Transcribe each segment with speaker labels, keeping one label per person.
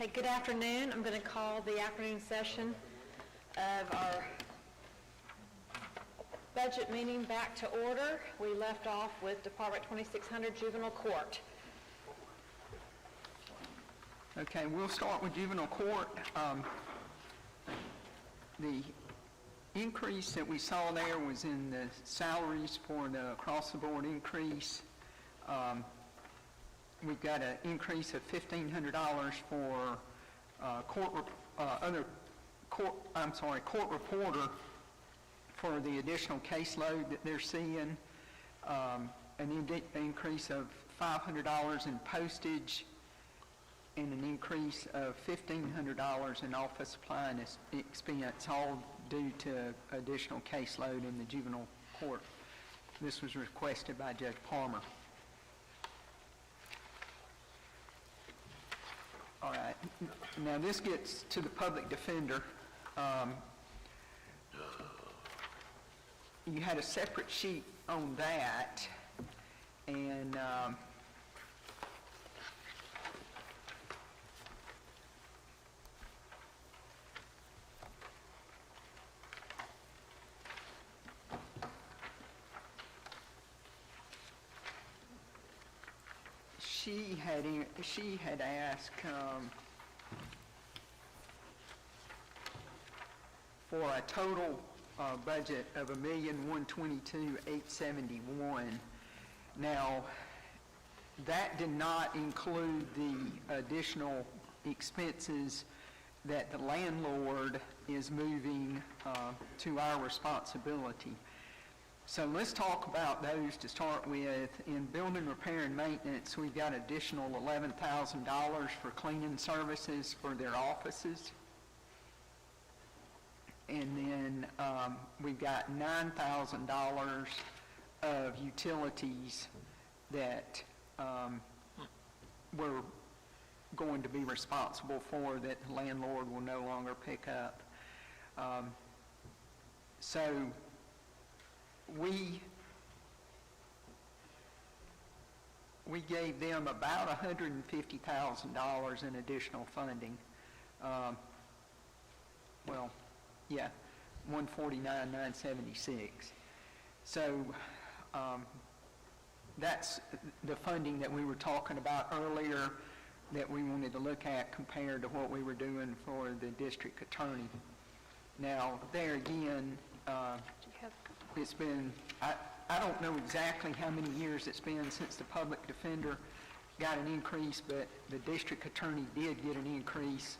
Speaker 1: Okay, good afternoon. I'm going to call the afternoon session of our budget meeting back to order. We left off with Department 2600 Juvenile Court.
Speaker 2: Okay, we'll start with juvenile court. The increase that we saw there was in the salaries for the across-the-board increase. We've got an increase of $1,500 for court reporter for the additional caseload that they're seeing. An increase of $500 in postage, and an increase of $1,500 in office supply and expense, all due to additional caseload in the juvenile court. This was requested by Judge Palmer. All right, now this gets to the public defender. You had a separate sheet on that, and she had asked for a total budget of $1,122,871. Now, that did not include the additional expenses that the landlord is moving to our responsibility. So let's talk about those to start with. In building, repair, and maintenance, we've got additional $11,000 for cleaning services for their offices. And then we've got $9,000 of utilities that we're going to be responsible for that the landlord will no longer pick up. So we gave them about $150,000 in additional funding. $149,976. So that's the funding that we were talking about earlier that we wanted to look at compared to what we were doing for the district attorney. Now, there again, it's been, I don't know exactly how many years it's been since the public defender got an increase, but the district attorney did get an increase,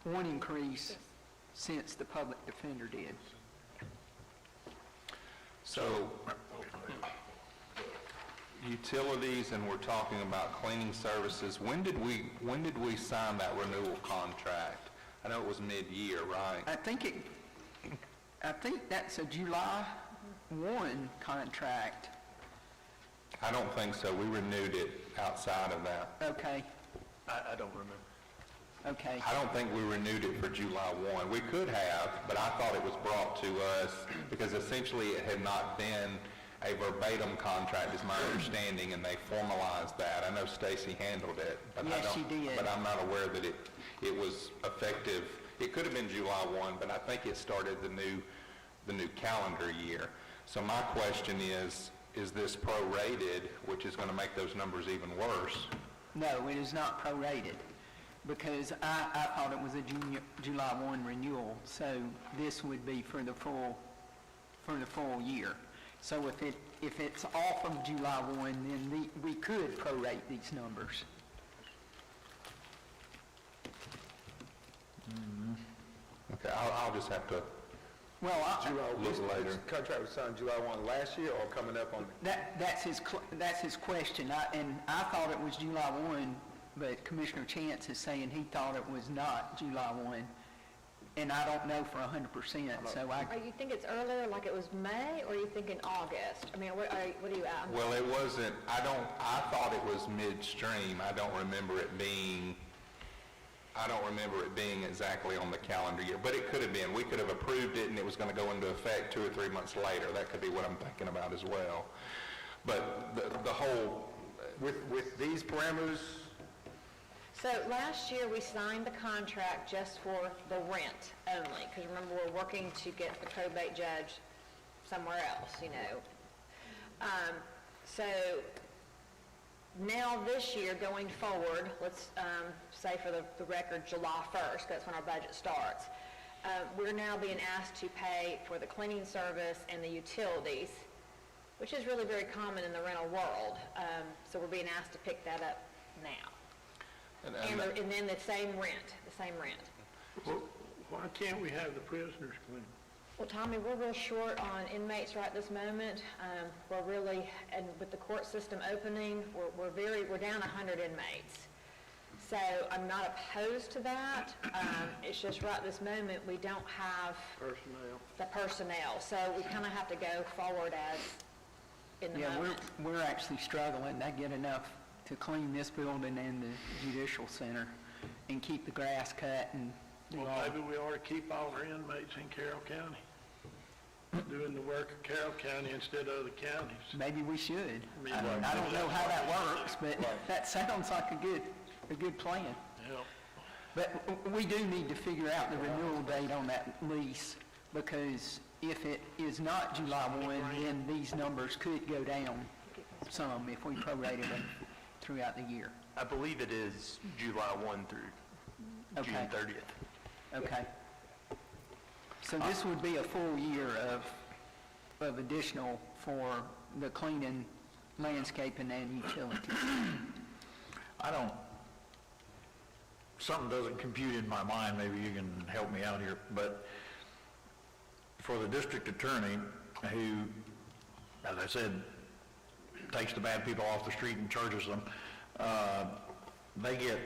Speaker 2: one increase, since the public defender did.
Speaker 3: So, utilities, and we're talking about cleaning services. When did we sign that renewal contract? I know it was mid-year, right?
Speaker 2: I think that's a July 1 contract.
Speaker 3: I don't think so. We renewed it outside of that.
Speaker 2: Okay.
Speaker 4: I don't remember.
Speaker 2: Okay.
Speaker 3: I don't think we renewed it for July 1. We could have, but I thought it was brought to us because essentially it had not been a verbatim contract, is my understanding, and they formalized that. I know Stacy handled it, but
Speaker 2: yes, she did.
Speaker 3: But I'm not aware that it was effective. It could have been July 1, but I think it started the new calendar year. So my question is this prorated, which is going to make those numbers even worse?
Speaker 2: No, it is not prorated, because I thought it was a July 1 renewal, so this would be for the full year. So if it's off of July 1, then we could prorate these numbers.
Speaker 3: Okay, I'll just have to
Speaker 2: Well,
Speaker 3: look later.
Speaker 4: This contract was signed July 1 last year or coming up on?
Speaker 2: that's his question, and I thought it was July 1, but Commissioner Chance is saying he thought it was not July 1, and I don't know for 100%. So
Speaker 1: Are you think it's earlier, like it was May, or are you thinking August? I mean, what are you at?
Speaker 3: Well, it wasn't. I thought it was midstream. I don't remember it being exactly on the calendar year, but it could have been. We could have approved it and it was going to go into effect 2 or 3 months later. That could be what I'm thinking about as well. But the whole,
Speaker 4: with these parameters,
Speaker 1: So last year, we signed the contract just for the rent only, because remember, we're working to get the probate judge somewhere else, you know. So now this year, going forward, let's say for the record, July 1st, that's when our budget starts. We're now being asked to pay for the cleaning service and the utilities, which is really very common in the rental world. So we're being asked to pick that up now. And then the same rent.
Speaker 5: Well, why can't we have the prisoners clean?
Speaker 1: Well, Tommy, we're real short on inmates right this moment. We're really, and with the court system opening, we're down 100 inmates. So I'm not opposed to that. It's just right this moment, we don't have the personnel. So we kind of have to go forward as in the moment.
Speaker 2: We're actually struggling to get enough to clean this building and the judicial center and keep the grass cut and do
Speaker 5: Well,
Speaker 2: all.
Speaker 5: maybe we ought to keep all our inmates in Carroll County, doing the work of Carroll County instead of other counties.
Speaker 2: Maybe we should.
Speaker 5: mean,
Speaker 2: I don't know how that works, but that sounds like a good plan.
Speaker 5: Yeah.
Speaker 2: But we do need to figure out the renewal date on that lease, because if it is not July 1, then these numbers could go down some if we prorated them throughout the year.
Speaker 4: I believe it is July 1 through June
Speaker 2: Okay.
Speaker 4: 30th.
Speaker 2: Okay. So this would be a full year of additional for the cleaning, landscaping, and utilities.
Speaker 6: Something doesn't compute in my mind, maybe you can help me out here, but for the district attorney who, as I said, takes the bad people off the street and charges them, they get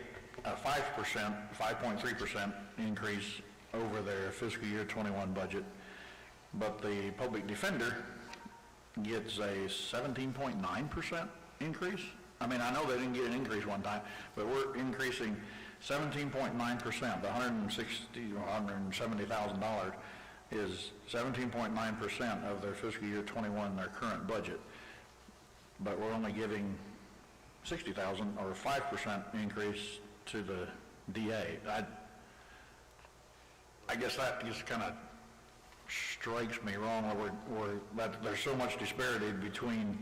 Speaker 6: a 5.3% increase over their fiscal year 21 budget, but the public defender gets a 17.9% increase. I mean, I know they didn't get an increase one time, but we're increasing 17.9%, the $170,000 is 17.9% of their fiscal year 21, their current budget. But we're only giving 60,000 or 5% increase to the DA. I guess that just kind of strikes me wrong, where there's so much disparity between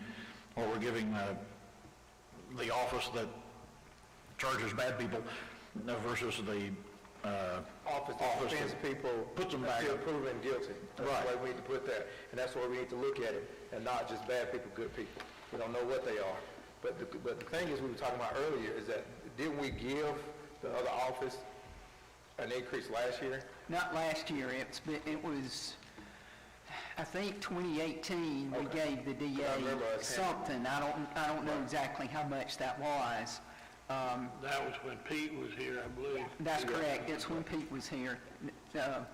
Speaker 6: what we're giving the office that charges bad people versus the
Speaker 4: Office that defends people,
Speaker 6: puts them back.
Speaker 4: until proven guilty. That's
Speaker 6: Right.
Speaker 4: the way we need to put that, and that's the way we need to look at it, and not just bad people, good people. We don't know what they are. But the thing is, we were talking about earlier, is that didn't we give the other office an increase last year?
Speaker 2: Not last year, it was, I think 2018, we
Speaker 4: Okay.
Speaker 2: gave the
Speaker 4: I remember
Speaker 2: DA
Speaker 4: us having-
Speaker 2: something. I don't know exactly how much that was.
Speaker 5: That was when Pete was here, I believe.
Speaker 2: That's correct, it's when Pete was here.
Speaker 1: And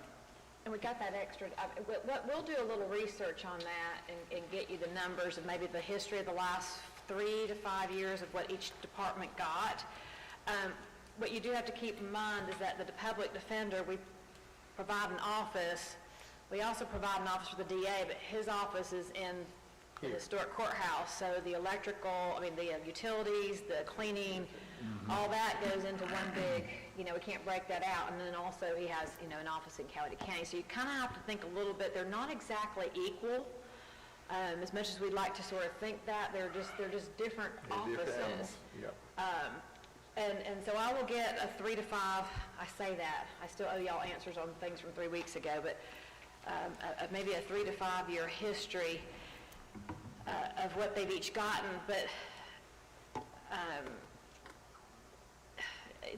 Speaker 1: we got that extra, we'll do a little research on that and get you the numbers and maybe the history of the last 3 to 5 years of what each department got. What you do have to keep in mind is that the public defender, we provide an office. We also provide an office for the DA, but his office is in the historic courthouse. So the electrical, the utilities, the cleaning, all that goes into one big, we can't break that out. And then also he has, an office in Coweta County. So you kind of have to think a little bit, they're not exactly equal. As much as we'd like to sort of think that, they're just different
Speaker 4: They're different animals.
Speaker 1: offices.
Speaker 4: Yep.
Speaker 1: And so I will get a 3 to 5, I say that, I still owe y'all answers on things from 3 weeks ago, but maybe a 3 to 5 year history of what they've each gotten, but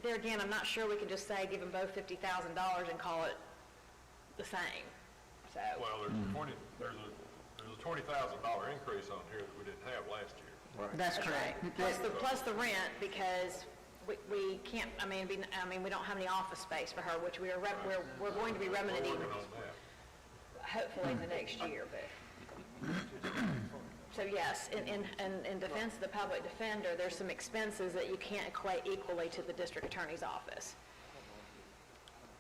Speaker 1: there again, I'm not sure we can just say give them both $50,000 and call it the same, so.
Speaker 7: Well, there's a $20,000 increase on here that we didn't have last year.
Speaker 2: That's correct.
Speaker 1: Plus the rent, because we can't, we don't have any office space for her, which we're going to be remedying,
Speaker 7: Working on that.
Speaker 1: hopefully in the next year, but. So yes, in defense of the public defender, there's some expenses that you can't equate equally to the district attorney's office.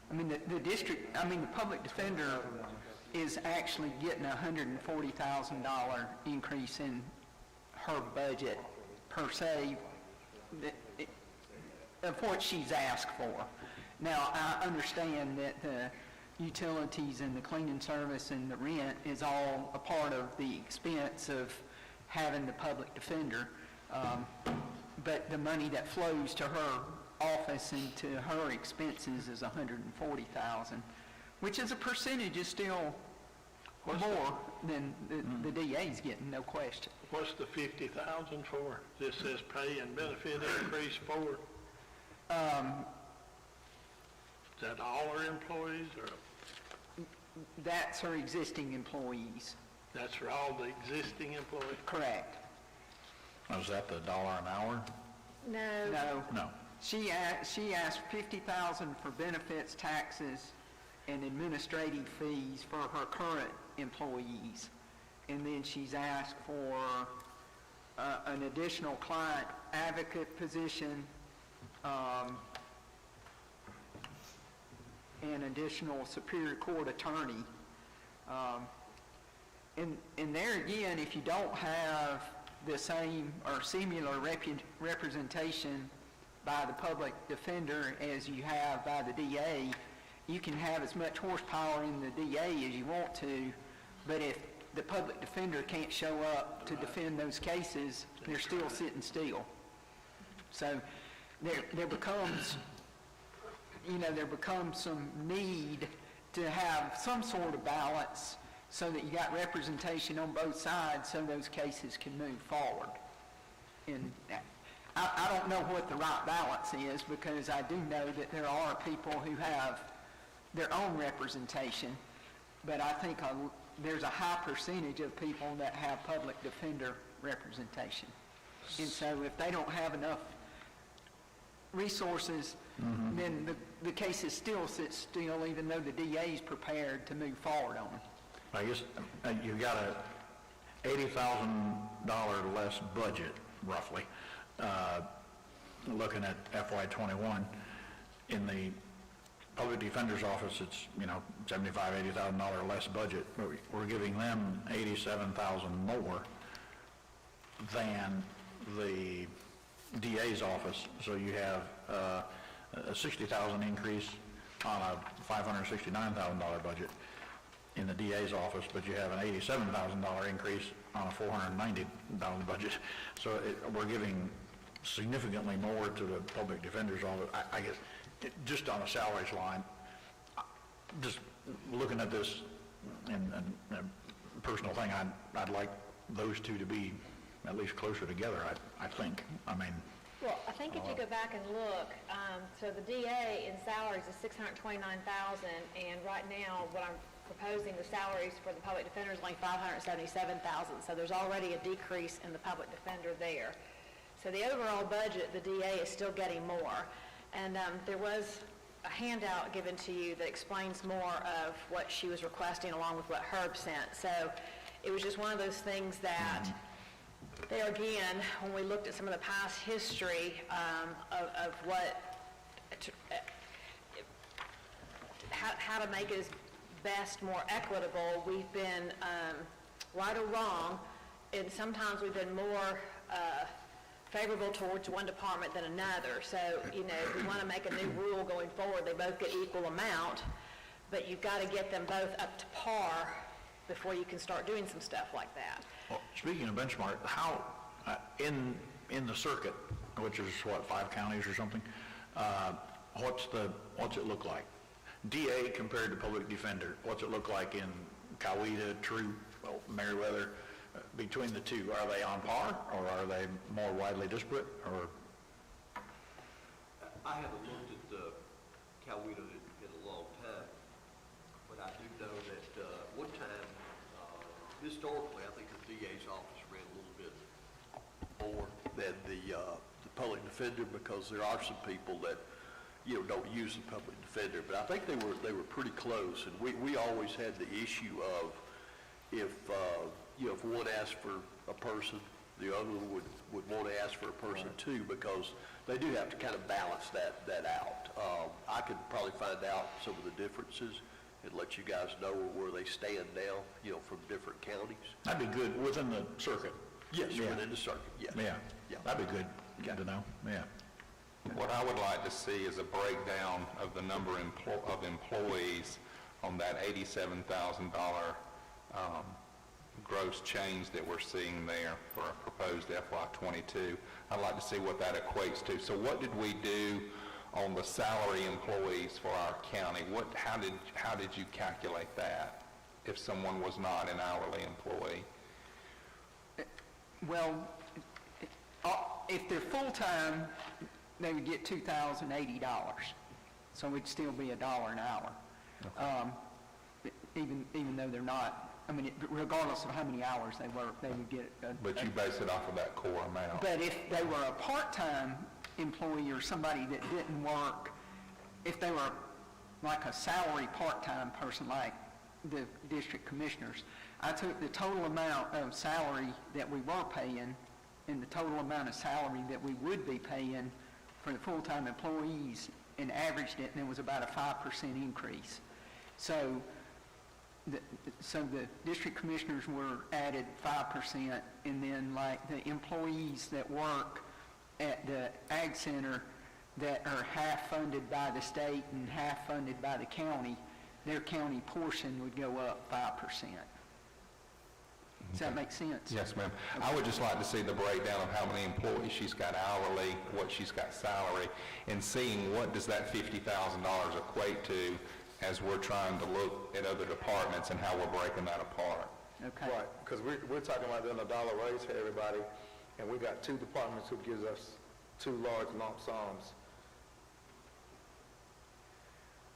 Speaker 2: The public defender is actually getting a $140,000 increase in her budget per se, of what she's asked for. Now, I understand that the utilities and the cleaning service and the rent is all a part of the expense of having the public defender, but the money that flows to her office and to her expenses is $140,000, which as a percentage is still more than the DA's getting, no question.
Speaker 5: What's the 50,000 for? This says pay and benefit increase for? Is that all our employees, or
Speaker 2: That's her existing employees.
Speaker 5: that's for all the existing employees?
Speaker 2: Correct.
Speaker 6: Oh, is that the $1 an hour?
Speaker 1: No.
Speaker 2: No.
Speaker 6: No.
Speaker 2: She asked $50,000 for benefits, taxes, and administrative fees for her current employees. And then she's asked for an additional client advocate position, and additional Superior Court attorney. And there again, if you don't have the same or similar representation by the public defender as you have by the DA, you can have as much horsepower in the DA as you want to, but if the public defender can't show up to defend those cases, they're still sitting still. So there becomes some need to have some sort of balance so that you got representation on both sides so those cases can move forward. And I don't know what the right balance is, because I do know that there are people who have their own representation, but I think there's a high percentage of people that have public defender representation. And so if they don't have enough resources, then the cases still sit still, even though the DA is prepared to move forward on them.
Speaker 6: I guess you've got a $80,000 less budget, roughly, looking at FY21. In the public defender's office, it's, $75,000, $80,000 less budget. We're giving them $87,000 more than the DA's office. So you have a $60,000 increase on a $569,000 budget in the DA's office, but you have an $87,000 increase on a $490 budget. So we're giving significantly more to the public defender's office. I guess, just on a salaries line, just looking at this and a personal thing, I'd like those two to be at least closer together, I think.
Speaker 1: Well, I think if you go back and look, so the DA in salaries is $629,000, and right now, what I'm proposing, the salaries for the public defender is only $577,000, so there's already a decrease in the public defender there. So the overall budget, the DA is still getting more. And there was a handout given to you that explains more of what she was requesting along with what Herb sent. So it was just one of those things that, there again, when we looked at some of the past history of what, how to make it as best more equitable, we've been, right or wrong, and sometimes we've been more favorable towards one department than another. So, if we want to make a new rule going forward, they both get equal amount, but you've got to get them both up to par before you can start doing some stuff like that.
Speaker 6: Well, speaking of benchmark, how, in the circuit, which is what, 5 counties or something, what's it look like? DA compared to public defender, what's it look like in Coweta, Troop, Meriwether, between the two? Are they on par, or are they more widely disparate, or?
Speaker 8: I haven't looked at the Coweta in a long time, but I do know that one time, historically, I think the DA's office ran a little bit more than the public defender, because there are some people that don't use the public defender. But I think they were pretty close, and we always had the issue of if one asked for a person, the other one would want to ask for a person too, because they do have to kind of balance that out. I could probably find out some of the differences and let you guys know where they stand now, from different counties.
Speaker 6: That'd be good, within the circuit.
Speaker 8: Yes,
Speaker 6: Yeah.
Speaker 8: within the circuit, yes.
Speaker 6: Yeah,
Speaker 8: Yeah.
Speaker 6: that'd be good to know, yeah.
Speaker 3: What I would like to see is a breakdown of the number of employees on that $87,000 gross change that we're seeing there for a proposed FY22. I'd like to see what that equates to. So what did we do on the salary employees for our county? How did you calculate that if someone was not an hourly employee?
Speaker 2: Well, if they're full-time, they would get $2,080, so it'd still be $1 an hour. Even though they're not, I mean, regardless of how many hours they work, they would get
Speaker 3: But you base it off of that core amount.
Speaker 2: But if they were a part-time employee or somebody that didn't work, if they were like a salary part-time person like the district commissioners, I took the total amount of salary that we were paying and the total amount of salary that we would be paying for the full-time employees and averaged it, and it was about a 5% increase. So the district commissioners were added 5%, and then like the employees that work at the Ag Center that are half funded by the state and half funded by the county, their county portion would go up 5%. Does that make sense?
Speaker 3: Yes, ma'am. I would just like to see the breakdown of how many employees she's got hourly, what she's got salary, and seeing what does that $50,000 equate to as we're trying to look at other departments and how we're breaking that apart.
Speaker 2: Okay.
Speaker 4: Right, because we're talking about doing $1 raise for everybody, and we got 2 departments who gives us 2 large lump sums.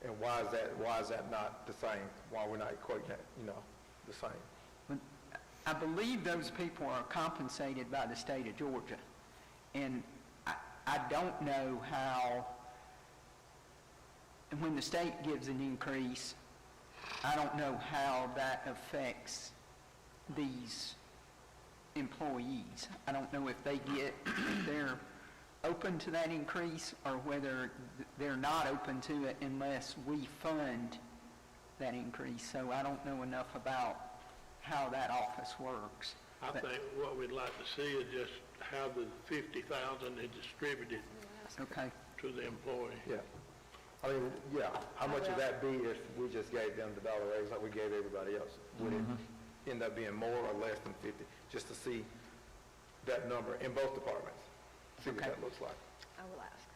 Speaker 4: And why is that not the same? Why we're not equating that, the same?
Speaker 2: I believe those people are compensated by the state of Georgia, and I don't know how, and when the state gives an increase, I don't know how that affects these employees. I don't know if they're open to that increase or whether they're not open to it unless we fund that increase. So I don't know enough about how that office works.
Speaker 5: I think what we'd like to see is just how the 50,000 is distributed
Speaker 2: Okay.
Speaker 5: to the employee.
Speaker 4: Yeah. I mean, yeah, how much would that be if we just gave them the $1 raise like we gave everybody else? Would it end up being more or less than 50? Just to see that number in both departments, see what
Speaker 2: Okay.
Speaker 4: that looks like.
Speaker 1: I will ask.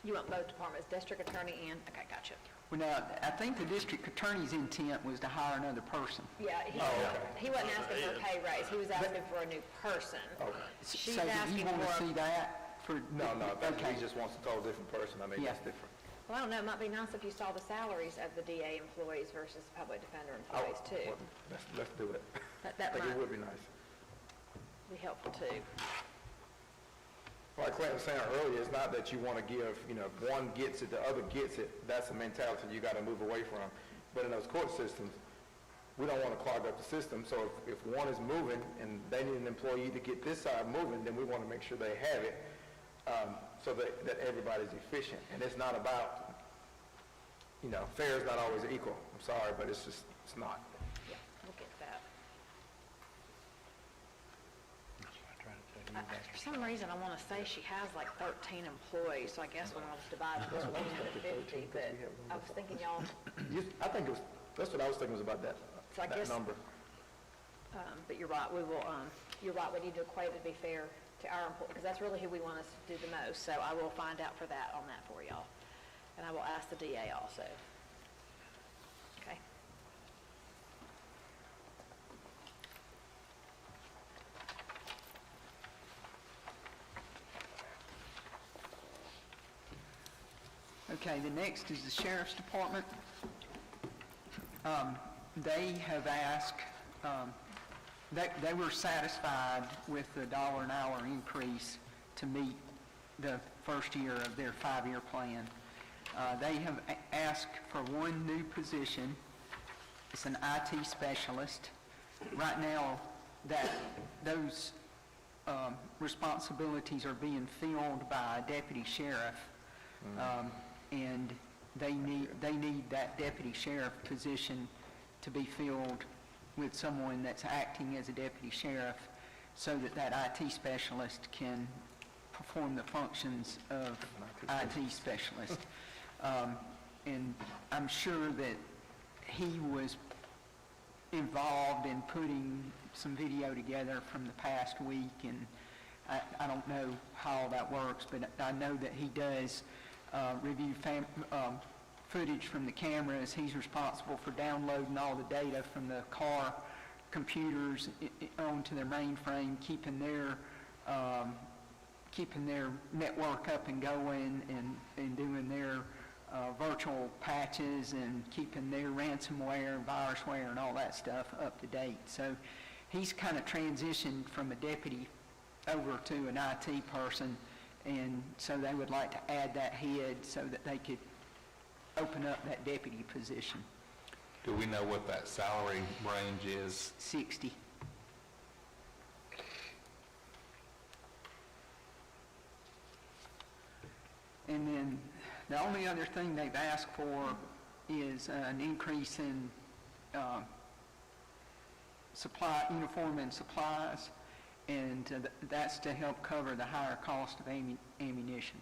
Speaker 1: You want both departments, district attorney and, okay, gotcha.
Speaker 2: Well, now, I think the district attorney's intent was to hire another person.
Speaker 1: Yeah, he wasn't asking for a pay raise, he was asking for a new person.
Speaker 4: Okay.
Speaker 1: She's
Speaker 2: So do you
Speaker 1: asking
Speaker 2: want to
Speaker 1: for,
Speaker 2: see that?
Speaker 4: No,
Speaker 2: Okay.
Speaker 4: he just wants a total different person. I mean,
Speaker 2: Yeah.
Speaker 4: that's different.
Speaker 1: well, I don't know, it might be nice if you saw the salaries of the DA employees versus the public defender employees too.
Speaker 4: Well, let's do it.
Speaker 1: That
Speaker 4: I think
Speaker 1: might
Speaker 4: it would be nice.
Speaker 1: be helpful too.
Speaker 4: Like Clint was saying earlier, it's not that you want to give, if one gets it, the other gets it. That's a mentality you got to move away from. But in those court systems, we don't want to clog up the system. So if one is moving and they need an employee to get this side moving, then we want to make sure they have it so that everybody's efficient. And it's not about, fair is not always equal. I'm sorry, but it's not.
Speaker 1: Yeah, we'll get that. For some reason, I want to say she has like 13 employees, so I guess when I was dividing this one into 50, but I was thinking y'all,
Speaker 4: I think that's what I was thinking was about that,
Speaker 1: So I
Speaker 4: that
Speaker 1: guess-
Speaker 4: number.
Speaker 1: but you're right, we will, you're right, we need to equate it to be fair to our employees, because that's really who we want us to do the most, so I will find out for that, on that for y'all. And I will ask the DA also. Okay?
Speaker 2: Okay, the next is the Sheriff's Department. They have asked, they were satisfied with the $1 an hour increase to meet the first year of their 5-year plan. They have asked for one new position. It's an IT specialist. Right now, those responsibilities are being filled by a deputy sheriff. And they need that deputy sheriff position to be filled with someone that's acting as a deputy sheriff so that IT specialist can perform the functions of IT specialist. And I'm sure that he was involved in putting some video together from the past week, and I don't know how that works, but I know that he does review footage from the cameras. He's responsible for downloading all the data from the car computers onto their mainframe, keeping their network up and going, and doing their virtual patches, and keeping their ransomware and virusware and all that stuff up to date. So he's kind of transitioned from a deputy over to an IT person, and so they would like to add that head so that they could open up that deputy position.
Speaker 3: Do we know what that salary range is?
Speaker 2: 60. And then the only other thing they've asked for is an increase in uniform and supplies, and that's to help cover the higher cost of ammunition.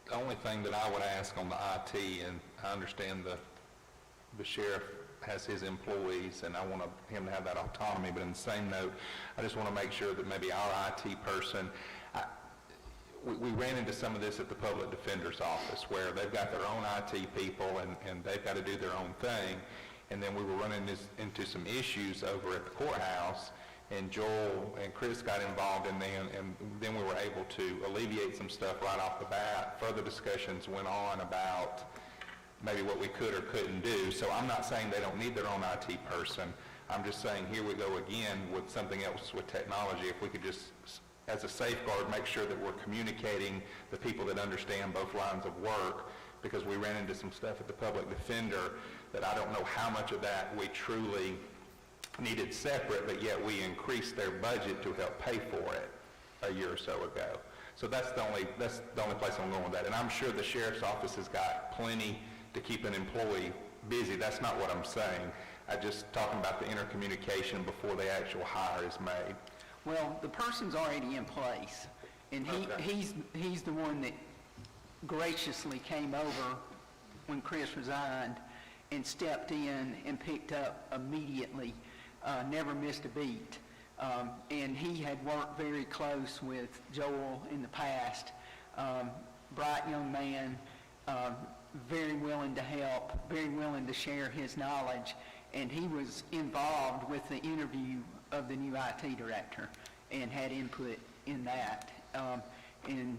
Speaker 3: The only thing that I would ask on the IT, and I understand the sheriff has his employees, and I want him to have that autonomy, but in the same note, I just want to make sure that maybe our IT person, we ran into some of this at the public defender's office, where they've got their own IT people, and they've got to do their own thing, and then we were running into some issues over at the courthouse, and Joel and Chris got involved in them, and then we were able to alleviate some stuff right off the bat. Further discussions went on about maybe what we could or couldn't do. So I'm not saying they don't need their own IT person. I'm just saying here we go again with something else with technology. If we could just, as a safeguard, make sure that we're communicating the people that understand both lines of work, because we ran into some stuff at the public defender that I don't know how much of that we truly needed separate, but yet we increased their budget to help pay for it a year or so ago. So that's the only place I'm going with that. And I'm sure the sheriff's office has got plenty to keep an employee busy. That's not what I'm saying. I'm just talking about the intercommunication before the actual hire is made.
Speaker 2: Well, the person's already in place, and he's the one that graciously came over when Chris resigned and stepped in and picked up immediately, never missed a beat. And he had worked very close with Joel in the past. Bright young man, very willing to help, very willing to share his knowledge, and he was involved with the interview of the new IT director and had input in that, and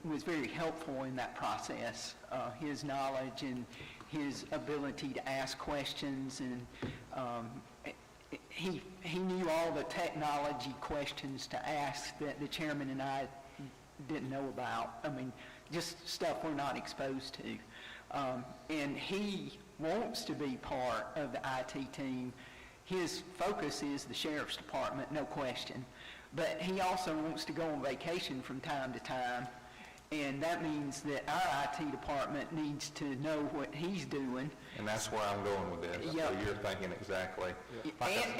Speaker 2: was very helpful in that process. His knowledge and his ability to ask questions, and he knew all the technology questions to ask that the chairman and I didn't know about. I mean, just stuff we're not exposed to. And he wants to be part of the IT team. His focus is the sheriff's department, no question. But he also wants to go on vacation from time to time. And that means that our IT department needs to know what he's doing.
Speaker 3: And that's where I'm going with this.
Speaker 2: Yep.
Speaker 3: So you're thinking exactly.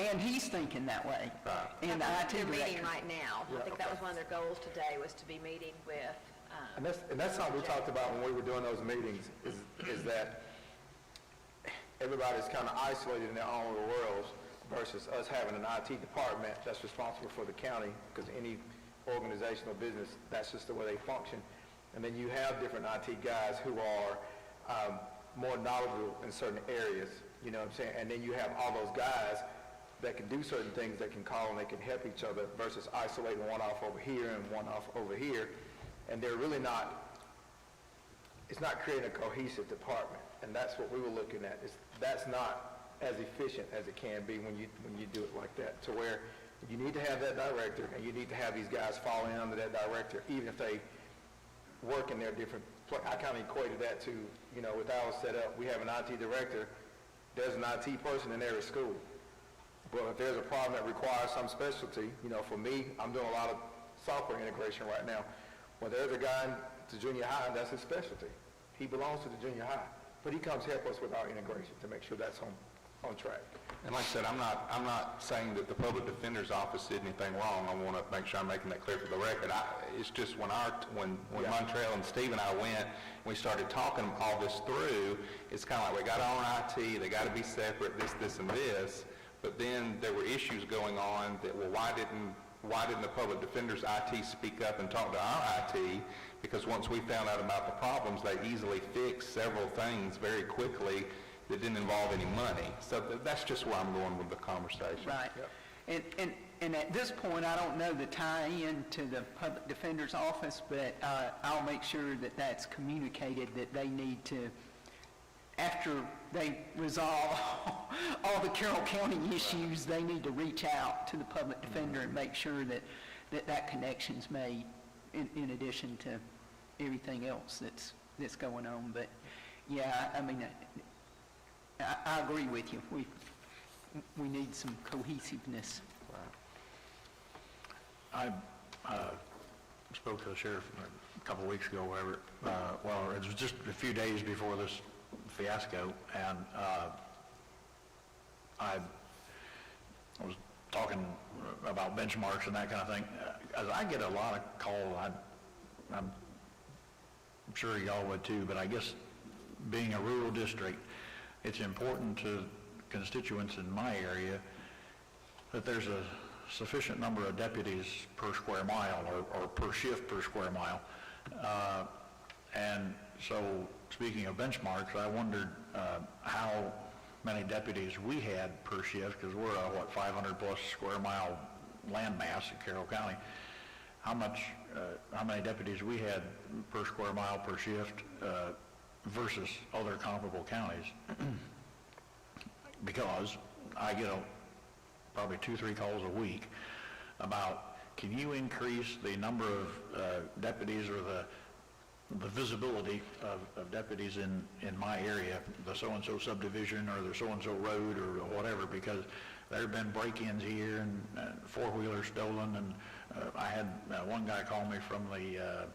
Speaker 2: And he's thinking that way.
Speaker 3: Right.
Speaker 2: And the IT
Speaker 1: They're meeting
Speaker 2: director.
Speaker 1: right now. I think that was one of their goals today, was to be meeting with,
Speaker 4: And that's something we talked about when we were doing those meetings, is that everybody's kind of isolated in their own little worlds versus us having an IT department that's responsible for the county, because any organization or business, that's just the way they function. And then you have different IT guys who are more knowledgeable in certain areas, you know what I'm saying? And then you have all those guys that can do certain things, that can call and they can help each other, versus isolating one off over here and one off over here. And they're really not, it's not creating a cohesive department. And that's what we were looking at. That's not as efficient as it can be when you do it like that, to where you need to have that director, and you need to have these guys following under that director, even if they work in their different, I kind of equated that to, you know, with our setup, we have an IT director, there's an IT person in every school. But if there's a problem that requires some specialty, you know, for me, I'm doing a lot of software integration right now. Well, there's a guy in the junior high, and that's his specialty. He belongs to the junior high, but he comes help us with our integration to make sure that's on on track.
Speaker 3: And like I said, I'm not saying that the public defender's office did anything wrong. I want to make sure I'm making that clear for the record. It's just when Montrell and Steve and I went, we started talking all this through, it's kind of like we got our own IT, they got to be separate, this, and this. But then there were issues going on that, well, why didn't the public defender's IT speak up and talk to our IT? Because once we found out about the problems, they easily fixed several things very quickly that didn't involve any money. So that's just where I'm going with the conversation.
Speaker 2: Right. And at this point, I don't know the tie-in to the public defender's office, but I'll make sure that that's communicated, that they need to, after they resolve all the Carroll County issues, they need to reach out to the public defender and make sure that connection's made in addition to everything else that's going on. But yeah, I mean, I agree with you. We need some cohesiveness.
Speaker 6: I spoke to the sheriff a couple of weeks ago, whatever. Well, it was just a few days before this fiasco, and I was talking about benchmarks and that kind of thing. As I get a lot of calls, I'm sure y'all would too, but I guess being a rural district, it's important to constituents in my area that there's a sufficient number of deputies per square mile or per shift per square mile. And so, speaking of benchmarks, I wondered how many deputies we had per shift, because we're a, 500 plus square mile landmass in Carroll County. How many deputies we had per square mile per shift versus other comparable counties? Because I get probably 2-3 calls a week about, can you increase the number of deputies or the visibility of deputies in my area, the so-and-so subdivision or the so-and-so road or whatever, because there have been break-ins here and four-wheelers stolen, and I had one guy call me from the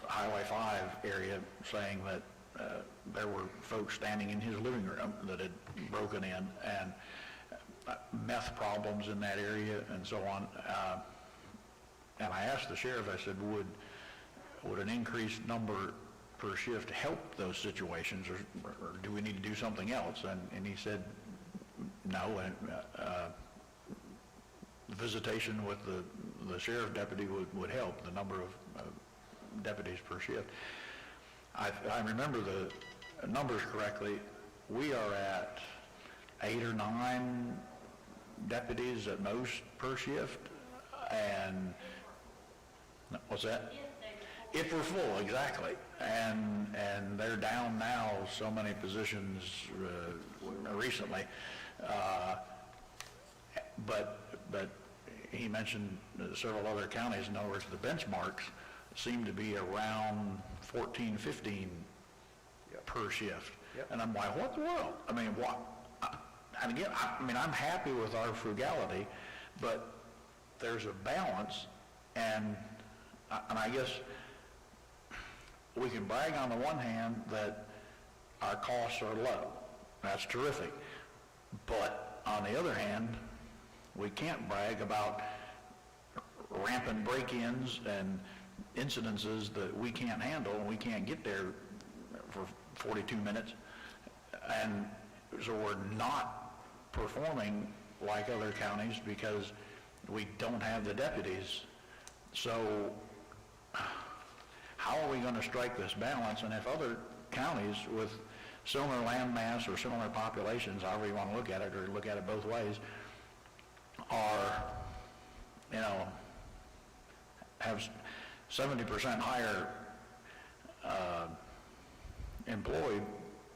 Speaker 6: Highway 5 area saying that there were folks standing in his living room that had broken in, and meth problems in that area and so on. And I asked the sheriff, I said, would an increased number per shift help those situations, or do we need to do something else? And he said, no, and visitation with the sheriff deputy would help, the number of deputies per shift. I remember the numbers correctly. We are at 8 or 9 deputies at most per shift, and what's that? If we're full, exactly. And they're down now so many positions recently. But he mentioned several other counties. In other words, the benchmarks seem to be around 14, 15 per shift. Yep. And I'm like, what the world? I mean, what? And again, I'm happy with our frugality, but there's a balance, and I guess we can brag on the one hand that our costs are low. That's terrific. But on the other hand, we can't brag about rampant break-ins and incidences that we can't handle, and we can't get there for 42 minutes. And so we're not performing like other counties because we don't have the deputies. So how are we going to strike this balance? And if other counties with similar land mass or similar populations, however you want to look at it, or look at it both ways, are, have 70% higher employee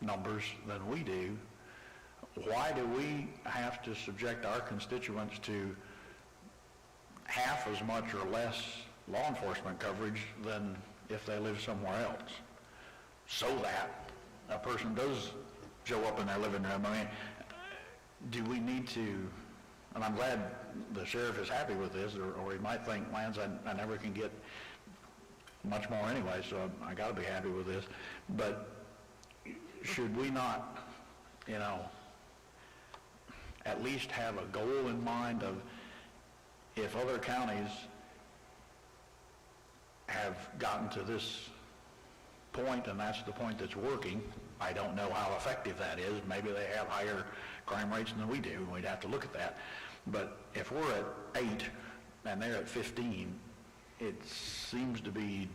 Speaker 6: numbers than we do, why do we have to subject our constituents to half as much or less law enforcement coverage than if they live somewhere else, so that a person does show up in their living room? I mean, do we need to, and I'm glad the sheriff is happy with this, or he might think, man, I never can get much more anyway, so I got to be happy with this. But should we not, at least have a goal in mind of if other counties have gotten to this point and that's the point that's working, I don't know how effective that is. Maybe they have higher crime rates than we do, and we'd have to look at that. But if we're at 8 and they're at 15, it seems to be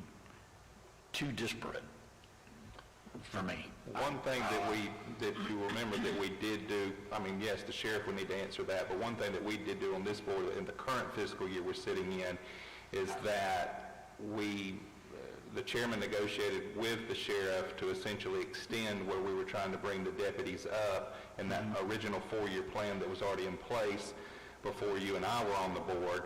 Speaker 6: too disparate for me.
Speaker 3: One thing that you remember that we did do, I mean, yes, the sheriff would need to answer that, but one thing that we did do on this board in the current fiscal year we're sitting in is that the chairman negotiated with the sheriff to essentially extend where we were trying to bring the deputies up, and that original 4-year plan that was already in place before you and I were on the board,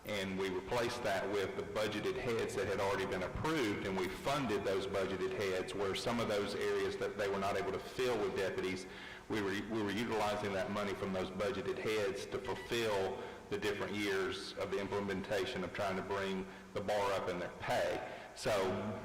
Speaker 3: and we replaced that with the budgeted heads that had already been approved, and we funded those budgeted heads where some of those areas that they were not able to fill with deputies, we were utilizing that money from those budgeted heads to fulfill the different years of the implementation of trying to bring the bar up in their pay. So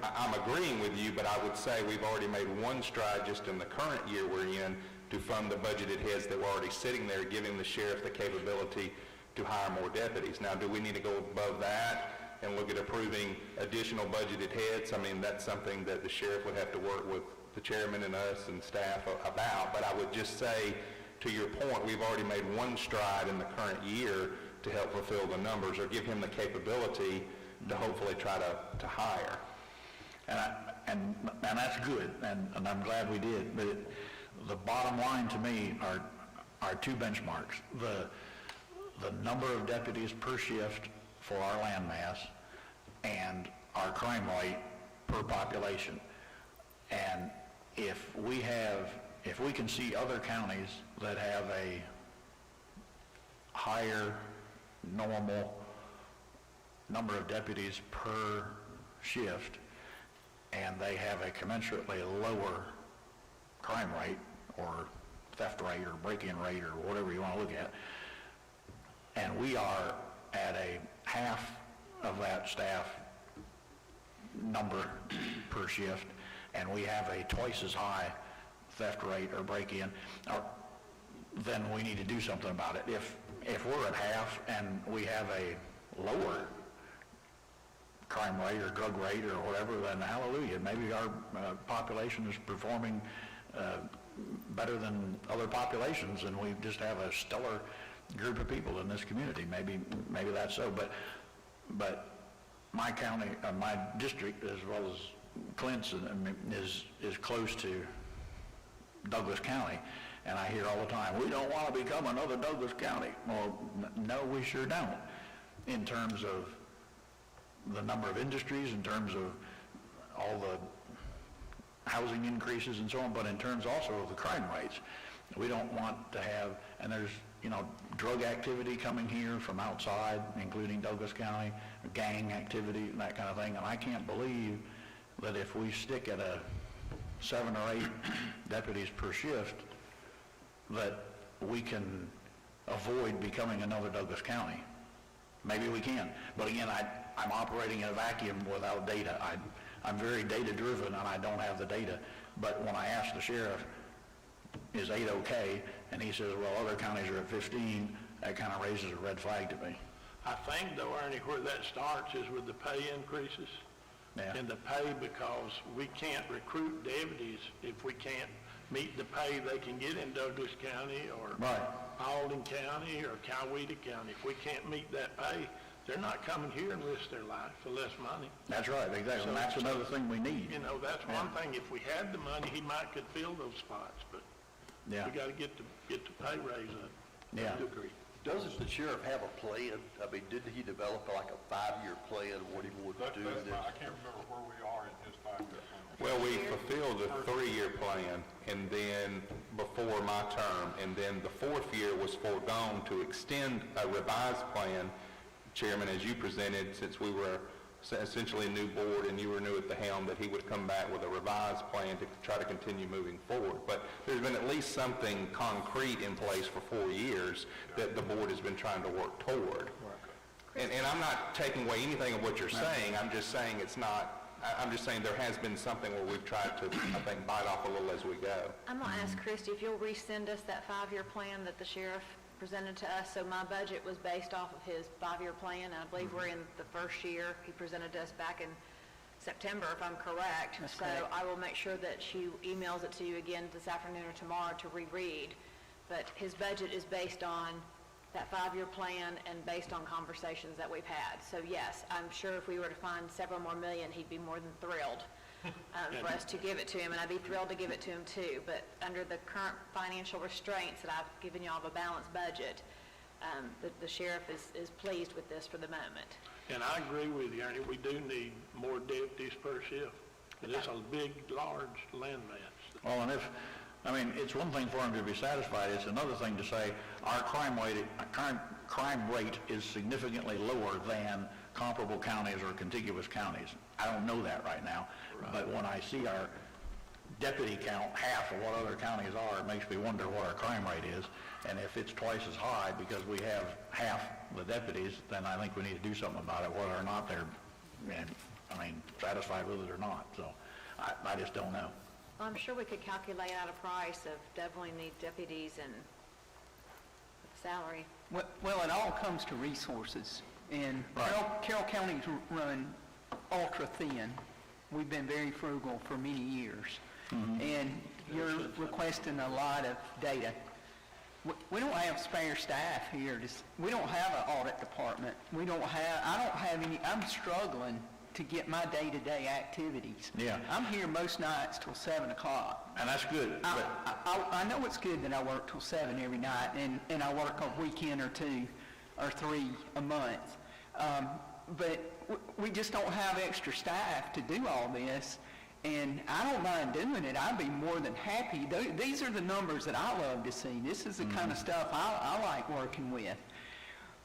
Speaker 3: I'm agreeing with you, but I would say we've already made one stride just in the current year we're in to fund the budgeted heads that were already sitting there, giving the sheriff the capability to hire more deputies. Now, do we need to go above that and look at approving additional budgeted heads? I mean, that's something that the sheriff would have to work with the chairman and us and staff about, but I would just say, to your point, we've already made one stride in the current year to help fulfill the numbers or give him the capability to hopefully try to hire.
Speaker 6: And that's good, and I'm glad we did, but the bottom line to me are two benchmarks. The number of deputies per shift for our land mass and our crime rate per population. And if we can see other counties that have a higher normal number of deputies per shift and they have a commensurately lower crime rate or theft rate or break-in rate or whatever you want to look at, and we are at a half of that staff number per shift, and we have a twice as high theft rate or break-in, then we need to do something about it. If we're at half and we have a lower crime rate or drug rate or whatever, then hallelujah, maybe our population is performing better than other populations, and we just have a stellar group of people in this community. Maybe that's so, but my county, my district, as well as Clint's, is close to Douglas County, and I hear all the time, we don't want to become another Douglas County. Well, no, we sure don't, in terms of the number of industries, in terms of all the housing increases and so on, but in terms also of the crime rates. We don't want to have, and there's, drug activity coming here from outside, including Douglas County, gang activity and that kind of thing, and I can't believe that if we stick at a 7 or 8 deputies per shift, that we can avoid becoming another Douglas County. Maybe we can, but again, I'm operating in a vacuum without data. I'm very data-driven, and I don't have the data. But when I ask the sheriff, is 8 okay? And he says, well, other counties are at 15, that kind of raises a red flag to me.
Speaker 5: I think, though, Ernie, where that starts is with the pay increases.
Speaker 6: Yeah.
Speaker 5: And the pay, because we can't recruit deputies if we can't meet the pay they can get in Douglas County or
Speaker 6: Right.
Speaker 5: Alden County or Coweta County. If we can't meet that pay, they're not coming here and risk their life for less money.
Speaker 6: That's right, exactly. And that's another thing we need.
Speaker 5: That's one thing. If we had the money, he might could fill those spots, but
Speaker 6: Yeah.
Speaker 5: we got to get the pay raise up.
Speaker 6: Yeah.
Speaker 5: I agree.
Speaker 8: Doesn't the sheriff have a plan? I mean, didn't he develop like a 5-year plan of what he wanted to do?
Speaker 7: I can't remember where we are in his 5-year plan.
Speaker 3: Well, we fulfilled the 3-year plan, and then before my term, and then the 4th year was foregone to extend a revised plan, Chairman, as you presented, since we were essentially a new board and you were new at the helm, that he would come back with a revised plan to try to continue moving forward. But there's been at least something concrete in place for 4 years that the board has been trying to work toward. And I'm not taking away anything of what you're saying. I'm just saying I'm just saying there has been something where we've tried to, I think, bite off a little as we go.
Speaker 1: I'm going to ask Christy if you'll resend us that 5-year plan that the sheriff presented to us. So my budget was based off of his 5-year plan. I believe we're in the first year. He presented to us back in September, if I'm correct.
Speaker 2: That's
Speaker 1: so
Speaker 2: correct.
Speaker 1: I will make sure that she emails it to you again this afternoon or tomorrow to reread. But his budget is based on that 5-year plan and based on conversations that we've had. So yes, I'm sure if we were to find several more million, he'd be more than thrilled for us to give it to him, and I'd be thrilled to give it to him too. But under the current financial restraints that I've given y'all of a balanced budget, the sheriff is pleased with this for the moment.
Speaker 5: And I agree with you, Ernie, we do need more deputies per shift. It's a big, large landmass.
Speaker 6: Well, and it's one thing for them to be satisfied, it's another thing to say, our crime rate is significantly lower than comparable counties or contiguous counties. I don't know that right now, but when I see our deputy count half of what other counties are, it makes me wonder what our crime rate is. And if it's twice as high because we have half the deputies, then I think we need to do something about it, whether or not they're, satisfied with it or not. So I just don't know.
Speaker 1: Well, I'm sure we could calculate out a price of doubling the deputies and salary.
Speaker 2: Well, it all comes to resources, and
Speaker 6: Right.
Speaker 2: Carroll County's run ultra thin. We've been very frugal for many years, and you're requesting a lot of data. We don't have spare staff here. We don't have an audit department. I don't have any. I'm struggling to get my day-to-day activities.
Speaker 6: Yeah.
Speaker 2: I'm here most nights till 7 o'clock.
Speaker 6: And that's good, but
Speaker 2: I know it's good that I work till 7 every night, and I work a weekend or 2 or 3 a month. But we just don't have extra staff to do all this, and I don't mind doing it. I'd be more than happy. These are the numbers that I love to see. This is the kind of stuff I like working with.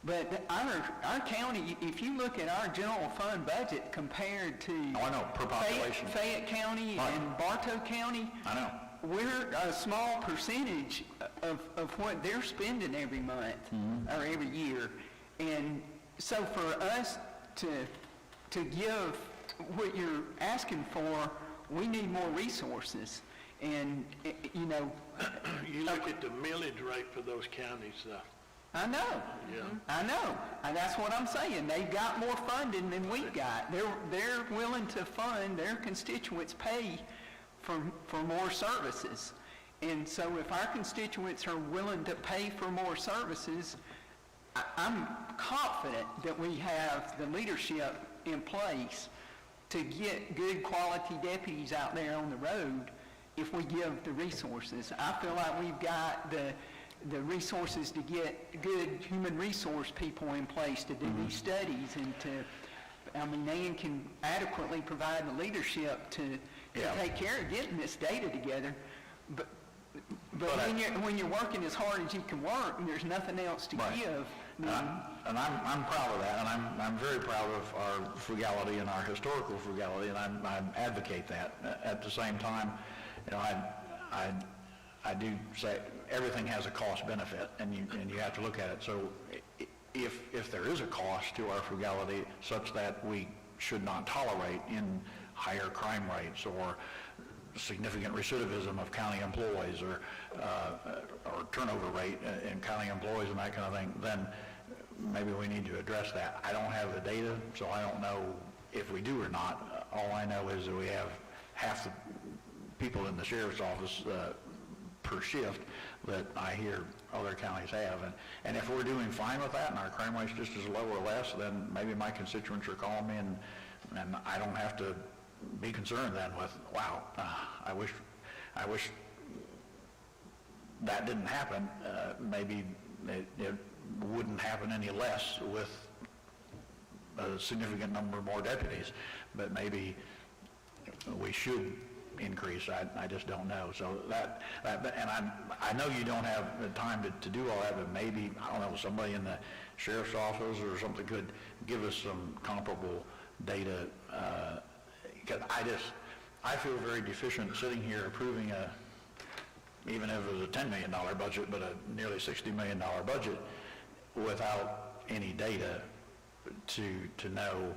Speaker 2: But our county, if you look at our general fund budget compared to
Speaker 6: I know, per population.
Speaker 2: Fayette County
Speaker 6: Right.
Speaker 2: and Bartow County,
Speaker 6: I know.
Speaker 2: we're a small percentage of what they're spending every month or every year. And so for us to give what you're asking for, we need more resources. And,
Speaker 5: You look at the millage rate for those counties,
Speaker 2: I know.
Speaker 5: Yeah.
Speaker 2: I know. And that's what I'm saying. They've got more funding than we've got. They're willing to fund, their constituents pay for more services. And so if our constituents are willing to pay for more services, I'm confident that we have the leadership in place to get good quality deputies out there on the road if we give the resources. I feel like we've got the resources to get good human resource people in place to do these studies and they can adequately provide the leadership to take care of getting this data together. But when you're working as hard as you can work and there's nothing else to give,
Speaker 6: and I'm proud of that, and I'm very proud of our frugality and our historical frugality, and I advocate that. At the same time, I do say everything has a cost benefit, and you have to look at it. So if there is a cost to our frugality such that we should not tolerate in higher crime rates or significant recidivism of county employees or turnover rate in county employees and that kind of thing, then maybe we need to address that. I don't have the data, so I don't know if we do or not. All I know is that we have half the people in the sheriff's office per shift that I hear other counties have. And if we're doing fine with that and our crime rate's just as low or less, then maybe my constituents are calling me and I don't have to be concerned then with, wow, I wish that didn't happen. Maybe it wouldn't happen any less with a significant number more deputies, but maybe we should increase. I just don't know. So and I know you don't have the time to do all that, but maybe, I don't know, somebody in the sheriff's office or something could give us some comparable data, because I feel very deficient sitting here approving even if it was a $10 million budget, but a nearly $60 million budget without any data to know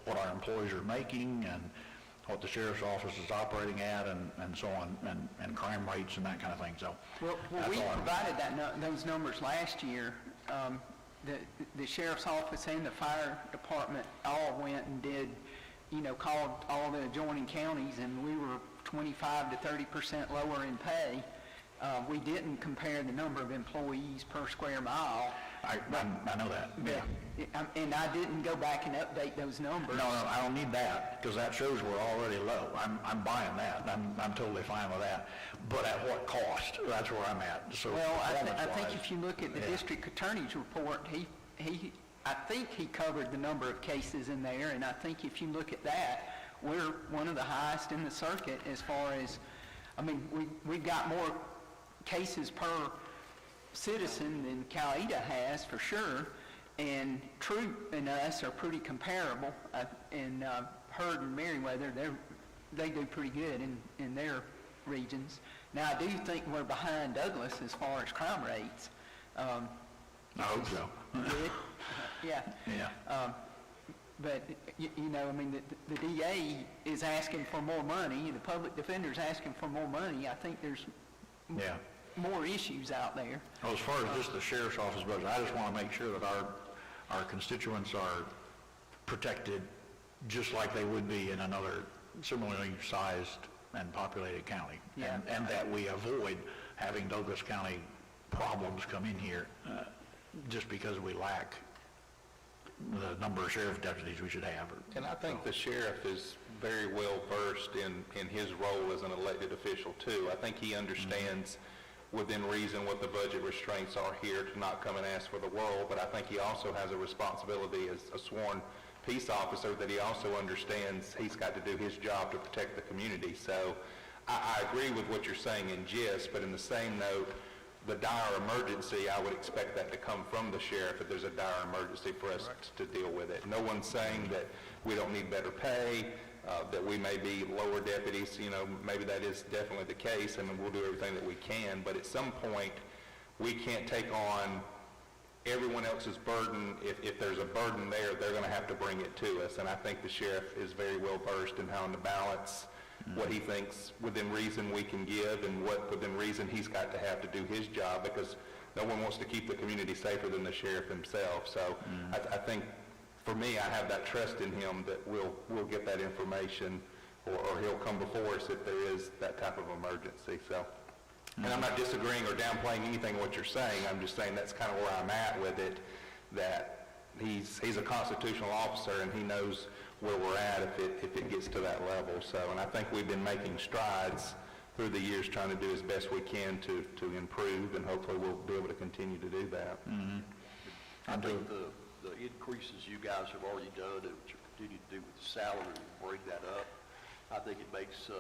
Speaker 6: what our employees are making and what the sheriff's office is operating at and so on, and crime rates and that kind of thing, so.
Speaker 2: Well,
Speaker 6: that's
Speaker 2: we
Speaker 6: all I'm-
Speaker 2: provided those numbers last year. The sheriff's office and the fire department all went and did, called all the adjoining counties, and we were 25 to 30% lower in pay. We didn't compare the number of employees per square mile.
Speaker 6: I know that, yeah.
Speaker 2: And I didn't go back and update those numbers.
Speaker 6: No, I don't need that, because that shows we're already low. I'm buying that, I'm totally fine with that. But at what cost? That's where I'm at, so.
Speaker 2: Well, I think
Speaker 6: performance-wise,
Speaker 2: if you look at the
Speaker 6: yeah.
Speaker 2: district attorney's report, I think he covered the number of cases in there, and I think if you look at that, we're one of the highest in the circuit as far as, we've got more cases per citizen than Coweta has, for sure, and Troop and us are pretty comparable, and Hurd and Merriweather, they do pretty good in their regions. Now, I do think we're behind Douglas as far as crime rates.
Speaker 6: I hope so.
Speaker 2: Yeah.
Speaker 6: Yeah.
Speaker 2: But, the DA is asking for more money, the public defender's asking for more money. I think there's
Speaker 6: Yeah.
Speaker 2: more issues out there.
Speaker 6: Well, as far as just the sheriff's office budget, I just want to make sure that our constituents are protected just like they would be in another similarly sized and populated county.
Speaker 2: Yeah.
Speaker 6: And that we avoid having Douglas County problems come in here just because we lack the number of sheriff deputies we should have.
Speaker 3: And I think the sheriff is very well versed in his role as an elected official too. I think he understands within reason what the budget restraints are here to not come and ask for the world, but I think he also has a responsibility as a sworn peace officer that he also understands he's got to do his job to protect the community. So I agree with what you're saying in gist, but in the same note, the dire emergency, I would expect that to come from the sheriff if there's a dire emergency for us to deal with it. No one's saying that we don't need better pay, that we may be lower deputies, maybe that is definitely the case, and we'll do everything that we can, but at some point, we can't take on everyone else's burden. If there's a burden there, they're going to have to bring it to us, and I think the sheriff is very well versed in how to balance what he thinks within reason we can give and what within reason he's got to have to do his job, because no one wants to keep the community safer than the sheriff himself. So I think, for me, I have that trust in him that we'll get that information, or he'll come before us if there is that type of emergency. So, and I'm not disagreeing or downplaying anything of what you're saying. I'm just saying that's kind of where I'm at with it, that he's a constitutional officer and he knows where we're at if it gets to that level. So, and I think we've been making strides through the years trying to do as best we can to improve, and hopefully we'll be able to continue to do that.
Speaker 8: I think the increases you guys have already done and what you continue to do with the salary, bring that up. I think it makes,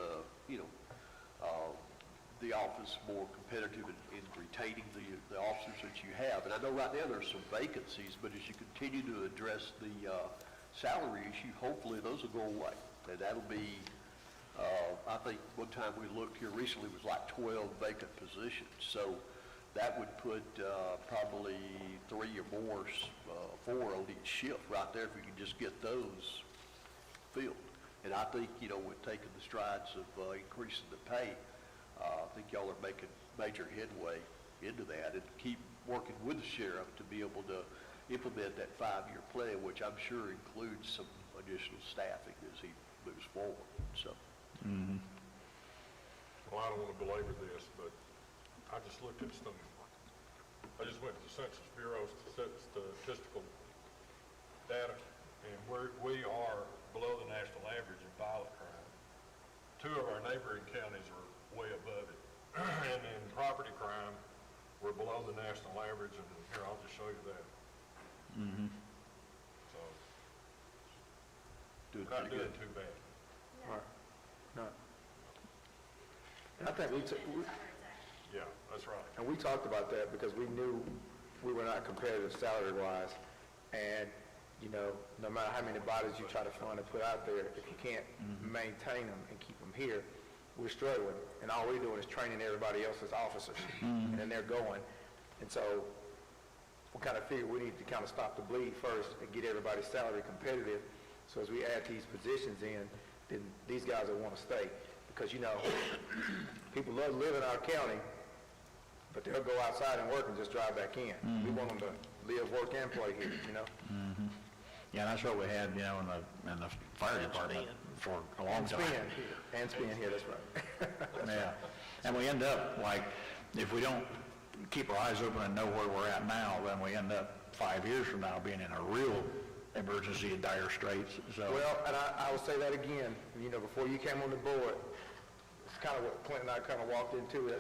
Speaker 8: the office more competitive in retaining the officers that you have. And I know right now there's some vacancies, but as you continue to address the salary issue, hopefully those will go away. And that'll be, I think one time we looked here recently was like 12 vacant positions. So that would put probably 3 or more, 4 on each shift right there if we can just get those filled. And I think, with taking the strides of increasing the pay, I think y'all are making major headway into that, and keep working with the sheriff to be able to implement that 5-year plan, which I'm sure includes some additional staffing as he moves forward. So.
Speaker 7: Well, I don't want to belabor this, but I just looked at I just went to the Census Bureau's statistical data, and we are below the national average in violent crime. 2 of our neighboring counties are way above it. And in property crime, we're below the national average, and here, I'll just show you that. So, not doing too bad.
Speaker 4: No. And I think
Speaker 7: Yeah, that's right.
Speaker 4: and we talked about that because we knew we were not competitive salary-wise, and, no matter how many bodies you try to fund and put out there, if you can't maintain them and keep them here, we're struggling, and all we're doing is training everybody else as officers, and then they're going. And so we kind of figured we need to kind of stop the bleed first and get everybody's salary competitive, so as we add these positions in, then these guys will want to stay. Because, you know, people love to live in our county, but they'll go outside and work and just drive back in. We want them to live, work, and play here, you know?
Speaker 6: Yeah, and that's what we had, you know, in the fire department for a long time.
Speaker 4: And spin here, that's right.
Speaker 6: Yeah, and we end up, like, if we don't keep our eyes open and know where we're at now, then we end up 5 years from now being in a real emergency and dire straits, so.
Speaker 4: Well, and I will say that again, you know, before you came on the board, it's kind of what Clint and I kind of walked into.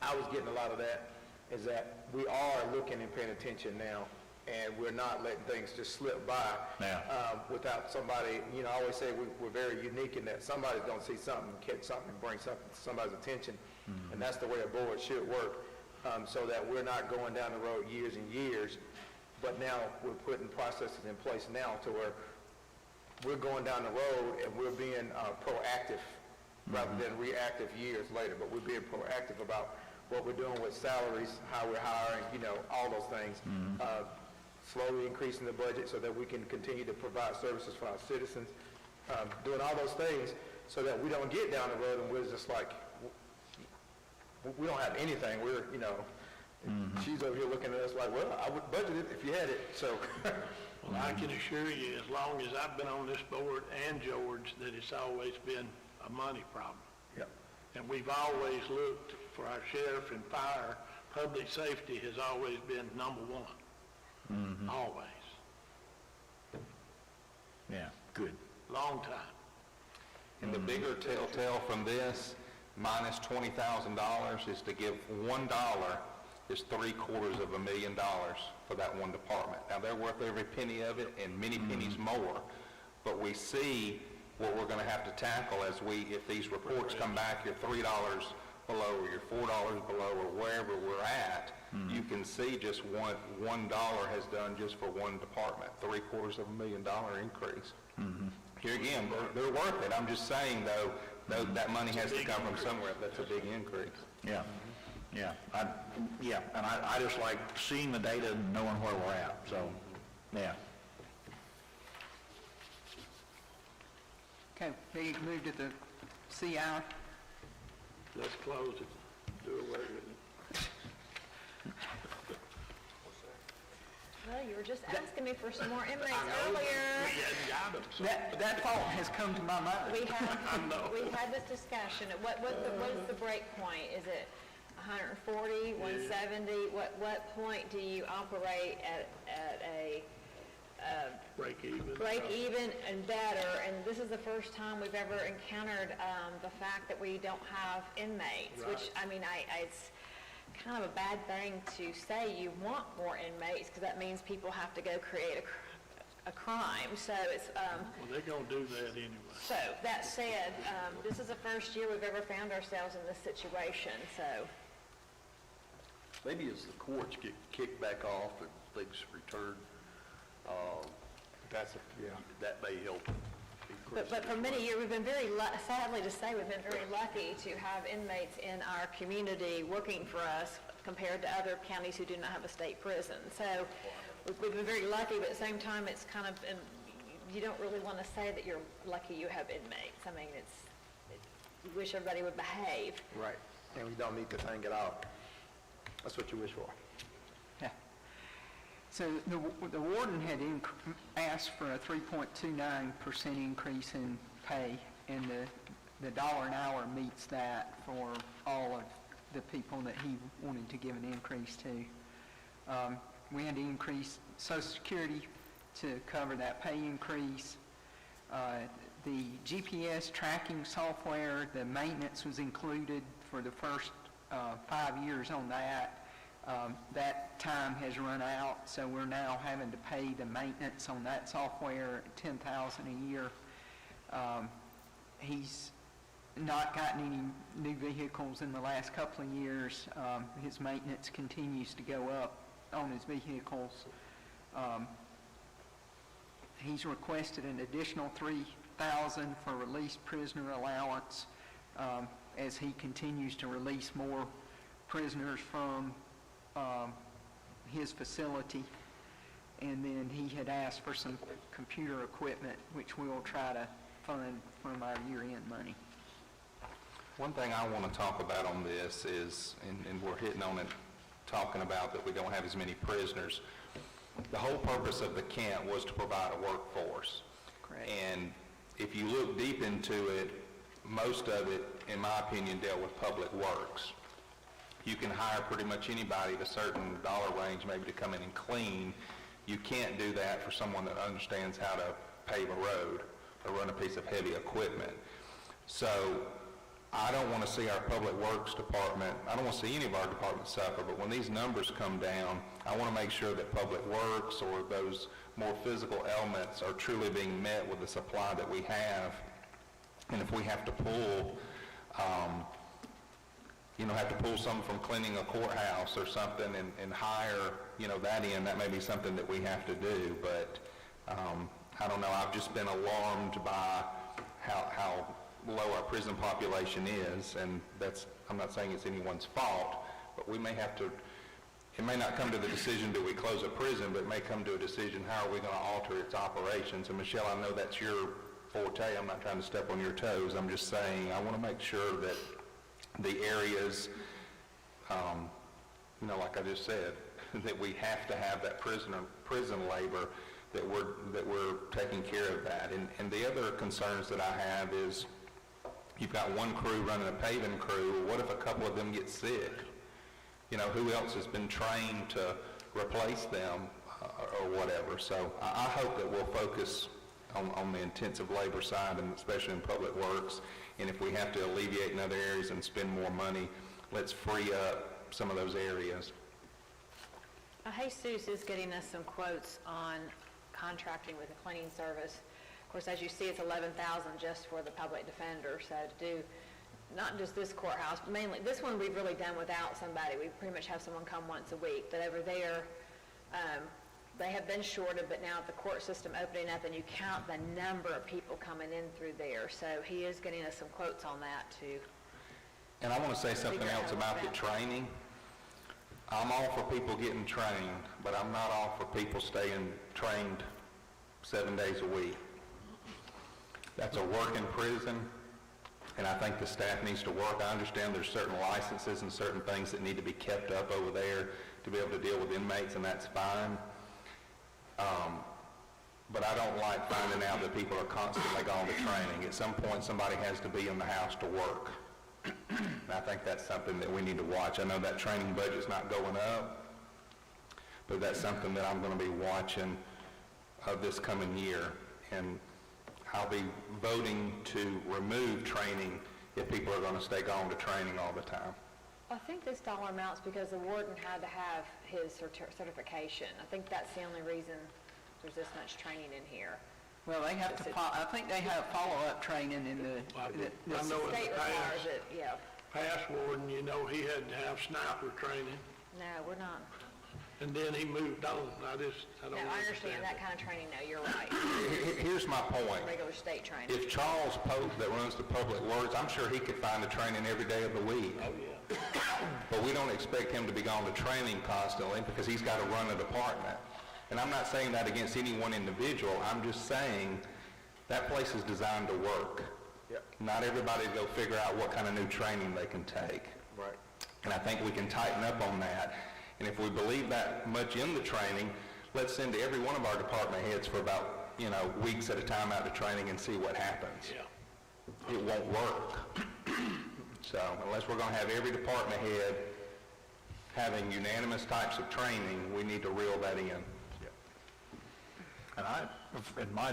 Speaker 4: I was getting a lot of that, is that we are looking and paying attention now, and we're not letting things just slip by.
Speaker 6: Yeah.
Speaker 4: Without somebody, you know, I always say we're very unique in that somebody's going to see something, catch something, and bring something to somebody's attention, and that's the way a board should work, so that we're not going down the road years and years, but now we're putting processes in place now to where we're going down the road and we're being proactive rather than reactive years later, but we're being proactive about what we're doing with salaries, how we're hiring, you know, all those things. Slowly increasing the budget so that we can continue to provide services for our citizens, doing all those things so that we don't get down the road and we're just like, we don't have anything. We're, you know, she's over here looking at us like, well, I would budget it if you had it, so.
Speaker 5: Well, I can assure you, as long as I've been on this board and George, that it's always been a money problem.
Speaker 4: Yep.
Speaker 5: And we've always looked for our sheriff and fire, public safety has always been number one. Always.
Speaker 6: Yeah, good.
Speaker 5: Long time.
Speaker 3: And the bigger telltale from this, minus $20,000, is to give $1 is $750,000 for that one department. Now, they're worth every penny of it and many pennies more, but we see what we're going to have to tackle as if these reports come back, you're $3 below or you're $4 below or wherever we're at, you can see just $1 has done just for one department, $750,000 increase. Here again, they're worth it. I'm just saying, though, that money has to come from somewhere. That's a big increase.
Speaker 6: Yeah, yeah, and I just like seeing the data and knowing where we're at, so, yeah.
Speaker 2: Okay, ready to move to the CI?
Speaker 5: Let's close it, do away with it.
Speaker 1: Well, you were just asking me for some more inmates
Speaker 5: We
Speaker 1: earlier.
Speaker 5: hadn't got them, so.
Speaker 2: That thought has come to my mind.
Speaker 1: We had this discussion. What is the break point? Is it 140, 170? What point do you operate at a
Speaker 5: Break even.
Speaker 1: break even and better? And this is the first time we've ever encountered the fact that we don't have inmates, which, I mean, it's kind of a bad thing to say you want more inmates, because that means people have to go create a crime. So it's
Speaker 5: Well, they're gonna do that anyway.
Speaker 1: so that said, this is the first year we've ever found ourselves in this situation. So
Speaker 8: Maybe as the courts get kicked back off and things return, that may help increase.
Speaker 1: but for many years we've been sadly to say, we've been very lucky to have inmates in our community working for us compared to other counties who do not have a state prison. So we've been very lucky, but at the same time it's kind of, you don't really want to say that you're lucky you have inmates. I mean, you wish everybody would behave.
Speaker 4: Right, and we don't need to thing it out. That's what you wish for.
Speaker 2: Yeah. So the warden had asked for a 3.29% increase in pay, and the $1 an hour meets that for all of the people that he wanted to give an increase to. We had to increase Social Security to cover that pay increase. The GPS tracking software, the maintenance was included for the first 5 years on that. That time has run out, so we're now having to pay the maintenance on that software at $10,000 a year. He's not gotten any new vehicles in the last couple of years. His maintenance continues to go up on his vehicles. He's requested an additional $3,000 for released prisoner allowance as he continues to release more prisoners from his facility. And then he had asked for some computer equipment, which we will try to fund from our year-end money.
Speaker 3: One thing I want to talk about on this is, and we're hitting on it, talking about that we don't have as many prisoners. The whole purpose of the camp was to provide a workforce.
Speaker 2: Correct.
Speaker 3: And if you look deep into it, most of it, in my opinion, dealt with public works. You can hire pretty much anybody at a certain dollar range maybe to come in and clean. You can't do that for someone that understands how to pave a road or run a piece of heavy equipment. So I don't want to see our public works department, I don't want to see any of our departments suffer, but when these numbers come down, I want to make sure that public works or those more physical elements are truly being met with the supply that we have. And if we have to pull, have to pull some from cleaning a courthouse or something and hire, that in, that may be something that we have to do. But I don't know, I've just been alarmed by how low our prison population is, and I'm not saying it's anyone's fault, but we may have to, it may not come to the decision, do we close a prison, but it may come to a decision, how are we going to alter its operations? And Michelle, I know that's your forte. I'm not trying to step on your toes. I'm just saying I want to make sure that the areas, like I just said, that we have to have that prison labor, that we're taking care of that. And the other concerns that I have is you've got one crew running a paving crew. What if a couple of them get sick? Who else has been trained to replace them or whatever? So I hope that we'll focus on the intensive labor side, and especially in public works. And if we have to alleviate in other areas and spend more money, let's free up some of those areas.
Speaker 1: Jesus is getting us some quotes on contracting with the cleaning service. Of course, as you see, it's $11,000 just for the public defender. So to do not just this courthouse, but mainly this one we've really done without somebody. We pretty much have someone come once a week. But over there, they have been shorted, but now the court system opening up, and you count the number of people coming in through there. So he is getting us some quotes on that too.
Speaker 3: And I want to say something else about the training. I'm all for people getting trained, but I'm not all for people staying trained 7 days a week. That's a work in prison, and I think the staff needs to work. I understand there's certain licenses and certain things that need to be kept up over there to be able to deal with inmates, and that's fine. But I don't like finding out that people are constantly going to training. At some point, somebody has to be in the house to work. And I think that's something that we need to watch. I know that training budget's not going up, but that's something that I'm going to be watching this coming year. And I'll be voting to remove training if people are going to stay going to training all the time.
Speaker 1: I think this dollar amount's because the warden had to have his certification. I think that's the only reason there's this much training in here.
Speaker 2: Well, they have to, I think they have follow-up training in the
Speaker 5: I know
Speaker 1: The
Speaker 5: in
Speaker 1: state
Speaker 5: the
Speaker 1: requires
Speaker 5: past,
Speaker 1: it, yeah.
Speaker 5: past warden, he had to have sniper training,
Speaker 1: No, we're not.
Speaker 5: and then he moved on. I don't
Speaker 1: No, I understand
Speaker 5: understand
Speaker 1: that kind of training, no, you're right.
Speaker 3: Here's my point.
Speaker 1: Regular state training.
Speaker 3: If Charles Pope, that runs the public works, I'm sure he could find a training every day of the week.
Speaker 5: Oh, yeah.
Speaker 3: But we don't expect him to be going to training constantly because he's got to run a department. And I'm not saying that against any one individual. I'm just saying that place is designed to work.
Speaker 4: Yep.
Speaker 3: Not everybody to go figure out what kind of new training they can take.
Speaker 4: Right.
Speaker 3: And I think we can tighten up on that. And if we believe that much in the training, let's send every one of our department heads for about, weeks at a time out to training and see what happens.
Speaker 5: Yeah.
Speaker 3: It won't work. So unless we're going to have every department head having unanimous types of training, we need to reel that in.
Speaker 6: And in my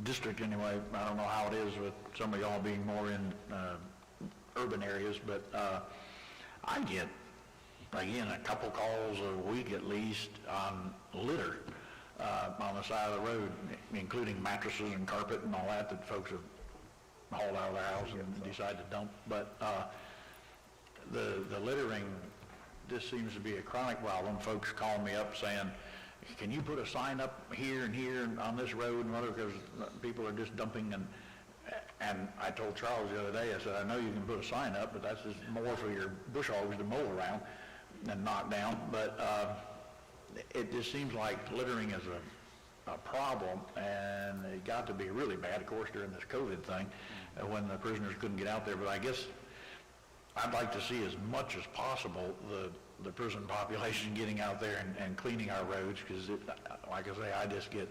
Speaker 6: district anyway, I don't know how it is with some of y'all being more in urban areas, but I get, again, a couple calls a week at least on litter on the side of the road, including mattresses and carpet and all that folks have hauled out of their house and decide to dump. But the littering, this seems to be a chronic problem. Folks call me up saying, can you put a sign up here and here on this road and whatever, because people are just dumping. And I told Charles the other day, I said, I know you can put a sign up, but that's just more for your bush hogs to mow around and knock down. But it just seems like littering is a problem, and it got to be really bad, of course, during this COVID thing, when the prisoners couldn't get out there. But I guess I'd like to see as much as possible the prison population getting out there and cleaning our roads, because like I say, I just get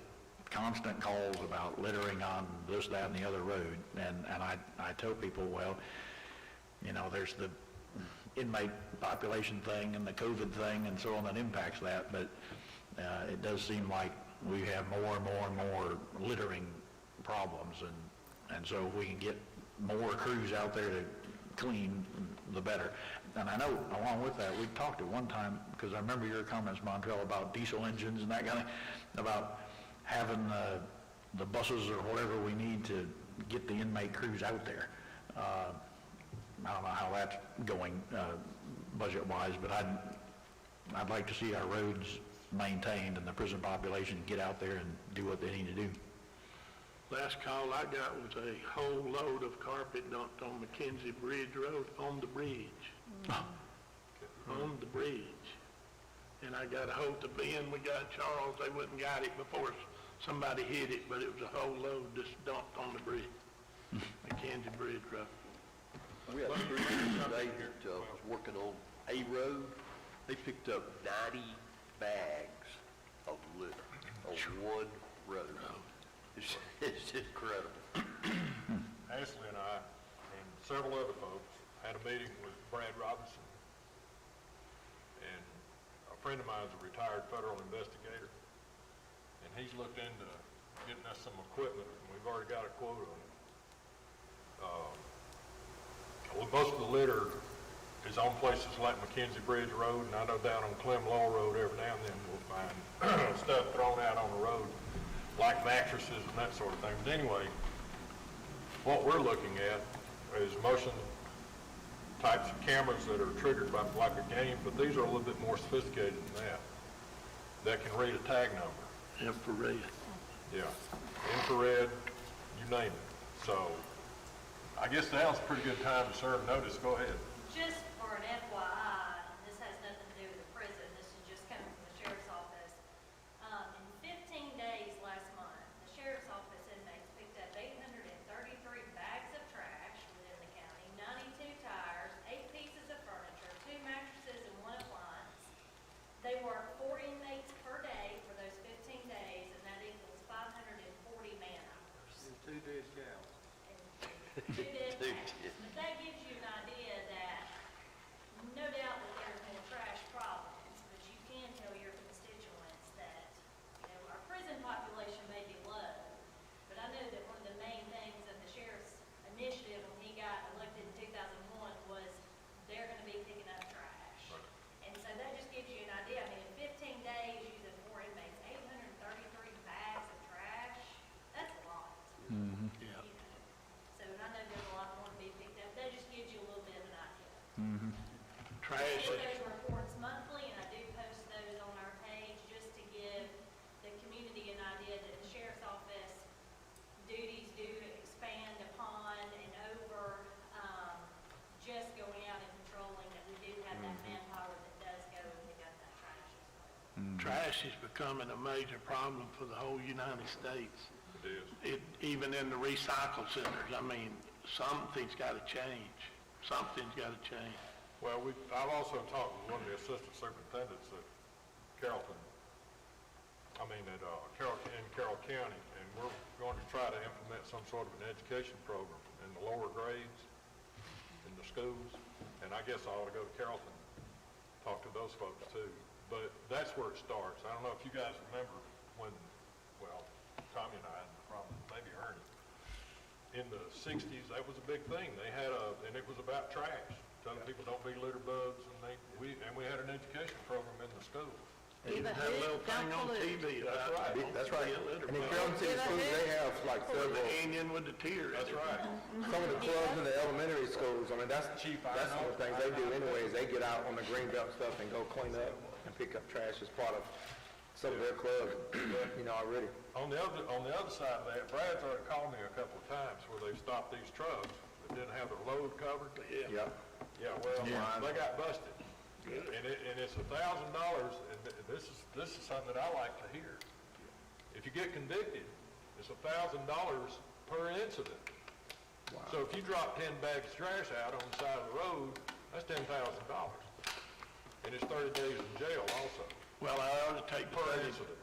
Speaker 6: constant calls about littering on this, that, and the other road, and I tell people, well, you know, there's the inmate population thing and the COVID thing and so on that impacts that, but it does seem like we have more and more and more littering problems, and so if we can get more crews out there to clean, the better. And I know along with that, we talked at one time, because I remember your comments, Montrell, about diesel engines and that kind of, about having the buses or whatever we need to get the inmate crews out there. I don't know how that's going budget-wise, but I'd like to see our roads maintained and the prison population get out there and do what they need to do.
Speaker 5: Last call I got was a whole load of carpet dumped on McKenzie Bridge Road, on the bridge. On the bridge. And I got a hold of Ben, we got Charles, they wouldn't got it before somebody hit it, but it was a whole load just dumped on the bridge. McKenzie Bridge Road.
Speaker 8: We had three today that was working on a road. They picked up 90 bags of litter on one road. It's incredible.
Speaker 7: Ashley and I and several other folks had a meeting with Brad Robinson. And a friend of mine is a retired federal investigator. And he's looked into getting us some equipment, and we've already got a quote on it. Well, most of the litter is on places like McKenzie Bridge Road, and I know down on Clem Law Road every now and then we'll find stuff thrown out on the road, like mattresses and that sort of thing. But anyway, what we're looking at is motion types of cameras that are triggered by like a game, but these are a little bit more sophisticated than that can read a tag number.
Speaker 5: Infrared.
Speaker 7: Yeah, infrared, you name it. So I guess now's a pretty good time to serve notice. Go ahead.
Speaker 9: Just for an FYI, this has nothing to do with the prison, this is just coming from the sheriff's office. In 15 days last month, the sheriff's office inmates picked up 833 bags of trash within the county, 92 tires, 8 pieces of furniture, 2 mattresses, and 1 appliance. They work 4 inmates per day for those 15 days, and that equals 540 man hours.
Speaker 4: And 2 dead cows.
Speaker 9: And 2 dead cows. But that gives you an idea that no doubt that there's more trash problems, but you can tell your constituents that, you know, our prison population may be low, but I know that one of the main things of the sheriff's initiative when he got elected in 2001 was they're going to be picking up trash. And so that just gives you an idea. I mean, in 15 days using 4 inmates, 833 bags of trash, that's a lot.
Speaker 6: Mm-hmm.
Speaker 5: Yeah.
Speaker 9: You know. So, and I know there's a lot more to be picked up. That just gives you a little bit of an idea.
Speaker 6: Mm-hmm.
Speaker 9: I
Speaker 5: Trash.
Speaker 9: get those reports monthly, and I do post those on our page just to give the community an idea that the sheriff's office duties do expand upon and over just going out and controlling, that we do have that manpower that does go and pick up that trash as well.
Speaker 5: Trash is becoming a major problem for the whole United States.
Speaker 7: It is.
Speaker 5: Even in the recycle centers, I mean, something's got to change. Something's got to change.
Speaker 7: Well, I've also talked with one of the assistant superintendents at Carroll County, and we're going to try to implement some sort of an education program in the lower grades in the schools. And I guess I ought to go to Carrollton, talk to those folks too. But that's where it starts. I don't know if you guys remember when, well, Tommy and I, maybe Ernie, in the 60s, that was a big thing. They had and it was about trash. Telling people don't be litter bugs, and we had an education program in the schools.
Speaker 5: They even
Speaker 1: Viva
Speaker 5: had a
Speaker 1: who?
Speaker 5: little thing
Speaker 1: Don't
Speaker 5: on
Speaker 1: pollute.
Speaker 5: TV
Speaker 7: That's
Speaker 5: about
Speaker 7: right.
Speaker 5: don't
Speaker 4: That's
Speaker 5: be
Speaker 4: right.
Speaker 5: a litter
Speaker 4: And in
Speaker 5: bug.
Speaker 4: Carroll City Schools, they have like
Speaker 5: Or
Speaker 4: several,
Speaker 5: the Indian with the tear.
Speaker 7: That's right.
Speaker 4: some of the clubs in the elementary schools, I mean, that's
Speaker 7: Chief,
Speaker 4: some of the things they do anyway, is they get out on the green belt stuff and go clean up and pick up trash as part of some of their clubs, you know, already.
Speaker 7: On the other side of that, Brad's already called me a couple of times where they've stopped these trucks that didn't have their load covered.
Speaker 5: Yeah.
Speaker 7: Yeah, well, they got busted. And it's $1,000, and this is something that I like to hear. If if you get convicted, it's $1,000 per incident. So if you drop 10 bags of trash out on the side of the road, that's $10,000. And it's 30 days in jail also.
Speaker 5: Well, I ought to take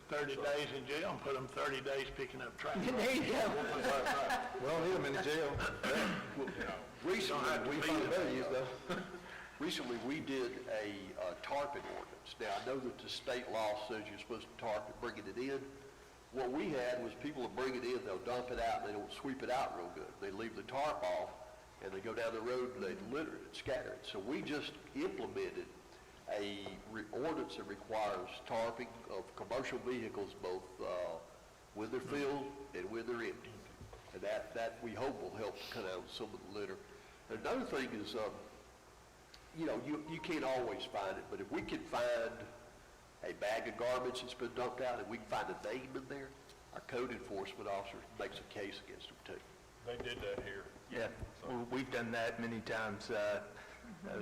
Speaker 5: 30 days in jail and put them 30 days picking up trash.
Speaker 2: There you go.
Speaker 4: We don't need them in the jail.
Speaker 8: Recently, we found better use though. Recently, we did a Tarpon Ordinance. Now, I know that the state law says you're supposed to tarp it, bringing it in. What we had was people will bring it in, they'll dump it out, and they don't sweep it out real good. They leave the tarp off, and they go down the road and they litter it, scatter it. So we just implemented a ordinance that requires tarping of commercial vehicles, both when they're filled and when they're empty. And that we hope will help cut out some of the litter. Another thing is, you know, you can't always find it, but if we can find a bag of garbage that's been dumped out and we can find a name in there, our code enforcement officer makes a case against them too.
Speaker 7: They did that here.
Speaker 10: Yeah, we've done that many times.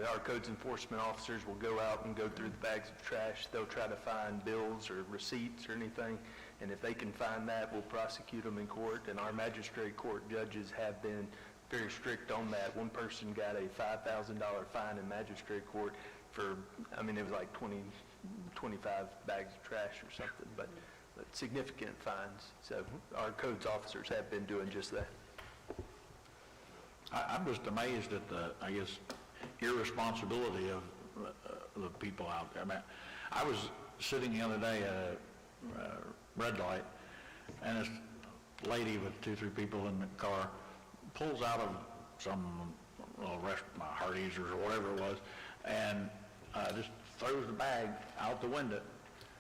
Speaker 10: Our codes enforcement officers will go out and go through the bags of trash. They'll try to find bills or receipts or anything, and if they can find that, we'll prosecute them in court, and our magistrate court judges have been very strict on that. One person got a $5,000 fine in magistrate court for, I mean, it was like 25 bags of trash or something, but significant fines. So our codes officers have been doing just that.
Speaker 6: I'm just amazed at the, I guess, irresponsibility of the people out there. I mean, I was sitting the other day at a red light, and this lady with 2-3 people in the car pulls out of some restaurant, Hardee's or whatever it was, and just throws the bag out the window.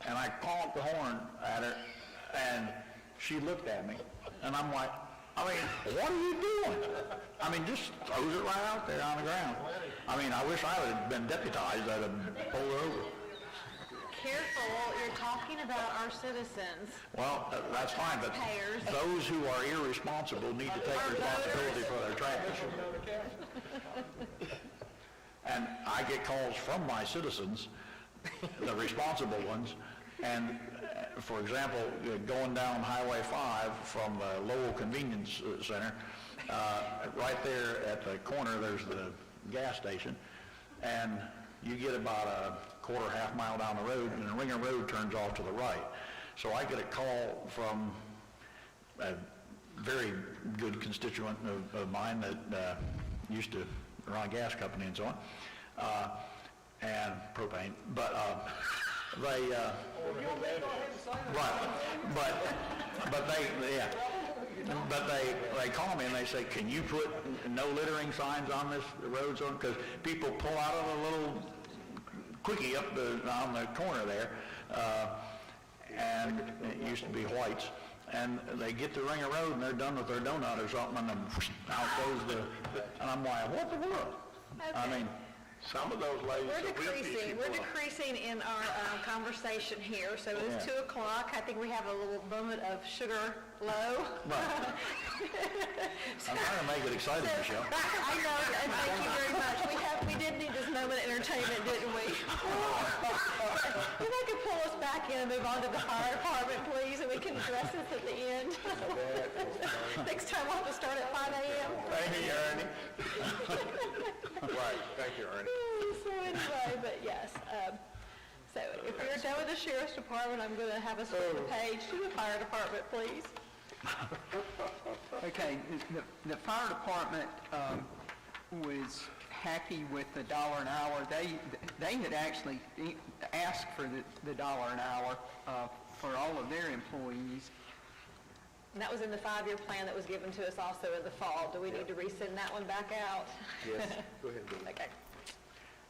Speaker 6: And I honked the horn at her, and she looked at me, and I'm like, I mean, what are you doing? I mean, just throws it right out there on the ground. I mean, I wish I would have been deputized. I'd have pulled her over.
Speaker 1: Careful, you're talking about our citizens.
Speaker 6: Well, that's fine, but
Speaker 1: Taxpayers.
Speaker 6: those who are irresponsible need to take responsibility for their trash. And I get calls from my citizens, the responsible ones, and for example, going down Highway 5 from the Lowell Convenience Center, right there at the corner, there's the gas station, and you get about a half mile down the road, and the Ringer Road turns off to the right. So I get a call from a very good constituent of mine that used to run a gas company and so on, and propane, but they, right, but they call me and they say, can you put no littering signs on this road zone? Because people pull out of a little quickie up on the corner there, and it used to be White's, and they get to Ringer Road and they're done with their donut or something, and then out goes and I'm like, what the world?
Speaker 1: Okay.
Speaker 6: I mean,
Speaker 5: Some of those ladies
Speaker 1: We're
Speaker 5: will pick
Speaker 1: decreasing,
Speaker 5: people
Speaker 1: we're
Speaker 5: up.
Speaker 1: decreasing in our conversation here, so it's 2 o'clock. I think we have a little moment of sugar low.
Speaker 6: right. I'm trying to make it exciting, Michelle.
Speaker 1: I know, and thank you very much. We did need this moment of entertainment, didn't we? If I could pull us back in and move on to the fire department, please, and we can address this at the end. Next time we'll have to start at 5 a.m.
Speaker 6: Thank you, Ernie.
Speaker 4: Right, thank you, Ernie.
Speaker 1: So anyway, but yes, so if you're done with the sheriff's department, I'm going to have us flip the page to the fire department, please.
Speaker 2: Okay, the fire department was happy with the $1 an hour. They had actually asked for the $1 an hour for all of their employees.
Speaker 1: And that was in the 5-year plan that was given to us also in the fall. Do we need to resend that one back out?
Speaker 4: Yes, go ahead, Bill.
Speaker 1: Okay.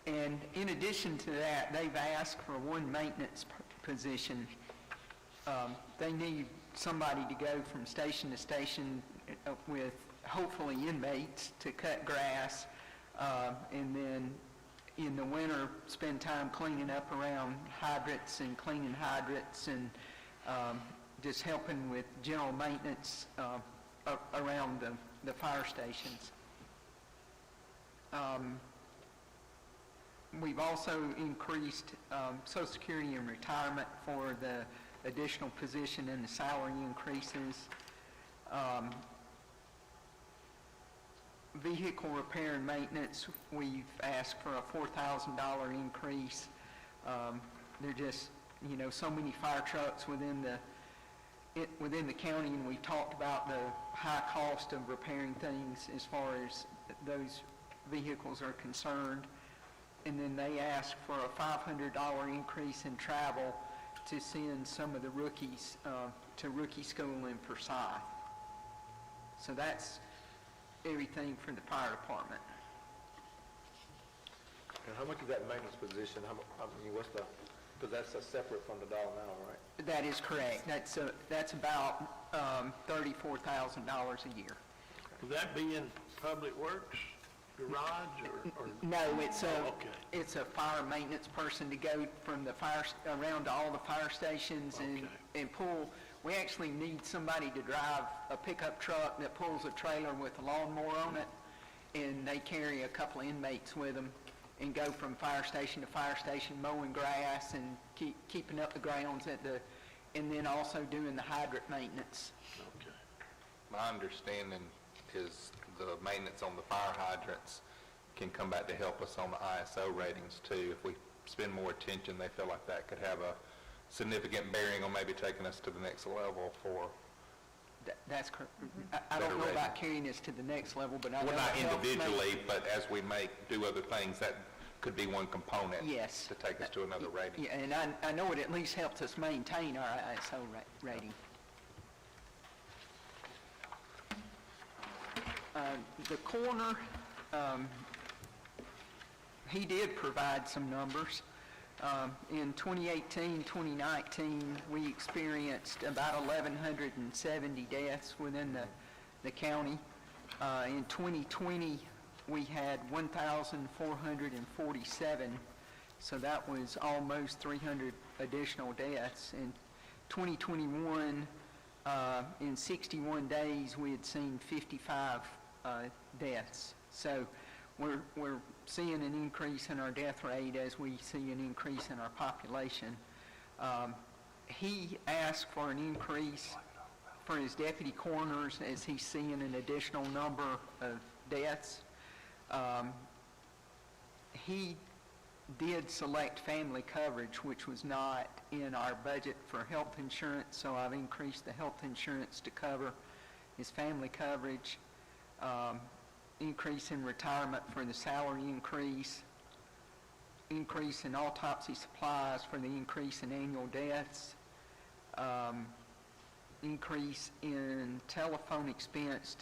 Speaker 2: And in addition to that, they've asked for one maintenance position. They need somebody to go from station to station with hopefully inmates to cut grass, and then in the winter spend time cleaning up around hydrants and cleaning hydrants and just helping with general maintenance around the fire stations. We've also increased Social Security and retirement for the additional position and the salary increases. Vehicle repair and maintenance, we've asked for a $4,000 increase. There are just, so many fire trucks within the county, and we talked about the high cost of repairing things as far as those vehicles are concerned. And then they asked for a $500 increase in travel to send some of the rookies to rookie school in Forsyth. So that's everything for the fire department.
Speaker 4: And how much is that maintenance position? What's the, because that's separate from the dollar an hour, right?
Speaker 2: That is correct. That's about $34,000 a year.
Speaker 5: Would that be in Public Works, garage, or?
Speaker 2: No, it's
Speaker 5: okay.
Speaker 2: it's a fire maintenance person to go from the around to all the fire stations and pull. We actually need somebody to drive a pickup truck that pulls a trailer with a lawnmower on it, and they carry a couple of inmates with them and go from fire station to fire station, mowing grass and keeping up the grounds and then also doing the hydrant maintenance.
Speaker 5: Okay.
Speaker 3: My understanding is the maintenance on the fire hydrants can come back to help us on the ISO ratings too. If we spend more attention, they feel like that could have a significant bearing on maybe taking us to the next level for...
Speaker 2: That's correct. I don't know about carrying us to the next level, but I know...
Speaker 3: Well, not
Speaker 2: it helps
Speaker 3: individually, but as we do other things, that could be one component
Speaker 2: Yes.
Speaker 3: to take us to another rating.
Speaker 2: Yeah, and I know it at least helps us maintain our ISO rating. The coroner, he did provide some numbers. In 2018-2019, we experienced about 1,170 deaths within the county. In 2020, we had 1,447, so that was almost 300 additional deaths. In 2021, in 61 days, we had seen 55 deaths. So we're seeing an increase in our death rate as we see an increase in our population. He asked for an increase for his deputy coroners as he's seeing an additional number of deaths. He did select family coverage, which was not in our budget for health insurance, so I've increased the health insurance to cover his family coverage. Increase in retirement for the salary increase in autopsy supplies for the increase in annual deaths, increase in telephone expense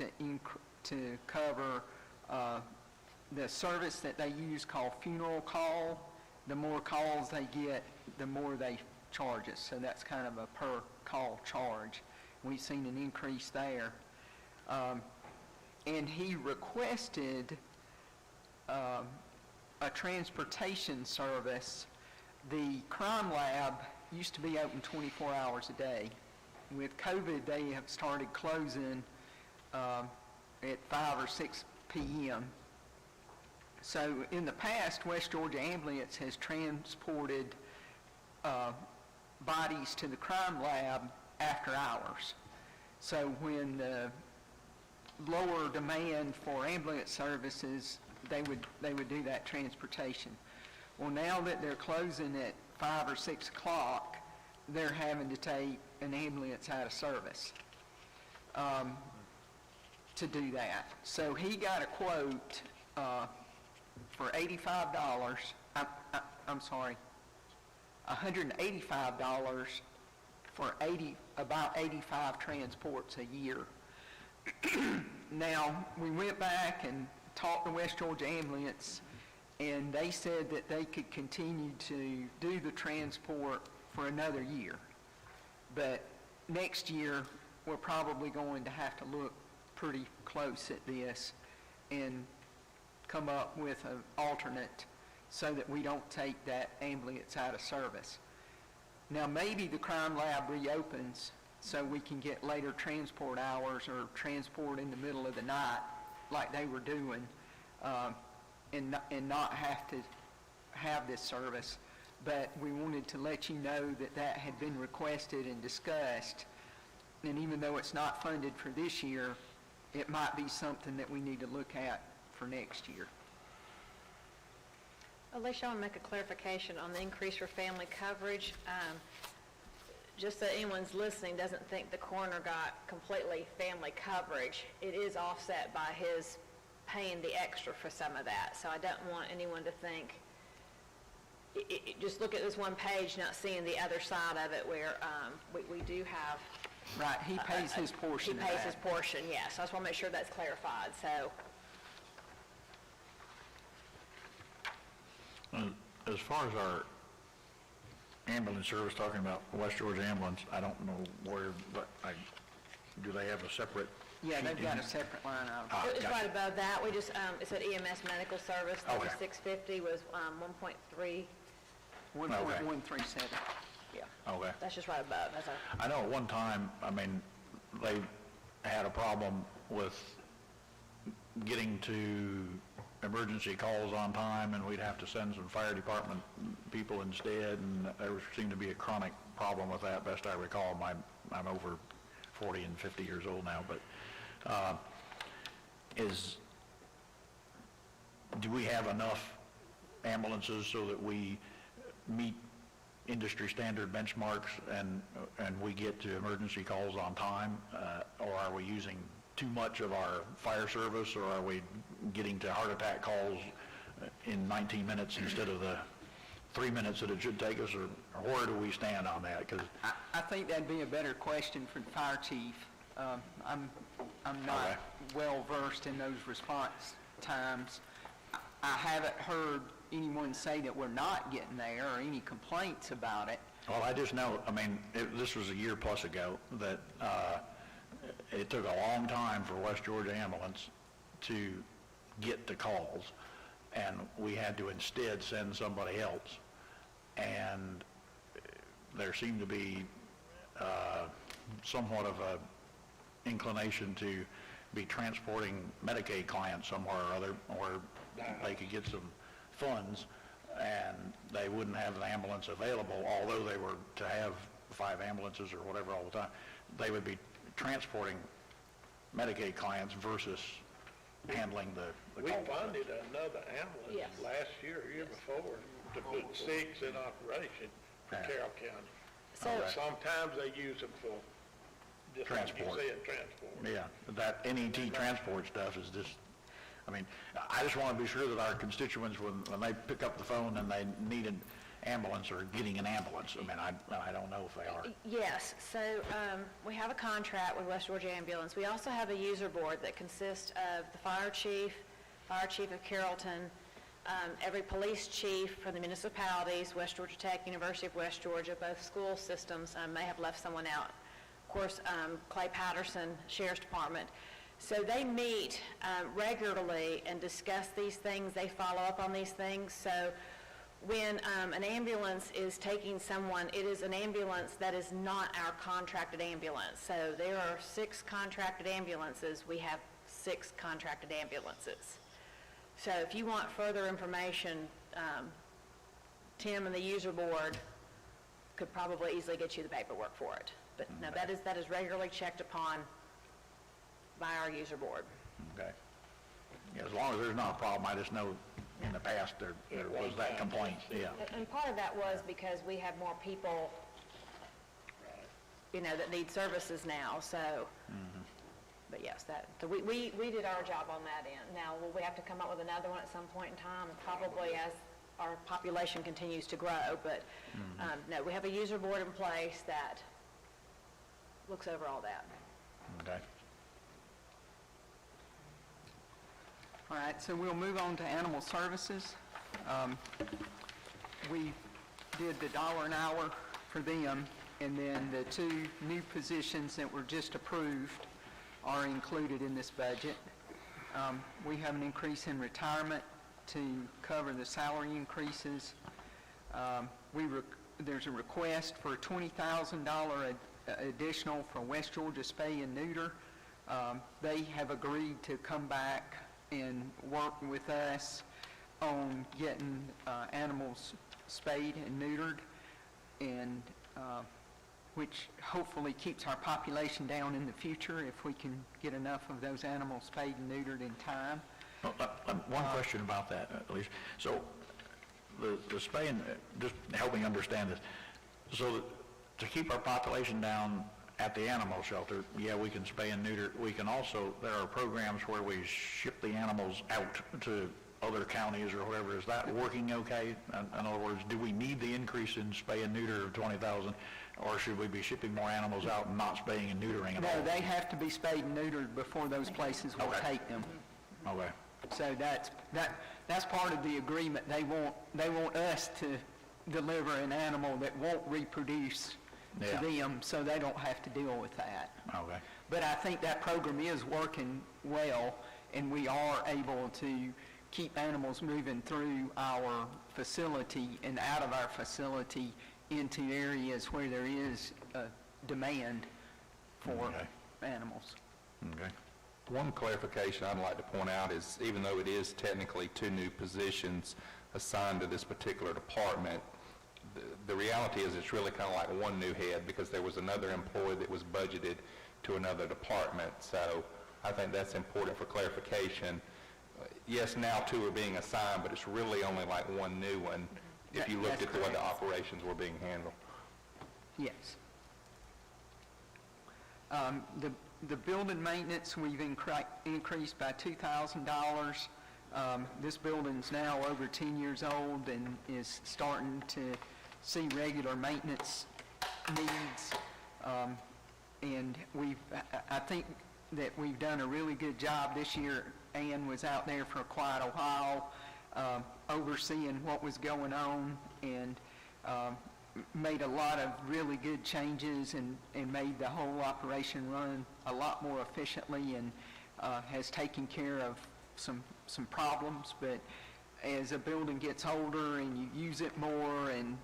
Speaker 2: to cover the service that they use called funeral call. The more calls they get, the more they charge us, so that's kind of a per call charge. We've seen an increase there. And he requested a transportation service. The crime lab used to be open 24 hours a day. With COVID, they have started closing at 5 or 6 p.m. So in the past, West Georgia Ambulance has transported bodies to the crime lab after hours. So when the lower demand for ambulance services, they would do that transportation. Well, now that they're closing at 5 or 6 o'clock, they're having to take an ambulance out of service to do that. So he got a quote for $85, $185 for about 85 transports a year. Now, we went back and talked to West Georgia Ambulance, and they said that they could continue to do the transport for another year. But next year, we're probably going to have to look pretty close at this and come up with an alternate so that we don't take that ambulance out of service. Now, maybe the crime lab reopens so we can get later transport hours or transport in the middle of the night like they were doing and not have to have this service. but we wanted to let you know that that had been requested and discussed. And even though it's not funded for this year, it might be something that we need to look at for next year.
Speaker 1: Alicia, I want to make a clarification on the increase for family coverage. Just so anyone's listening doesn't think the coroner got completely family coverage. It is offset by his paying the extra for some of that. So I don't want anyone to think, just look at this one page, not seeing the other side of it where we do have.
Speaker 2: Right, he pays his portion of that.
Speaker 1: He pays his portion, yes. So I just want to make sure that's clarified, so.
Speaker 6: As far as our ambulance service, talking about West Georgia Ambulance, I don't know where, but do they have a separate?
Speaker 2: Yeah, they've
Speaker 6: sheet
Speaker 2: got
Speaker 6: in
Speaker 2: a
Speaker 6: here?
Speaker 2: separate line item.
Speaker 1: It's
Speaker 6: gotcha.
Speaker 1: right above that. We just, it said EMS medical service,
Speaker 6: Okay.
Speaker 1: 3650 was 1.3,
Speaker 2: 1.137.
Speaker 1: yeah.
Speaker 6: Okay.
Speaker 1: That's just right above, that's our.
Speaker 6: I know at one time, I mean, they had a problem with getting to emergency calls on time, and we'd have to send some fire department people instead, and there seemed to be a chronic problem with that, best I recall. I'm over 40 and 50 years old now, but do we have enough ambulances so that we meet industry standard benchmarks and we get to emergency calls on time, or are we using too much of our fire service, or are we getting to heart attack calls in 19 minutes instead of the 3 minutes that it should take us, or where do we stand on that? 'Cause
Speaker 2: I think that'd be a better question for the fire chief. I'm not
Speaker 6: Okay.
Speaker 2: well versed in those response times. I haven't heard anyone say that we're not getting there or any complaints about it.
Speaker 6: Well, I just know, I mean, this was a year plus ago, that it took a long time for West Georgia Ambulance to get the calls, and we had to instead send somebody else. And there seemed to be somewhat of a inclination to be transporting Medicaid clients somewhere or other, where they could get some funds, and they wouldn't have an ambulance available, although they were to have 5 ambulances or whatever all the time. They would be transporting Medicaid clients versus handling the
Speaker 5: We
Speaker 6: call.
Speaker 5: funded another ambulance
Speaker 1: Yes.
Speaker 5: last year, year before, to put 6 in operation for
Speaker 6: Yeah.
Speaker 5: Carroll County.
Speaker 1: So,
Speaker 5: Sometimes they use them for, just like you
Speaker 6: Transport.
Speaker 5: said, transport.
Speaker 6: Yeah, that NET transport stuff is just, I mean, I just want to be sure that our constituents, when they pick up the phone and they need an ambulance, are getting an ambulance. I mean, I don't know if they are.
Speaker 1: yes, so we have a contract with West Georgia Ambulance. We also have a user board that consists of the fire chief of Carrollton, every police chief from the municipalities, West Georgia Tech, University of West Georgia, both school systems, may have left someone out. Of course, Clay Patterson, Sheriff's Department. So they meet regularly and discuss these things. They follow up on these things. So when an ambulance is taking someone, it is an ambulance that is not our contracted ambulance. So there are 6 contracted ambulances. We have 6 contracted ambulances. So if you want further information, Tim and the user board could probably easily get you the paperwork for it. But no, that is regularly checked upon by our user board.
Speaker 6: Okay. Yeah, as long as there's not a problem, I just know in the past there was that complaint, yeah.
Speaker 1: And part of that was because we have more people, that need services now, so. But yes, so we did our job on that end. Now, will we have to come up with another one at some point in time? Probably as our population continues to grow, but no, we have a user board in place that looks over all that.
Speaker 6: Okay.
Speaker 2: All right, so we'll move on to animal services. We did the $1 an hour for them, and then the 2 new positions that were just approved are included in this budget. We have an increase in retirement to cover the salary increases. There's a request for a $20,000 additional for West Georgia Spay and Neuter. They have agreed to come back and work with us on getting animals spayed and neutered, and which hopefully keeps our population down in the future if we can get enough of those animals spayed and neutered in time.
Speaker 6: One question about that, at least. So the spay and, just help me understand this. So to keep our population down at the animal shelter, yeah, we can spay and neuter. We can also, there are programs where we ship the animals out to other counties or whatever. Is that working okay? In other words, do we need the increase in spay and neuter of 20,000, or should we be shipping more animals out and not spaying and neutering at all?
Speaker 2: No, they have to be spayed and neutered before those places will take them.
Speaker 6: Okay.
Speaker 2: So that's part of the agreement. They want us to deliver an animal that won't reproduce to them, so they don't have to deal with that.
Speaker 6: Okay.
Speaker 2: But I think that program is working well, and we are able to keep animals moving through our facility and out of our facility into areas where there is demand for animals.
Speaker 6: Okay.
Speaker 3: One clarification I'd like to point out is, even though it is technically 2 new positions assigned to this particular department, the reality is it's really kind of like 1 new head, because there was another employee that was budgeted to another department. So I think that's important for clarification. Yes, now 2 are being assigned, but it's really only like 1 new one if you looked at the way the operations were being handled.
Speaker 2: Yes. The building maintenance, we've increased by $2,000. This building's now over 10 years old and is starting to see regular maintenance needs. And I think that we've done a really good job this year. Ann was out there for quite a while, overseeing what was going on, and made a lot of really good changes and made the whole operation run a lot more efficiently, and has taken care of some problems. But as a building gets older and you use it more, and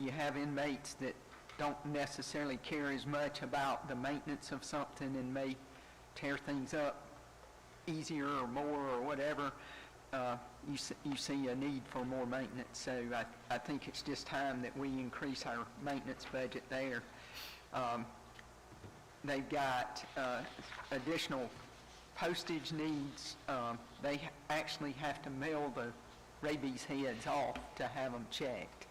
Speaker 2: you have inmates that don't necessarily care as much about the maintenance of something and may tear things up easier or more or whatever, you see a need for more maintenance. So I think it's just time that we increase our maintenance budget there. They've got additional postage needs. They actually have to mail the rabies heads off to have them checked,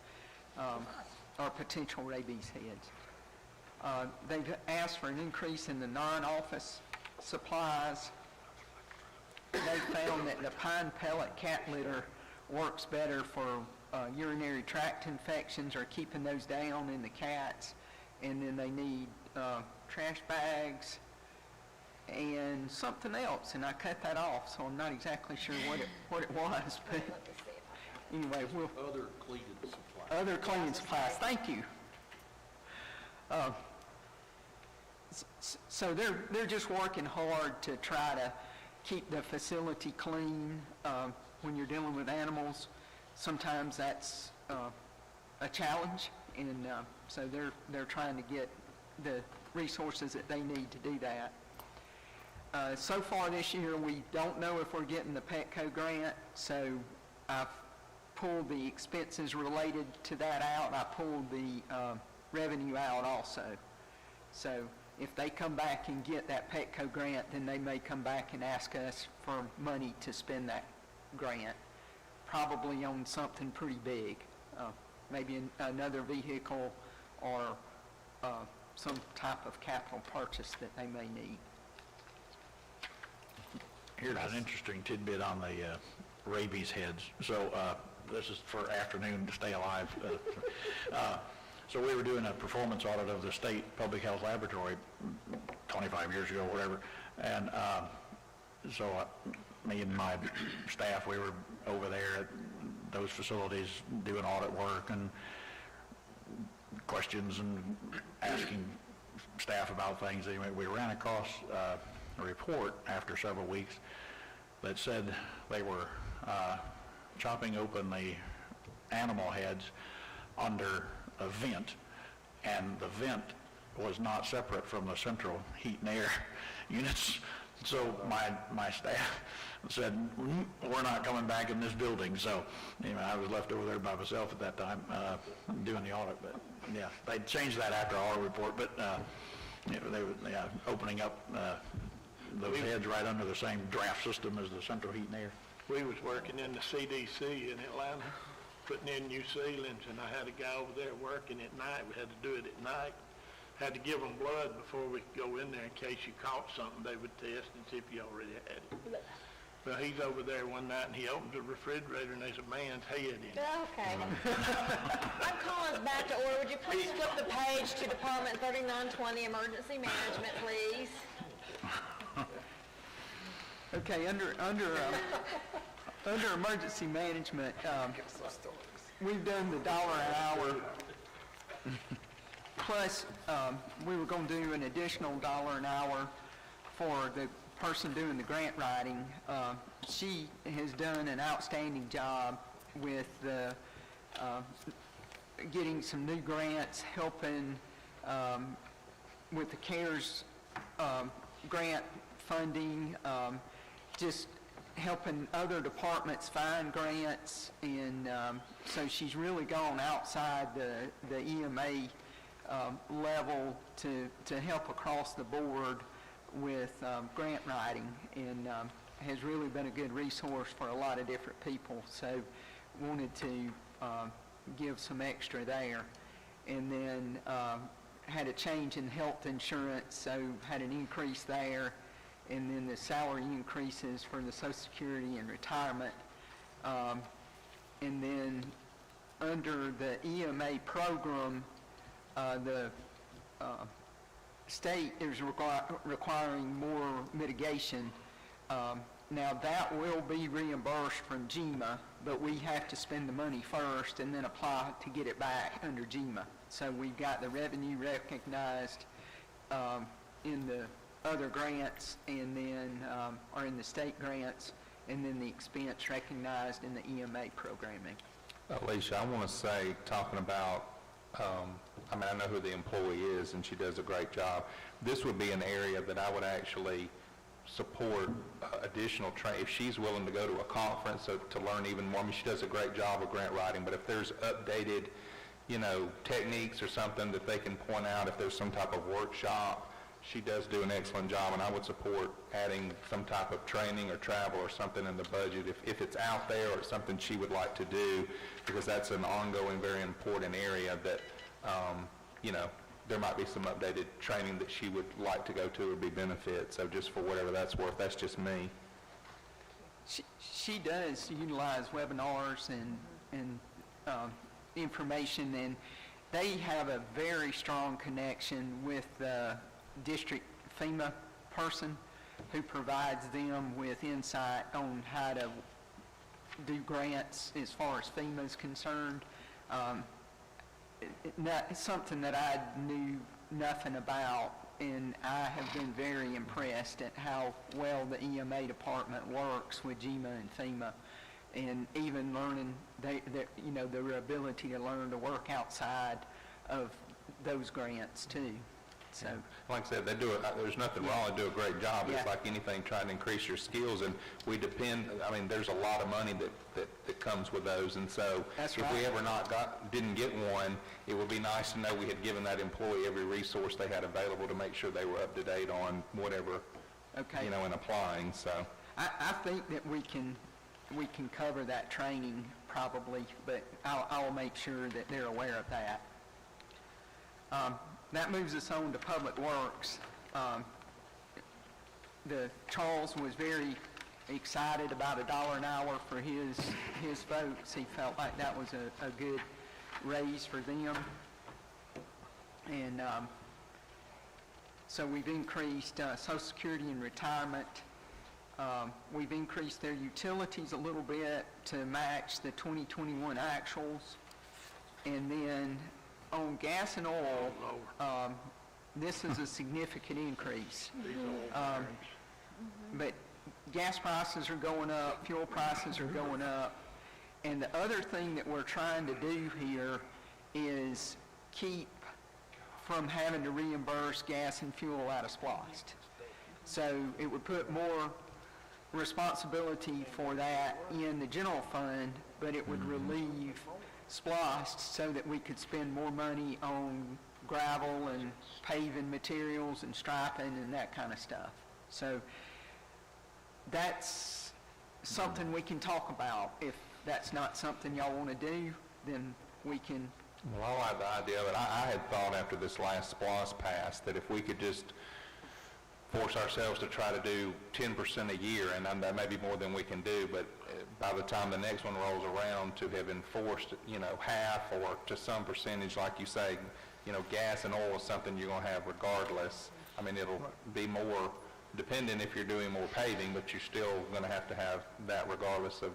Speaker 2: or potential rabies heads. They've asked for an increase in the non-office supplies. They found that the pine pellet cat litter works better for urinary tract infections, or keeping those down in the cats. And then they need trash bags and something else, and I cut that off, so I'm not exactly sure what it was, but anyway,
Speaker 8: Other cleaning supplies.
Speaker 2: other cleaning supplies. Thank you. So they're just working hard to try to keep the facility clean. When you're dealing with animals, sometimes that's a challenge, and so they're trying to get the resources that they need to do that. So far this year, we don't know if we're getting the Petco grant, so I've pulled the expenses related to that out. I pulled the revenue out also. So if they come back and get that Petco grant, then they may come back and ask us for money to spend that grant, probably on something pretty big, maybe another vehicle or some type of capital purchase that they may need.
Speaker 6: Here's an interesting tidbit on the rabies heads. So this is for afternoon to stay alive. So we were doing a performance audit of the state public health laboratory 25 years ago, whatever. And so me and my staff, we were over there at those facilities doing audit work and questions and asking staff about things. Anyway, we ran across a report after several weeks that said they were chopping open the animal heads under a vent, and the vent was not separate from the central heat and air units. So my staff said, we're not coming back in this building, so, I was left over there by myself at that time, doing the audit, but, yeah, they changed that after our report, but, they were, opening up, those heads right under the same draft system as the central heat and air.
Speaker 5: We was working in the CDC in Atlanta, putting in new ceilings, and I had a guy over there working at night. We had to do it at night. Had to give them blood before we could go in there in case you caught something. They would test and see if you already had it. Well, he's over there one night, and he opens the refrigerator, and there's a man's head in it.
Speaker 1: Okay. I'm calling us back to order. Would you please flip the page to Department 3920, Emergency Management, please?
Speaker 2: Okay, under emergency management, we've done the $1 an hour, plus we were going to do an additional $1 an hour for the person doing the grant writing. She has done an outstanding job with the, getting some new grants, helping with the CARES grant funding, just helping other departments find grants, and so she's really gone outside the EMA level to help across the board with grant writing, and has really been a good resource for a lot of different people, so wanted to give some extra there. And then had a change in health insurance, so had an increase there, and then the salary increases for the Social Security and retirement. And then under the EMA program, the state is requiring more mitigation. Now that will be reimbursed from GEMA, but we have to spend the money first and then apply to get it back under GEMA. So we've got the revenue recognized in the other grants, and then, or in the state grants, and then the expense recognized in the EMA programming.
Speaker 3: Alicia, I want to say, talking about, I know who the employee is, and she does a great job. This would be an area that I would actually support additional training. If she's willing to go to a conference to learn even more, she does a great job of grant writing, but if there's updated, techniques or something that they can point out, if there's some type of workshop, she does do an excellent job, and I would support adding some type of training or travel or something in the budget if it's out there or it's something she would like to do, because that's an ongoing, very important area that, there might be some updated training that she would like to go to or be benefit. So just for whatever that's worth, that's just me.
Speaker 2: She does utilize webinars and information, and they have a very strong connection with the district FEMA person who provides them with insight on how to do grants as far as FEMA is concerned. It's something that I knew nothing about, and I have been very impressed at how well the EMA department works with GEMA and FEMA, and even learning their ability to learn to work outside of those grants too. So,
Speaker 3: like I said, they do it. There's nothing wrong. They do a great job. It's like anything, trying to increase your skills, and we depend. There's a lot of money that comes with those, and so if we ever didn't get one, it would be nice to know we had given that employee every resource they had available to make sure they were up to date on whatever, in applying. So
Speaker 2: I think that we can cover that training probably, but I'll make sure that they're aware of that. That moves us on to Public Works. Charles was very excited about $1 an hour for his folks. He felt like that was a good raise for them. And so we've increased Social Security and retirement. We've increased their utilities a little bit to match the 2021 actuals. And then on gas and oil, this is a significant increase. But gas prices are going up, fuel prices are going up, and the other thing that we're trying to do here is keep from having to reimburse gas and fuel out of SPLOST. So it would put more responsibility for that in the general fund, but it would relieve SPLOST so that we could spend more money on gravel and paving materials and striping and that kind of stuff. So that's something we can talk about. If that's not something y'all want to do, then we can.
Speaker 3: Well, I like the idea of it. I had thought after this last SPLOST pass that if we could just force ourselves to try to do 10% a year, and that may be more than we can do, but by the time the next one rolls around, to have enforced, half or to some percentage, like you say, gas and oil is something you're going to have regardless. I mean, it'll be more dependent if you're doing more paving, but you're still going to have that regardless of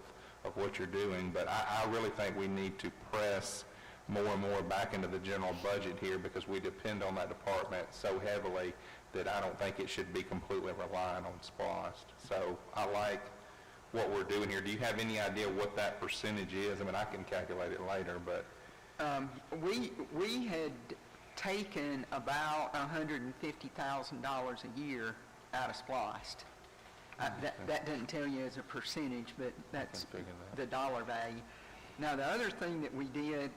Speaker 3: what you're doing. But I really think we need to press more and more back into the general budget here, because we depend on that department so heavily that I don't think it should be completely reliant on SPLOST. So I like what we're doing here. Do you have any idea what that percentage is? I mean, I can calculate it later, but.
Speaker 2: We had taken about $150,000 a year out of SPLOST. That doesn't tell you as a percentage, but that's the dollar value. Now, the other thing that we did,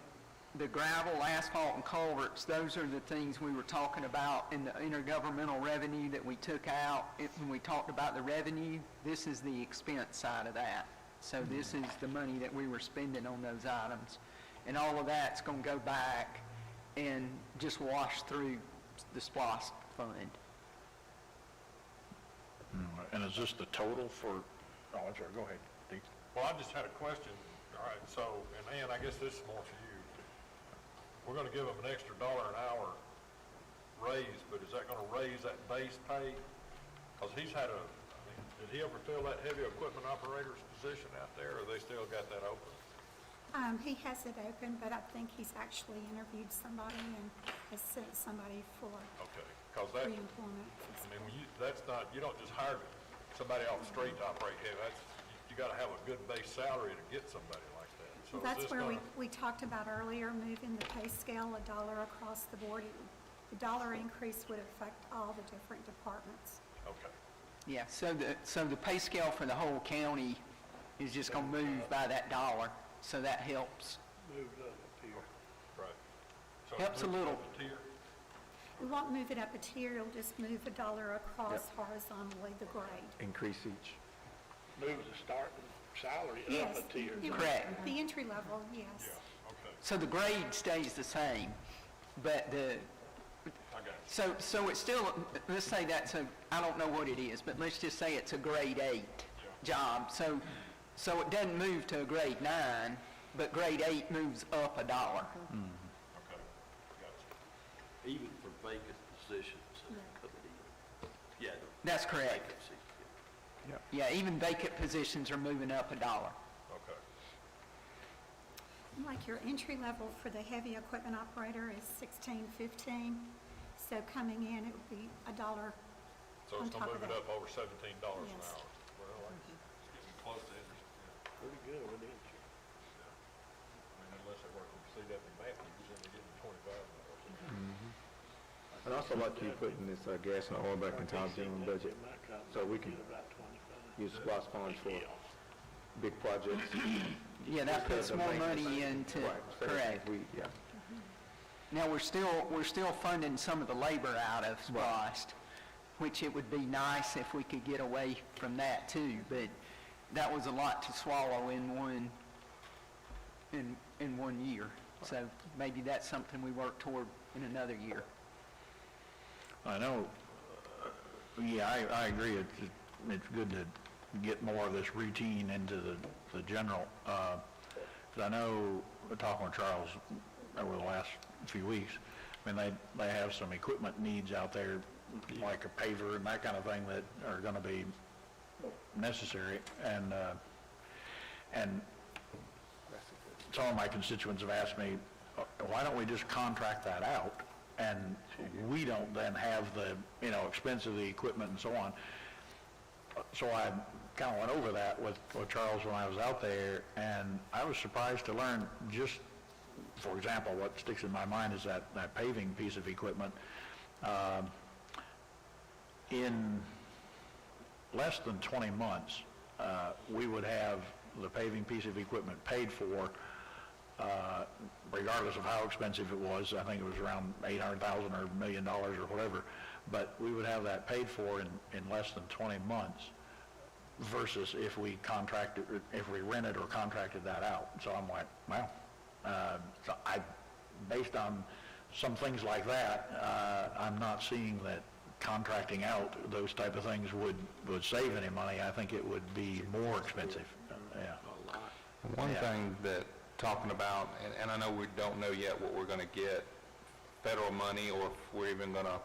Speaker 2: the gravel, asphalt, and culverts, those are the things we were talking about in the intergovernmental revenue that we took out. When we talked about the revenue, this is the expense side of that. So this is the money that we were spending on those items. And all of that's going to go back and just wash through the SPLOST fund.
Speaker 6: And is this the total for, oh, I'm sorry, go ahead, Steve.
Speaker 7: Well, I just had a question. All right, so, and Ann, I guess this is more for you. We're gonna give them an extra $1 an hour raise, but is that gonna raise that base pay? Because he's had did he ever fill that heavy equipment operator's position out there, or they still got that open?
Speaker 11: He has it open, but I think he's actually interviewed somebody and has sent somebody for
Speaker 7: Okay, because that,
Speaker 11: re-employment.
Speaker 7: I mean, you don't just hire somebody off the street to operate heavy. You gotta have a good base salary to get somebody like that. So
Speaker 11: Well, that's
Speaker 7: is this
Speaker 11: where
Speaker 7: gonna-
Speaker 11: we talked about earlier, moving the pay scale $1 across the board. The dollar increase would affect all the different departments.
Speaker 7: Okay,
Speaker 2: Yeah, so the pay scale for the whole county is just going to move by that dollar, so that helps.
Speaker 5: Moved up a tier.
Speaker 7: right. So
Speaker 2: Helps a
Speaker 7: move
Speaker 2: little.
Speaker 7: up a tier.
Speaker 11: We won't move it up a tier, it'll just move $1 across horizontally the grade.
Speaker 4: Increase each.
Speaker 5: Move the starting salary up
Speaker 11: Yes.
Speaker 5: a tier.
Speaker 2: Correct.
Speaker 11: The entry level, yes.
Speaker 7: Yeah, okay,
Speaker 2: So the grade stays the same, but
Speaker 7: I got you.
Speaker 2: so it's still, let's say that's I don't know what it is, but let's just say it's a grade 8 job. So it doesn't move to a grade 9, but grade 8 moves up $1.
Speaker 7: Okay, got you.
Speaker 8: Even for vacant positions coming in. Yeah.
Speaker 2: That's correct.
Speaker 8: Vacancy,
Speaker 2: Yeah, even vacant positions are moving up $1.
Speaker 7: Okay,
Speaker 11: Like your entry level for the heavy equipment operator is $16.15, so coming in, it would be $1
Speaker 7: so
Speaker 11: on
Speaker 7: it's
Speaker 11: top
Speaker 7: gonna
Speaker 11: of
Speaker 7: move it
Speaker 11: that.
Speaker 7: up over $17 an hour.
Speaker 11: Yes.
Speaker 7: Well, it's getting close to it. Yeah.
Speaker 5: Pretty good with insurance.
Speaker 7: I mean, unless they work with CW Matthews, then they're getting $25.
Speaker 4: I'd also like you putting this gas and oil back into our general budget, so we can use SPLOST funds for big projects.
Speaker 2: Yeah, that puts more money into,
Speaker 4: Right,
Speaker 2: correct.
Speaker 4: Yeah.
Speaker 2: Now, we're still funding some of the labor out of SPLOST, which it would be nice if we could get away from that too, but that was a lot to swallow in one year. So maybe that's something we work toward in another year.
Speaker 6: I know, I agree, it's good to get more of this routine into the general. 'Cause I know, talking with Charles over the last few weeks, I mean, they have some equipment needs out there, like a paver and that kind of thing, that are gonna be necessary, and some of my constituents have asked me, why don't we just contract that out, and we don't then have the, expense of the equipment and so on. So I kind of went over that with Charles when I was out there, and I was surprised to learn, just, for example, what sticks in my mind is that paving piece of equipment. In less than 20 months, we would have the paving piece of equipment paid for, regardless of how expensive it was. I think it was around $800,000 or $1 million or whatever, but we would have that paid for in less than 20 months versus if we rented or contracted that out. So I'm like, well, so based on some things like that, I'm not seeing that contracting out those type of things would save any money. I think it would be more expensive. Yeah.
Speaker 3: One thing that, talking about, and I know we don't know yet what we're going to get, federal money, or if we're even going to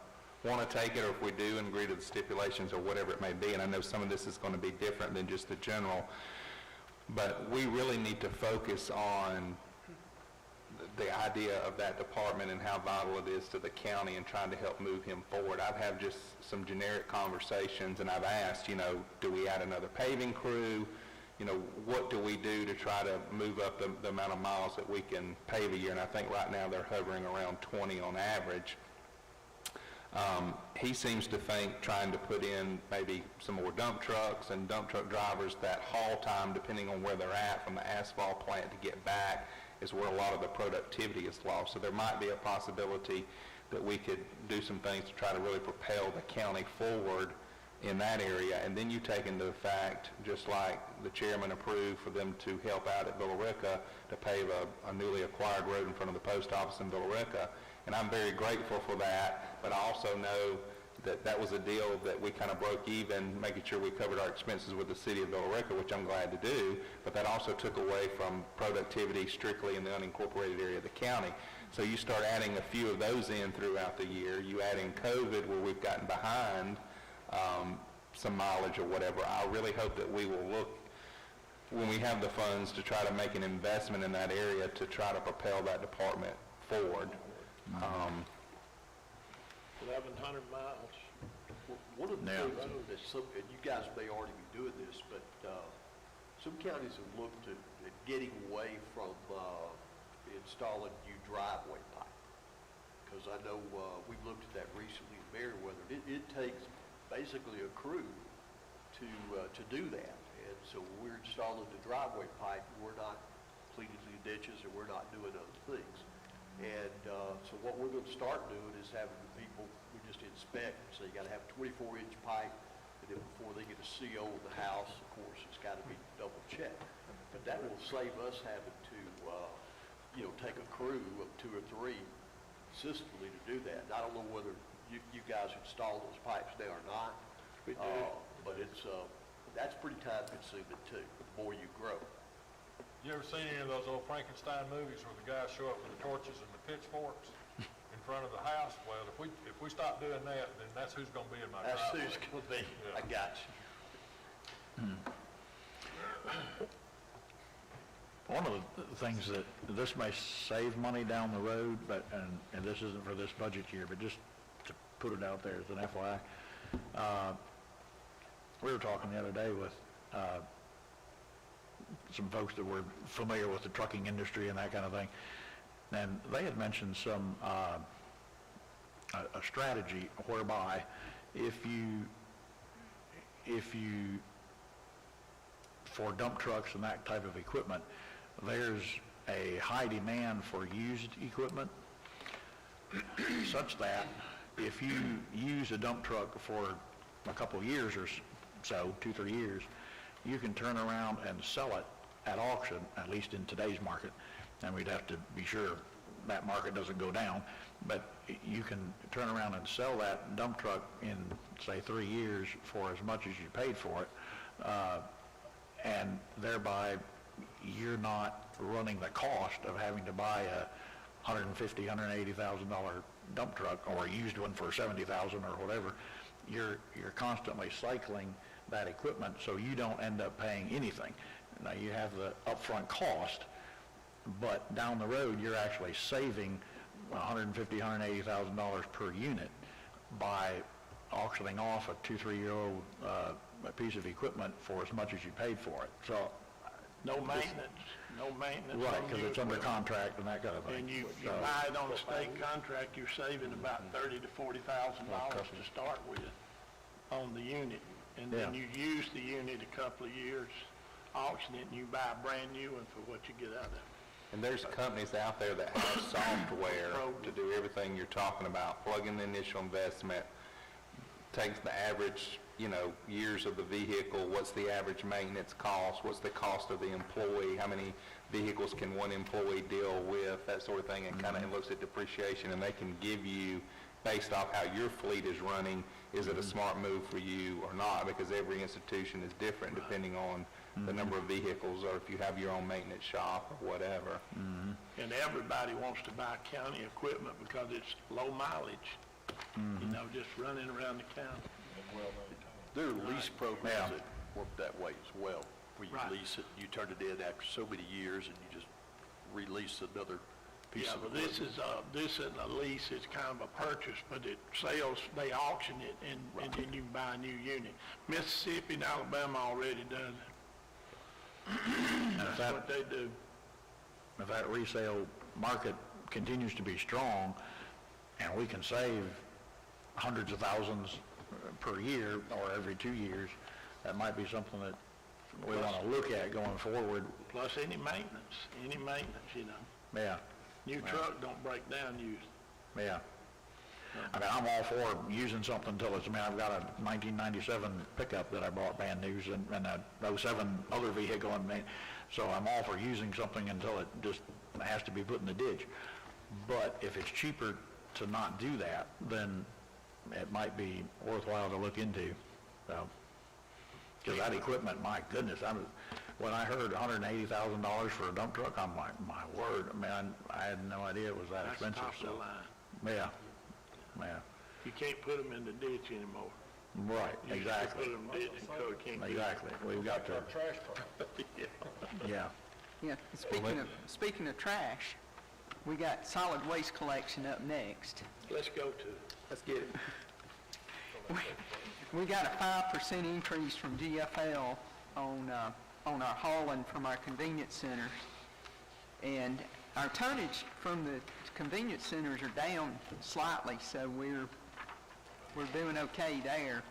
Speaker 3: want to take it, or if we do and agree to the stipulations or whatever it may be, and I know some of this is going to be different than just the general, but we really need to focus on the idea of that department and how vital it is to the county and trying to help move him forward. I've had just some generic conversations, and I've asked, do we add another paving crew? What do we do to try to move up the amount of miles that we can pave a year? And I think right now they're hovering around 20 on average. He seems to think trying to put in maybe some more dump trucks and dump truck drivers, that haul time, depending on where they're at from the asphalt plant to get back, is where a lot of the productivity is lost. So there might be a possibility that we could do some things to try to really propel the county forward in that area. And then you take into the fact, just like the chairman approved for them to help out at Villa Rica to pave a newly acquired road in front of the post office in Villa Rica. And I'm very grateful for that, but I also know that that was a deal that we kind of broke even, making sure we covered our expenses with the city of Villa Rica, which I'm glad to do, but that also took away from productivity strictly in the unincorporated area of the county. So you start adding a few of those in throughout the year. You add in COVID, where we've gotten behind some mileage or whatever. I really hope that we will look, when we have the funds, to try to make an investment in that area to try to propel that department forward.
Speaker 5: 1,100 miles.
Speaker 8: One of the things that and you guys may already be doing this, but some counties have looked at getting away from installing new driveway pipe. Because I know we've looked at that recently in Meriwether. It takes basically a crew to do that. And so when we're installing the driveway pipe, we're not cleaning the ditches and we're not doing other things. And so what we're going to start doing is having the people, we just inspect, so you got to have 24-inch pipe, and then before they get a CO in the house, of course, it's got to be double checked. But that will save us having to, take a crew of 2 or 3 consistently to do that. And I don't know whether you guys install those pipes now or not.
Speaker 5: We do.
Speaker 8: But it's, that's pretty time consuming too, the more you grow.
Speaker 7: You ever seen any of those old Frankenstein movies where the guys show up with the torches and the pitchforks in front of the house? Well, if we stop doing that, then that's who's going to be in my driveway.
Speaker 8: That's who's going to be.
Speaker 7: Yeah.
Speaker 8: I got you.
Speaker 6: One of the things that this may save money down the road, but and this isn't for this budget year, but just to put it out there as an FYI, we were talking the other day with some folks that were familiar with the trucking industry and that kind of thing, and they had mentioned some a strategy whereby if you for dump trucks and that type of equipment, there's a high demand for used equipment, such that if you use a dump truck for a couple of years or so, 2-3 years, you can turn around and sell it at auction, at least in today's market, and we'd have to be sure that market doesn't go down, but you can turn around and sell that dump truck in, say, 3 years for as much as you paid for it, and thereby you're not running the cost of having to buy a $150,000, $180,000 dump truck or a used one for $70,000 or whatever. You're constantly cycling that equipment, so you don't end up paying anything. Now you have the upfront cost, but down the road you're actually saving $150,000, $180,000 per unit by auctioning off a 2-3 year old piece of equipment for as much as you paid for it. So
Speaker 5: No maintenance.
Speaker 6: right, because it's under contract and that kind of thing.
Speaker 5: And you buy it on a state contract, you're saving about $30,000 to $40,000 to start with on the unit. and then you use the unit a couple of years, auction it, and you buy a brand new one for what you get out of it.
Speaker 3: And there's companies out there that have software to do everything you're talking about, plug in the initial investment, takes the average, years of the vehicle, what's the average maintenance cost, what's the cost of the employee, how many vehicles can one employee deal with, that sort of thing, and kind of looks at depreciation, and they can give you, based off how your fleet is running, is it a smart move for you or not, because every institution is different depending on the number of vehicles, or if you have your own maintenance shop or whatever.
Speaker 5: And everybody wants to buy county equipment because it's low mileage, just running around the county.
Speaker 8: There are lease programs that work that way as well, where you
Speaker 5: Right.
Speaker 8: lease it, you turn it in after so many years, and you just release another piece
Speaker 5: Yeah,
Speaker 8: of
Speaker 5: but
Speaker 8: equipment.
Speaker 5: this isn't a lease, it's kind of a purchase, but it sales, they auction it, and then you can buy a new unit. Mississippi and Alabama already does it. That's what they do.
Speaker 6: If that resale market continues to be strong, and we can save hundreds of thousands per year or every 2 years, that might be something that we want to look at going forward.
Speaker 5: Plus any maintenance,
Speaker 6: Yeah,
Speaker 5: New truck don't break down used.
Speaker 6: yeah. I mean, I'm all for using something until it's, I've got a 1997 pickup that I bought brand new, and a 07 other vehicle, so I'm all for using something until it just has to be put in the ditch. But if it's cheaper to not do that, then it might be worthwhile to look into. So, because that equipment, my goodness, when I heard $180,000 for a dump truck, I'm like, my word, I had no idea it was that
Speaker 5: That's
Speaker 6: expensive.
Speaker 5: top of the
Speaker 6: So,
Speaker 5: line.
Speaker 6: yeah.
Speaker 5: You can't put them in the ditch anymore.
Speaker 6: Right,
Speaker 5: You used to
Speaker 6: exactly,
Speaker 5: put them in the ditch, and code can't do it.
Speaker 6: exactly. We've got to, yeah.
Speaker 2: Yeah, speaking of trash, we got solid waste collection up next.
Speaker 5: Let's go to it.
Speaker 4: Let's get it.
Speaker 2: We got a 5% increase from GFL on our hauling from our convenience centers. And our tonnage from the convenience centers are down slightly, so we're doing okay there.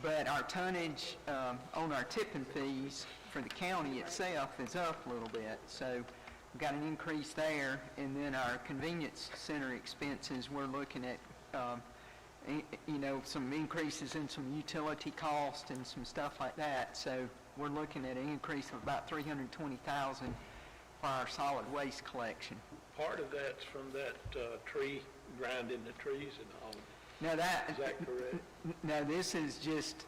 Speaker 2: But our tonnage on our tipping fees for the county itself is up a little bit. So we've got an increase there. And then our convenience center expenses, we're looking at some increases in some utility costs and some stuff like that. So we're looking at an increase of about $320,000 for our solid waste collection.
Speaker 5: Part of that's from that tree, grinding the trees and all.
Speaker 2: Now
Speaker 5: Is that correct?
Speaker 2: No, this is just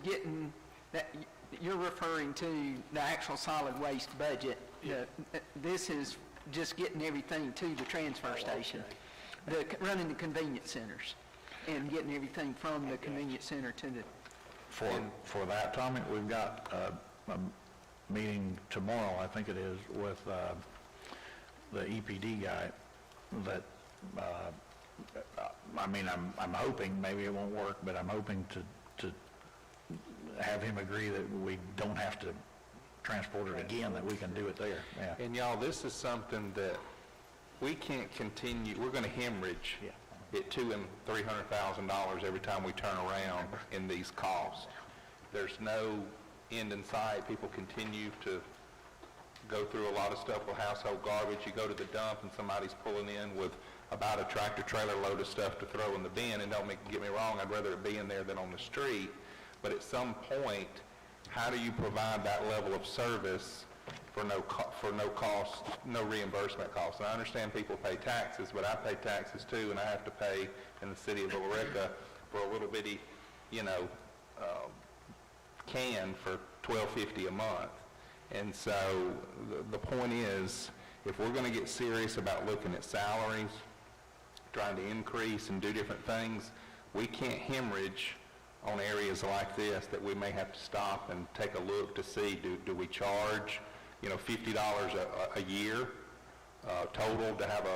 Speaker 2: getting that. You're referring to the actual solid waste budget.
Speaker 5: Yeah.
Speaker 2: This is just getting everything to the transfer station, running the convenience centers, and getting everything from the convenience center to the.
Speaker 6: For that, Tommy, we've got a meeting tomorrow, I think it is, with the EPD guy that, I'm hoping, maybe it won't work, but I'm hoping to have him agree that we don't have to transport it again, that we can do it there, yeah.
Speaker 3: And y'all, this is something that we can't continue, we're gonna hemorrhage at $200,000 and $300,000 every time we turn around in these costs. There's no end in sight. People continue to go through a lot of stuff with household garbage. You go to the dump and somebody's pulling in with about a tractor trailer load of stuff to throw in the bin, and get me wrong, I'd rather it be in there than on the street. But at some point, how do you provide that level of service for no cost, no reimbursement costs? And I understand people pay taxes, but I pay taxes too, and I have to pay in the city of Billerica for a little bitty, can for $12.50 a month. And so the point is, if we're going to get serious about looking at salaries, trying to increase and do different things, we can't hemorrhage on areas like this that we may have to stop and take a look to see, do we charge, $50 a year total to have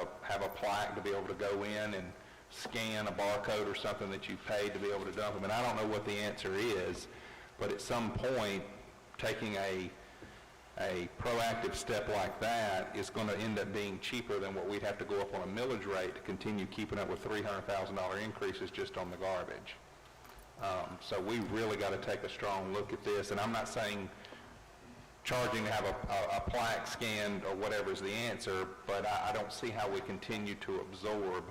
Speaker 3: a plaque to be able to go in and scan a barcode or something that you paid to be able to dump them. And I don't know what the answer is, but at some point, taking a proactive step like that is going to end up being cheaper than what we'd have to go up on a millage rate to continue keeping up with $300,000 increases just on the garbage. So we really got to take a strong look at this, and I'm not saying charging to have a plaque scanned or whatever is the answer, but I don't see how we continue to absorb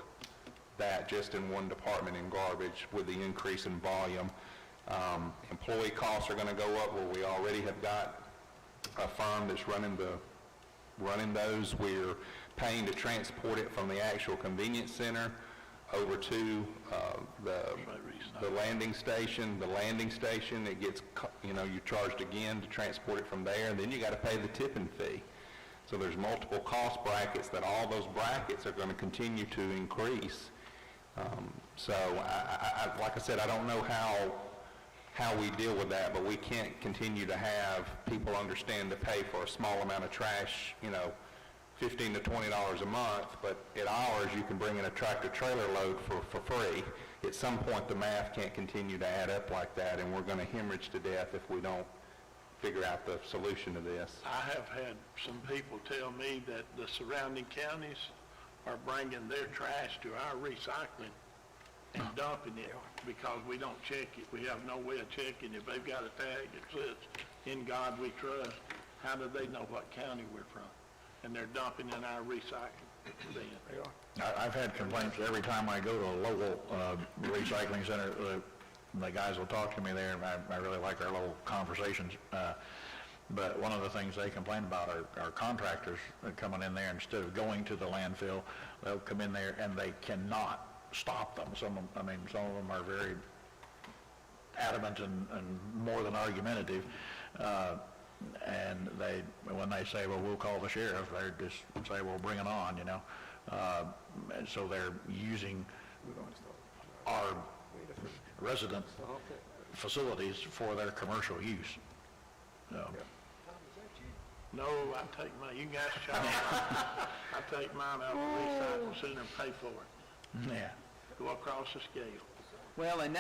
Speaker 3: that just in one department in garbage with the increase in volume. Employee costs are going to go up where we already have got a firm that's running those. We're paying to transport it from the actual convenience center over to the landing station. The landing station, it gets, you're charged again to transport it from there, and then you got to pay the tipping fee. So there's multiple cost brackets that all those brackets are going to continue to increase. So like I said, I don't know how we deal with that, but we can't continue to have people understand to pay for a small amount of trash, $15 to $20 a month, but at ours, you can bring in a tractor-trailer load for free. At some point, the math can't continue to add up like that, and we're going to hemorrhage to death if we don't figure out the solution to this.
Speaker 5: I have had some people tell me that the surrounding counties are bringing their trash to our recycling and dumping it because we don't check it. We have no way of checking. If they've got a tag that says, "In God We Trust," how do they know what county we're from? And they're dumping in our recycling bin.
Speaker 6: I've had complaints every time I go to a local recycling center. The guys will talk to me there, and I really like our little conversations. But one of the things they complain about are contractors coming in there. Instead of going to the landfill, they'll come in there and they cannot stop them. Some of them are very adamant and more than argumentative. And when they say, "Well, we'll call the sheriff," they just say, "Well, bring it on," And so they're using our resident facilities for their commercial use. So.
Speaker 5: No, I take mine, you guys charge. I take mine out of the recycle center and pay for it.
Speaker 6: Yeah.
Speaker 5: Go across the scale.
Speaker 2: Well, and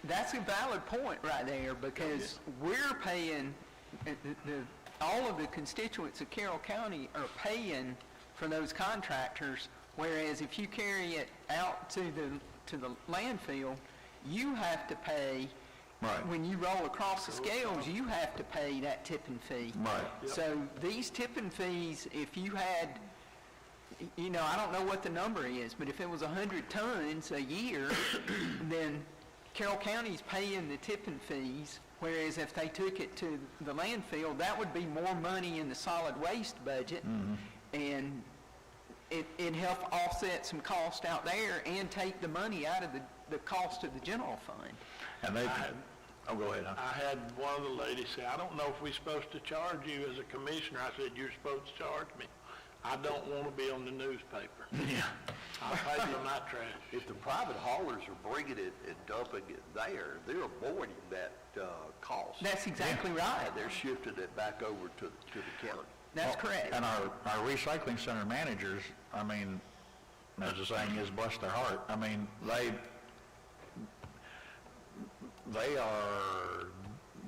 Speaker 2: that's a valid point right there, because we're paying, all of the constituents of Carroll County are paying for those contractors, whereas if you carry it out to the landfill, you have to pay.
Speaker 6: Right.
Speaker 2: When you roll across the scales, you have to pay that tipping fee.
Speaker 6: Right.
Speaker 5: Yep.
Speaker 2: So these tipping fees, if you had, I don't know what the number is, but if it was 100 tons a year, then Carroll County's paying the tipping fees, whereas if they took it to the landfill, that would be more money in the solid waste budget, and it'd help offset some cost out there and take the money out of the cost of the general fund.
Speaker 6: And go ahead. Huh?
Speaker 5: I had one of the ladies say, "I don't know if we're supposed to charge you as a commissioner." I said, "You're supposed to charge me. I don't want to be on the newspaper.
Speaker 6: Yeah.
Speaker 5: I'll pay for my trash."
Speaker 8: If the private haulers are bringing it and dumping it there, they're avoiding that cost.
Speaker 2: That's exactly right.
Speaker 8: And they're shifting it back over to the county.
Speaker 2: That's correct.
Speaker 6: And our recycling center managers, as the saying is, bless their heart. They are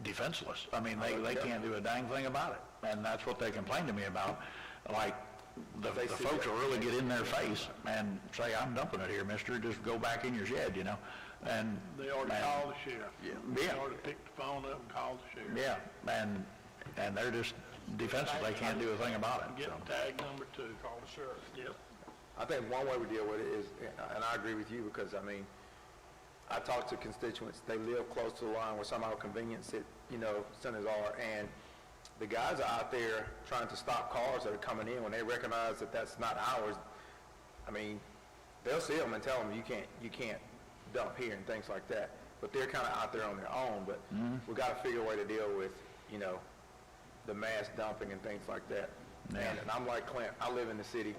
Speaker 6: defenseless. They can't do a dang thing about it. And that's what they complain to me about. Like, the folks will really get in their face and say, "I'm dumping it here, mister, just go back in your shed," And
Speaker 5: They ought to call the sheriff.
Speaker 6: Yeah.
Speaker 5: They ought to pick the phone up and call the sheriff.
Speaker 6: Yeah, and they're just defenseless. They can't do a thing about it.
Speaker 5: Get
Speaker 6: So.
Speaker 5: tag number 2.
Speaker 7: Call the sheriff.
Speaker 5: Yep.
Speaker 4: I think one way we deal with it is, and I agree with you, because, I talk to constituents, they live close to the line where some of our convenience centers are, and the guys are out there trying to stop cars that are coming in when they recognize that that's not ours. They'll see them and tell them, you can't dump here and things like that, but they're kind of out there on their own. But we got to figure a way to deal with, the mass dumping and things like that.
Speaker 6: Yeah.
Speaker 4: And I'm like Clint, I live in the city,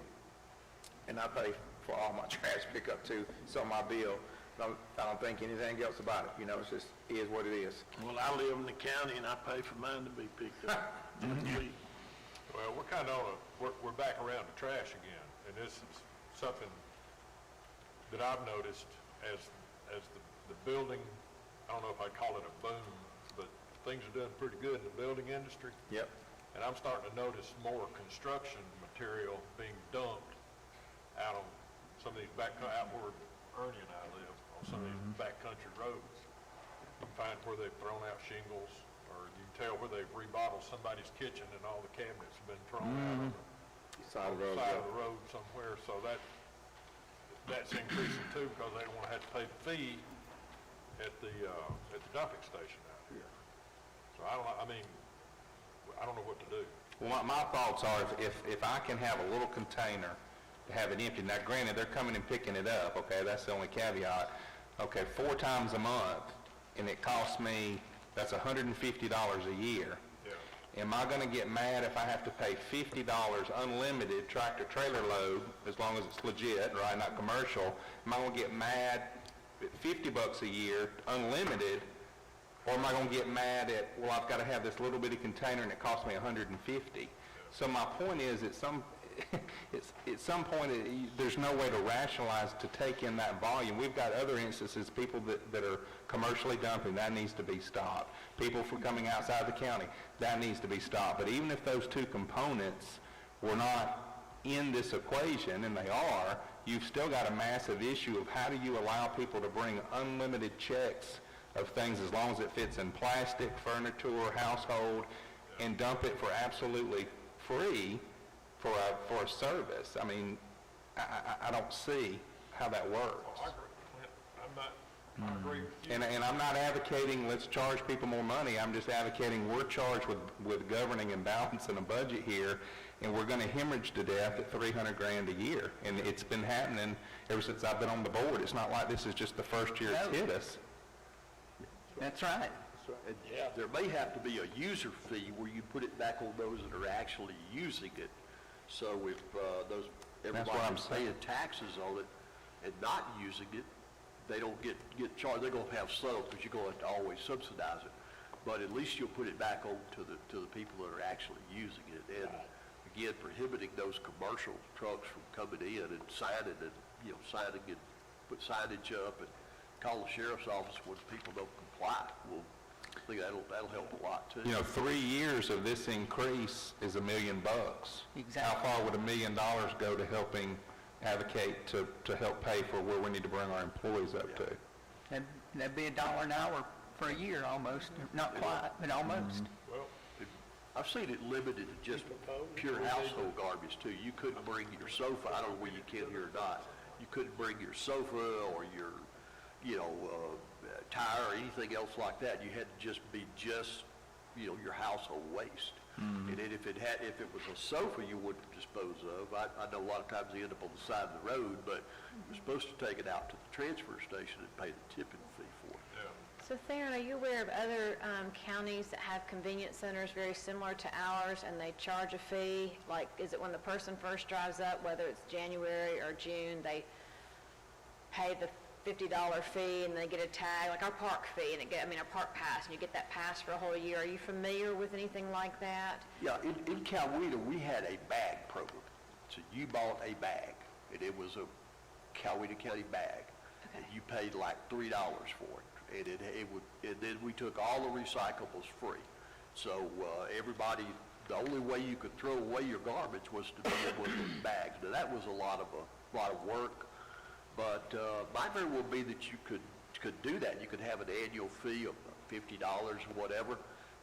Speaker 4: and I pay for all my trash pickup too, it's on my bill. I don't think anything else about it, it's just, is what it is.
Speaker 5: Well, I live in the county and I pay for mine to be picked up.
Speaker 7: Well, we're kind of we're back around to trash again, and this is something that I've noticed as the building, I don't know if I'd call it a boom, but things are doing pretty good in the building industry.
Speaker 4: Yep.
Speaker 7: And I'm starting to notice more construction material being dumped out on some of these out where Ernie and I live, on some of these backcountry roads. You can find where they've thrown out shingles, or you can tell where they've remodeled somebody's kitchen and all the cabinets have been thrown out on the
Speaker 4: Side of the road,
Speaker 7: side
Speaker 4: yeah.
Speaker 7: of the road somewhere. So that's increasing too, because they don't want to have to pay the fee at the dumping station out here. So I don't know what to do.
Speaker 3: Well, my thoughts are, if I can have a little container to have it empty, now granted, they're coming and picking it up, okay, that's the only caveat. Okay, 4 times a month, and it costs me, that's $150 a year.
Speaker 7: Yeah.
Speaker 3: Am I gonna get mad if I have to pay $50 unlimited tractor-trailer load, as long as it's legit, right, not commercial? Am I gonna get mad at $50 a year, unlimited, or am I gonna get mad at, well, I've gotta have this little bitty container and it costs me $150? So my point is, at some point, there's no way to rationalize to take in that volume. We've got other instances, people that are commercially dumping, that needs to be stopped. People from coming outside the county, that needs to be stopped. But even if those two components were not in this equation, and they are, you've still got a massive issue of how do you allow people to bring unlimited checks of things as long as it fits in plastic, furniture, household, and dump it for absolutely free for a service. I mean, I don't see how that works.
Speaker 7: I agree. I agree with you.
Speaker 3: And I'm not advocating let's charge people more money. I'm just advocating we're charged with governing and balancing a budget here, and we're going to hemorrhage to death at $300 grand a year. And it's been happening ever since I've been on the board. It's not like this is just the first year it's hit us.
Speaker 2: That's right.
Speaker 8: Yeah. There may have to be a user fee where you put it back on those that are actually using it. So if everybody's paying taxes on it and not using it, they don't get charged. They're going to have some, because you're going to have to always subsidize it. But at least you'll put it back on to the people that are actually using it. And again, prohibiting those commercial trucks from coming in and signing and, signing and put signage up and call the sheriff's office when people don't comply. Well, I think that'll help a lot too.
Speaker 3: 3 years of this increase is $1 million.
Speaker 2: Exactly.
Speaker 3: How far would $1 million go to helping advocate to help pay for where we need to bring our employees up to?
Speaker 2: That'd be $1 an hour for a year almost. Not quite, but almost.
Speaker 7: Well,
Speaker 8: I've seen it limited to just pure household garbage too. You couldn't bring your sofa, I don't know whether you can here or not. You couldn't bring your sofa or your, tire or anything else like that. You had to just be your household waste. And then if it was a sofa you wouldn't dispose of, I know a lot of times they end up on the side of the road, but you're supposed to take it out to the transfer station and pay the tipping fee for it.
Speaker 1: So Theron, are you aware of other counties that have convenience centers very similar to ours, and they charge a fee? Like, is it when the person first drives up, whether it's January or June, they pay the $50 fee and they get a tag, like our park fee, and our park pass, and you get that pass for a whole year? Are you familiar with anything like that?
Speaker 8: Yeah, in Coweta, we had a bag program. So you bought a bag, and it was a Coweta County bag, and you paid like $3 for it. And then we took all the recyclables free. So everybody, the only way you could throw away your garbage was to be in one of those bags. Now that was a lot of work, but might very well be that you could do that. You could have an annual fee of $50 or whatever,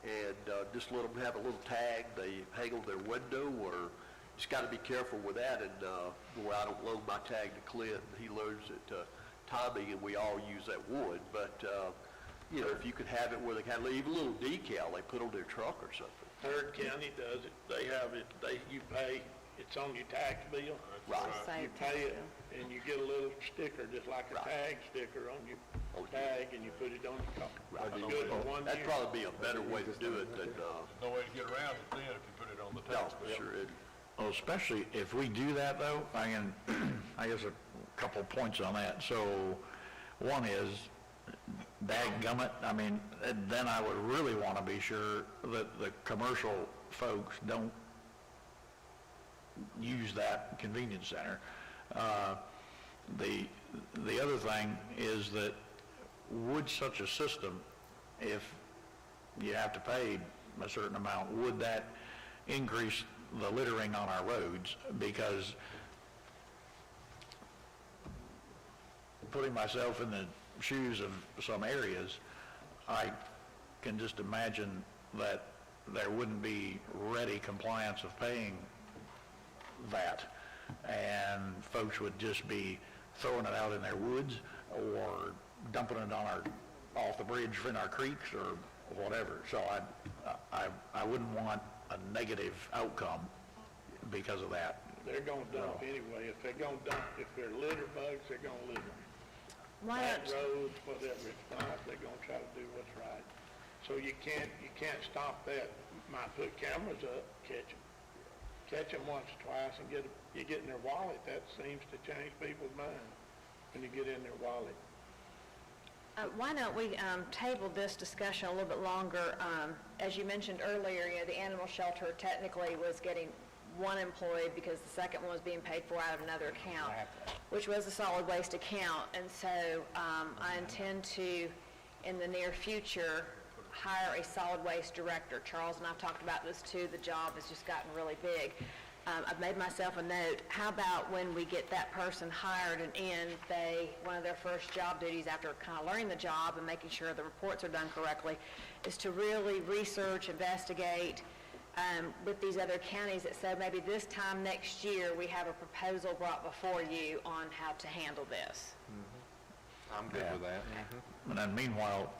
Speaker 8: and just let them have a little tag they hang on their window, or just got to be careful with that. And where I don't loan my tag to Clint, he loans it to Tommy, and we all use that wood. But if you could have it where they kind of leave a little decal they put on their truck or something.
Speaker 5: Third County does it. They have it, you pay, it's on your tax bill.
Speaker 8: Right.
Speaker 5: You pay it, and you get a little sticker, just like a tag sticker on your tag, and you put it on your car.
Speaker 8: Right.
Speaker 5: It's good for 1 year.
Speaker 8: That'd probably be a better way to do it than,
Speaker 7: no way to get around it then if you put it on the
Speaker 8: no,
Speaker 7: tax bill.
Speaker 8: sure.
Speaker 6: Well, especially if we do that though, I guess a couple of points on that. So one is, dadgummit, then I would really want to be sure that the commercial folks don't use that convenience center. The other thing is that would such a system, if you have to pay a certain amount, would that increase the littering on our roads? Because putting myself in the shoes of some areas, I can just imagine that there wouldn't be ready compliance of paying that, and folks would just be throwing it out in their woods or dumping it on off the bridge in our creeks or whatever. So I wouldn't want a negative outcome because of that.
Speaker 5: They're gonna dump anyway. If they're gonna dump, if they're litter bugs, they're gonna litter.
Speaker 1: Why
Speaker 5: Back
Speaker 1: don't,
Speaker 5: roads, whatever it's not, they're gonna try to do what's right. So you can't stop that. Might put cameras up, catch them once or twice and you get in their wallet. That seems to change people's mind when you get in their wallet.
Speaker 1: why don't we table this discussion a little bit longer? As you mentioned earlier, the animal shelter technically was getting one employee because the second one was being paid for out of another account, which was a solid waste account. And so I intend to, in the near future, hire a solid waste director. Charles and I have talked about this too. The job has just gotten really big. I've made myself a note. How about when we get that person hired and one of their first job duties after kind of learning the job and making sure the reports are done correctly is to really research, investigate with these other counties that said maybe this time next year we have a proposal brought before you on how to handle this.
Speaker 3: I'm good with that.
Speaker 6: And then meanwhile,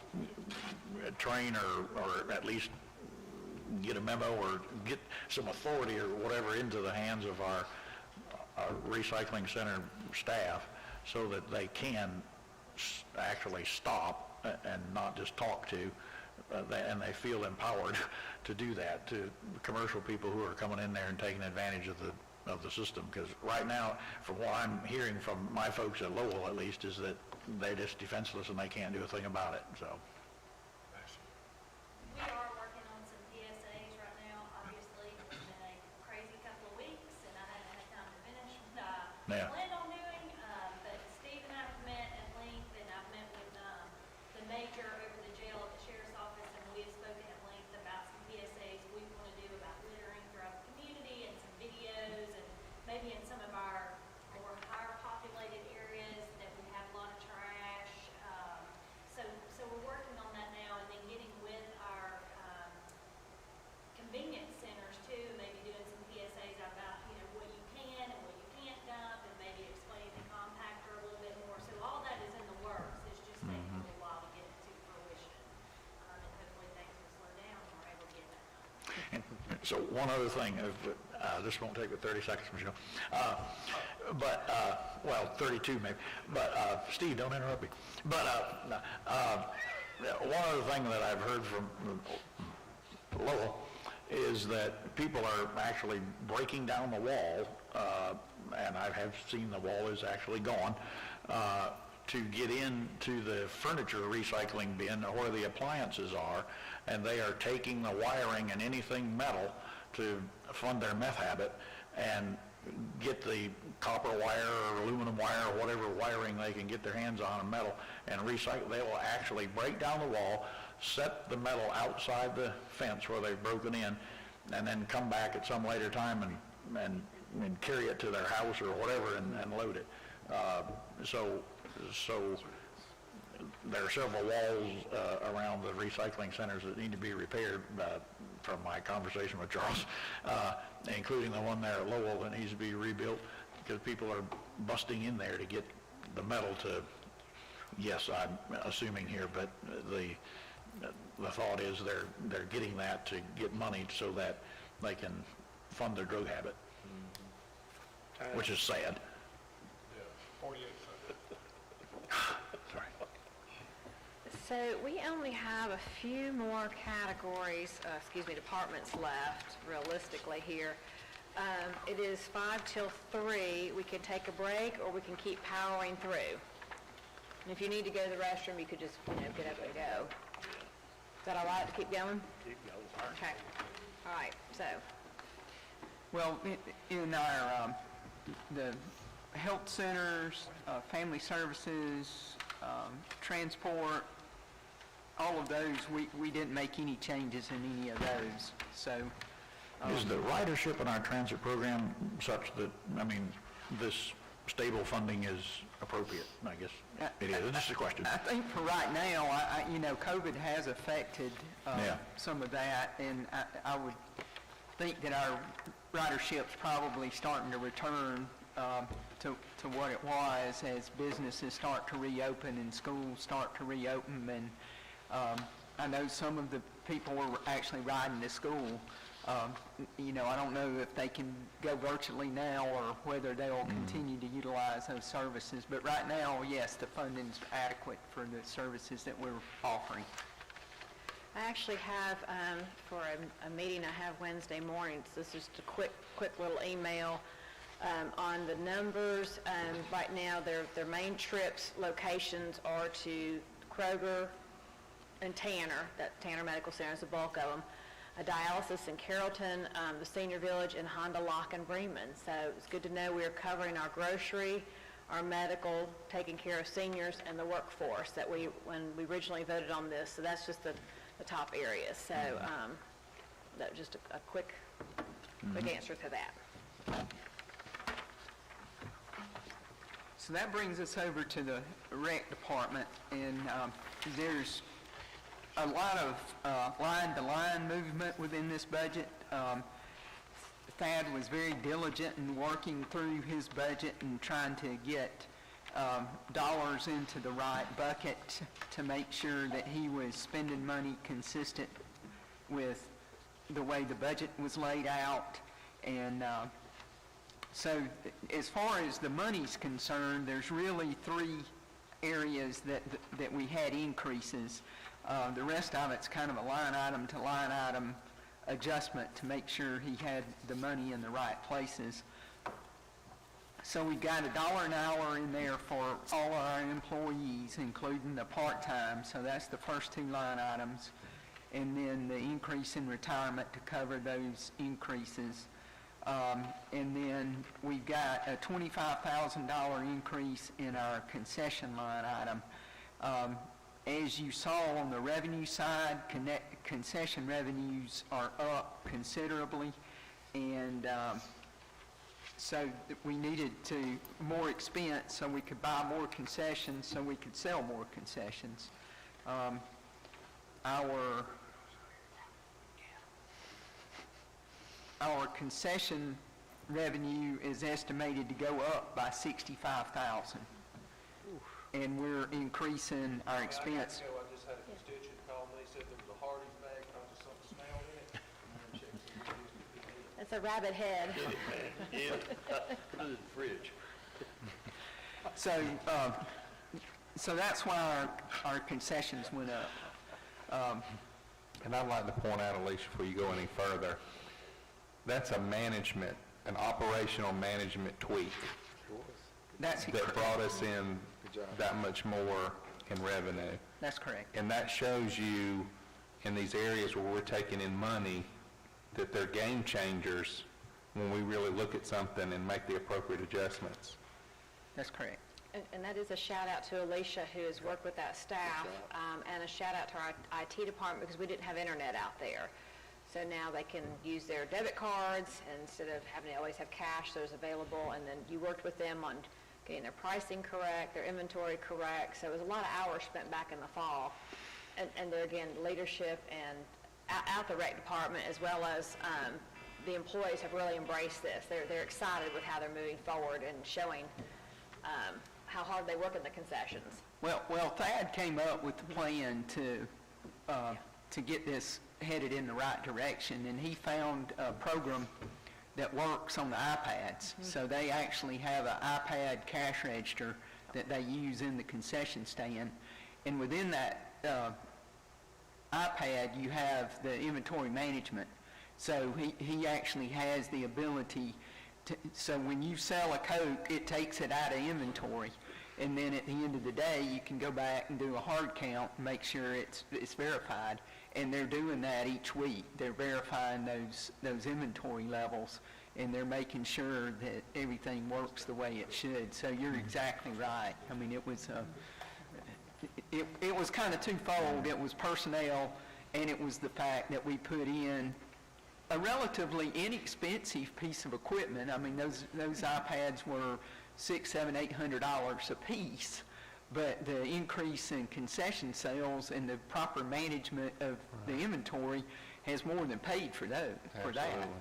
Speaker 6: train or at least get a memo or get some authority or whatever into the hands of our recycling center staff so that they can actually stop and not just talk to, and they feel empowered to do that to commercial people who are coming in there and taking advantage of the system. Because right now, from what I'm hearing from my folks at Lowell at least, is that they're just defenseless and they can't do a thing about it, so.
Speaker 9: We are working on some PSAs right now. Obviously, it's been a crazy couple of weeks, and I haven't had time to finish what I planned on doing. But Steve and I have met at length, and I've met with the major over the jail at the sheriff's office, and we have spoken at length about some PSAs we want to do about littering throughout the community, and some videos, and maybe in some of our more higher populated areas that we have a lot of trash. So we're working on that now, and then getting with our convenience centers too, maybe doing some PSAs about, what you can and what you can't dump, and maybe explaining the compactor a little bit more. So all that is in the works. It's just taking a little while to get it to fruition. And hopefully things will slow down and we're able to get that done.
Speaker 6: So one other thing, this won't take but 30 seconds, Michelle, well, 32 maybe, but Steve, don't interrupt me. But one other thing that I've heard from Lowell is that people are actually breaking down the wall, and I have seen the wall is actually gone, to get into the furniture recycling bin where the appliances are, and they are taking the wiring and anything metal to fund their meth habit and get the copper wire or aluminum wire or whatever wiring they can get their hands on in metal and recycle. They will actually break down the wall, set the metal outside the fence where they've broken in, and then come back at some later time and carry it to their house or whatever and load it. So there are several walls around the recycling centers that need to be repaired from my conversation with Charles, including the one there at Lowell that needs to be rebuilt because people are busting in there to get the metal to, yes, I'm assuming here, but the thought is they're getting that to get money so that they can fund their drug habit, which is sad.
Speaker 7: Yeah, 48 seconds.
Speaker 6: Sorry.
Speaker 1: So we only have a few more categories, departments left realistically here. It is 5 till 3. We can take a break or we can keep powering through. And if you need to go to the restroom, you could just, get up and go. Is that all right to keep going?
Speaker 5: Keep going.
Speaker 1: Okay. All right, so.
Speaker 2: Well, in our, the health centers, family services, transport, all of those, we didn't make any changes in any of those, so.
Speaker 6: Is the ridership in our transit program such that, this stable funding is appropriate, I guess it is. That's the question.
Speaker 2: I think for right now, COVID has affected
Speaker 6: Yeah.
Speaker 2: some of that, and I would think that our ridership's probably starting to return to what it was as businesses start to reopen and schools start to reopen. And I know some of the people were actually riding to school. I don't know if they can go virtually now or whether they'll continue to utilize those services. But right now, yes, the funding's adequate for the services that we're offering.
Speaker 1: I actually have, for a meeting I have Wednesday mornings, this is just a quick little email on the numbers. Right now, their main trips locations are to Kroger and Tanner. That Tanner Medical Center is the bulk of them. A dialysis in Carrollton, the Senior Village, and Honda Lock and Bremen. So it's good to know we are covering our grocery, our medical, taking care of seniors, and the workforce that when we originally voted on this. So that's just the top areas. So that was just a quick answer to that.
Speaker 2: So that brings us over to the rec department, and there's a lot of line-to-line movement within this budget. Thad was very diligent in working through his budget and trying to get dollars into the right bucket to make sure that he was spending money consistent with the way the budget was laid out. And so as far as the money's concerned, there's really three areas that we had increases. The rest of it's kind of a line item to line item adjustment to make sure he had the money in the right places. So we got $1 an hour in there for all our employees, including the part-time. So that's the first two line items. And then the increase in retirement to cover those increases. And then we've got a $25,000 increase in our concession line item. As you saw on the revenue side, concession revenues are up considerably, and so we needed more expense so we could buy more concessions, so we could sell more concessions. Our concession revenue is estimated to go up by $65,000. And we're increasing our expense.
Speaker 4: I just had a constituent call me, said there was a Hardee's bag, I just something smelled in it.
Speaker 1: That's a rabbit head.
Speaker 8: Put it in the fridge.
Speaker 2: So that's why our concessions went up.
Speaker 3: And I'd like to point out, Alicia, before you go any further, that's an operational management tweak
Speaker 2: That's
Speaker 3: that brought us in that much more in revenue.
Speaker 2: That's correct.
Speaker 3: And that shows you in these areas where we're taking in money that they're game changers when we really look at something and make the appropriate adjustments.
Speaker 2: That's correct.
Speaker 1: And that is a shout out to Alicia, who has worked with that staff, and a shout out to our IT department, because we didn't have internet out there. So now they can use their debit cards instead of having to always have cash that was available. And then you worked with them on getting their pricing correct, their inventory correct. So it was a lot of hours spent back in the fall. And there again, leadership and out the rec department, as well as the employees, have really embraced this. They're excited with how they're moving forward and showing how hard they work in the concessions.
Speaker 2: Well, Thad came up with the plan to get this headed in the right direction, and he found a program that works on the iPads. So they actually have an iPad cash register that they use in the concession stand, and within that iPad you have the inventory management. So he actually has the ability to, so when you sell a Coke, it takes it out of inventory, and then at the end of the day you can go back and do a hard count and make sure it's verified. And they're doing that each week. They're verifying those inventory levels, and they're making sure that everything works the way it should. So you're exactly right. I mean, it was kind of twofold. It was personnel, and it was the fact that we put in a relatively inexpensive piece of equipment. I mean, those iPads were $600, $700, $800 apiece. But the increase in concession sales and the proper management of the inventory has more than paid for those, for that.
Speaker 3: Absolutely.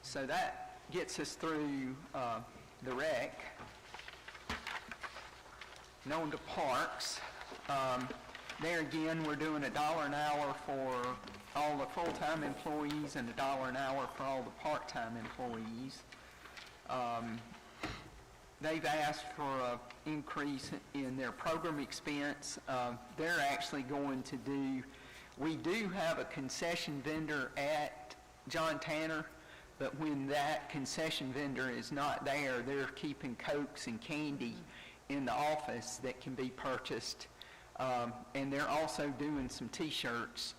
Speaker 2: So that gets us through the rec. And on to parks. There again, we're doing $1 an hour for all the full-time employees and $1 an hour for all the part-time employees. They've asked for an increase in their program expense. They're actually going to do, we do have a concession vendor at John Tanner, but when that concession vendor is not there, they're keeping Cokes and candy in the office that can be purchased. And they're also doing some T-shirts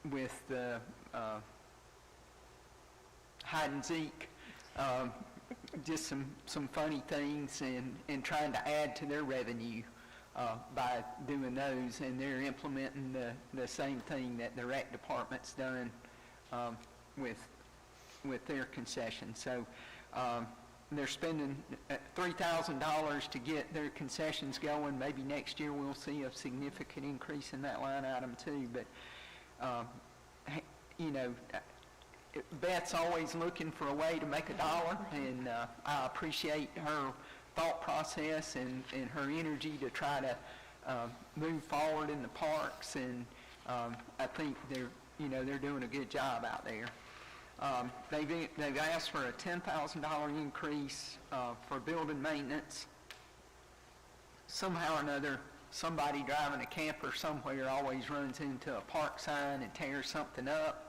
Speaker 2: with the hide and seek, just some funny things and trying to add to their revenue by doing those. And they're implementing the same thing that the rec department's done with their concession. So they're spending $3,000 to get their concessions going. Maybe next year we'll see a significant increase in that line item too. But, you know, Beth's always looking for a way to make a dollar, and I appreciate her thought process and her energy to try to move forward in the parks, and I think they're doing a good job out there. They've asked for a $10,000 increase for building maintenance. Somehow or another, somebody driving a camper somewhere always runs into a park sign and tears something up.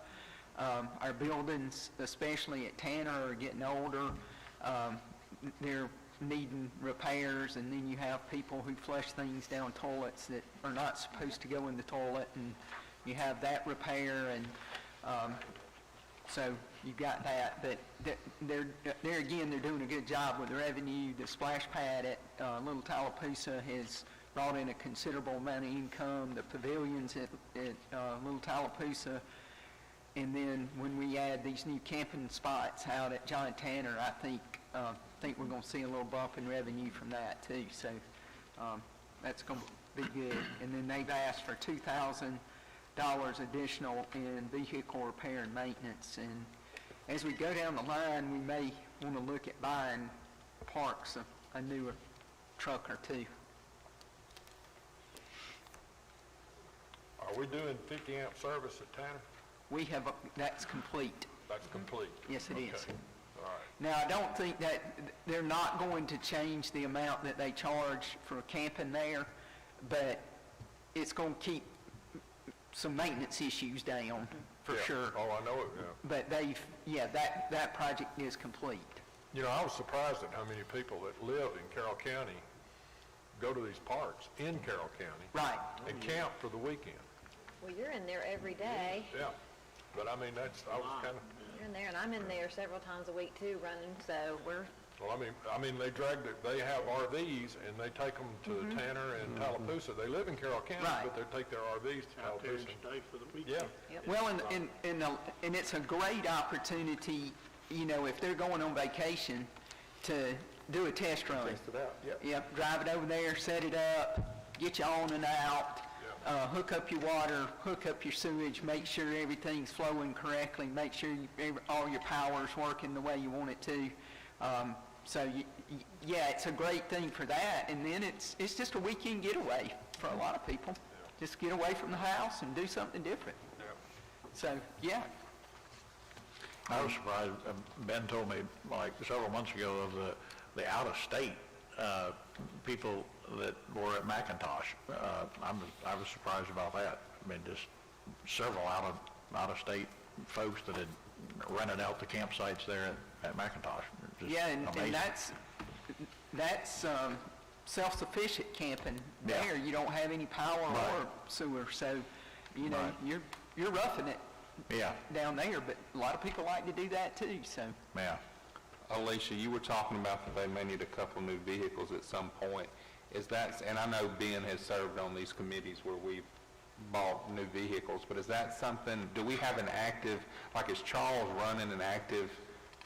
Speaker 2: Our buildings, especially at Tanner, are getting older. They're needing repairs, and then you have people who flush things down toilets that are not supposed to go in the toilet, and you have that repair, and so you've got that. But they're again, they're doing a good job with the revenue. The splash pad at Little Tallapoosa has brought in a considerable amount of income. The pavilions at Little Tallapoosa. And then when we add these new camping spots out at John Tanner, I think we're going to see a little bump in revenue from that too. So that's going to be good. And then they've asked for $2,000 additional in vehicle repair and maintenance. And as we go down the line, we may want to look at buying parks a newer truck or two.
Speaker 7: Are we doing 50 amp service at Tanner?
Speaker 2: We have, that's complete.
Speaker 7: That's complete?
Speaker 2: Yes, it is.
Speaker 7: Okay. All right.
Speaker 2: Now, I don't think that, they're not going to change the amount that they charge for camping there, but it's going to keep some maintenance issues down, for
Speaker 7: Yeah.
Speaker 2: sure.
Speaker 7: Oh, I know it, yeah.
Speaker 2: But that project is complete.
Speaker 7: You know, I was surprised at how many people that live in Carroll County go to these parks in Carroll County.
Speaker 2: Right.
Speaker 7: And camp for the weekend.
Speaker 1: Well, you're in there every day.
Speaker 7: Yeah. But I mean, I was kind of,
Speaker 1: You're in there, and I'm in there several times a week too, running, so we're,
Speaker 7: well, I mean, they have RVs and they take them to Tanner and Tallapoosa. They live in Carroll County,
Speaker 2: Right.
Speaker 7: but they take their RVs to
Speaker 5: Out there and
Speaker 7: Tallapoosa.
Speaker 5: stay for the weekend.
Speaker 7: Yeah.
Speaker 2: Well, and it's a great opportunity, you know, if they're going on vacation, to do a test run.
Speaker 4: Test it out, yep.
Speaker 2: Yep, drive it over there, set it up, get you on and out, hook up your water, hook up your sewage, make sure everything's flowing correctly, make sure all your power's working the way you want it to. So, yeah, it's a great thing for that. And then it's just a weekend getaway for a lot of people. Just get away from the house and do something different. So, yeah.
Speaker 6: I was surprised, Ben told me like several months ago of the out-of-state people that were at McIntosh. I was surprised about that. I mean, just several out-of-state folks that had rented out the campsites there at McIntosh. Just
Speaker 2: Yeah, and
Speaker 6: amazing.
Speaker 2: that's self-sufficient camping
Speaker 6: Yeah.
Speaker 2: there. You don't have any power or
Speaker 6: Right.
Speaker 2: sewer, so, you know,
Speaker 6: Right.
Speaker 2: you're roughing it
Speaker 6: Yeah,
Speaker 2: down there, but a lot of people like to do that too, so.
Speaker 6: yeah.
Speaker 3: Alicia, you were talking about that they may need a couple new vehicles at some point. Is that, and I know Ben has served on these committees where we've bought new vehicles, but is that something, do we have an active, like is Charles running an active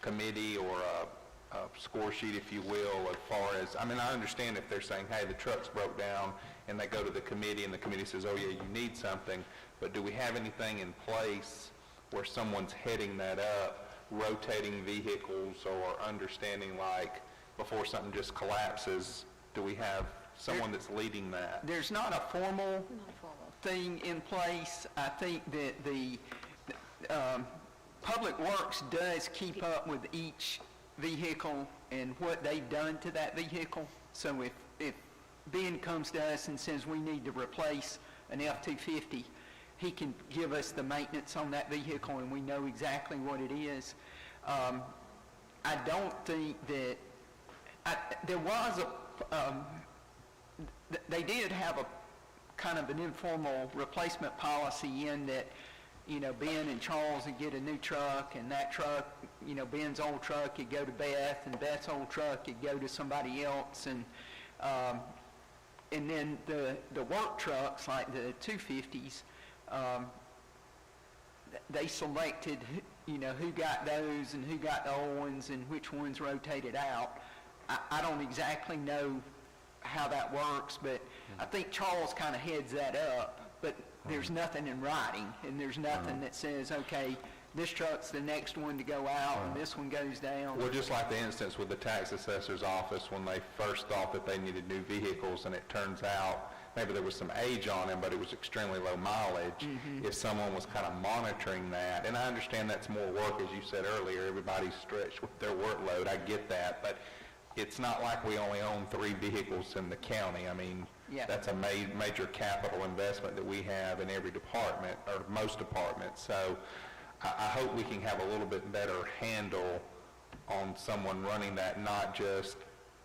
Speaker 3: committee or a score sheet, if you will, as far as, I mean, I understand if they're saying, hey, the truck's broke down, and they go to the committee, and the committee says, oh, yeah, you need something, but do we have anything in place where someone's heading that up, rotating vehicles, or understanding, like, before something just collapses, do we have someone that's leading that?
Speaker 2: There's not a formal thing in place. I think that the Public Works does keep up with each vehicle and what they've done to that vehicle. So if Ben comes to us and says we need to replace an F-250, he can give us the maintenance on that vehicle and we know exactly what it is. I don't think that, there was they did have a kind of an informal replacement policy in that, you know, Ben and Charles would get a new truck, and that truck, you know, Ben's old truck would go to Beth, and Beth's old truck would go to somebody else, and then the work trucks, like the 250s, they selected, you know, who got those and who got the old ones and which ones rotated out. I don't exactly know how that works, but I think Charles kind of heads that up, but there's nothing in writing, and there's nothing that says, okay, this truck's the next one to go out, and this one goes down.
Speaker 3: Well, just like the instance with the tax assessor's office when they first thought that they needed new vehicles, and it turns out maybe there was some age on them, but it was extremely low mileage. If someone was kind of monitoring that, and I understand that's more work, as you said earlier, everybody's stretched with their workload, I get that, but it's not like we only own 3 vehicles in the county. I mean,
Speaker 2: Yeah.
Speaker 3: that's a major capital investment that we have in every department, or most departments. So I hope we can have a little bit better handle on someone running that, not just,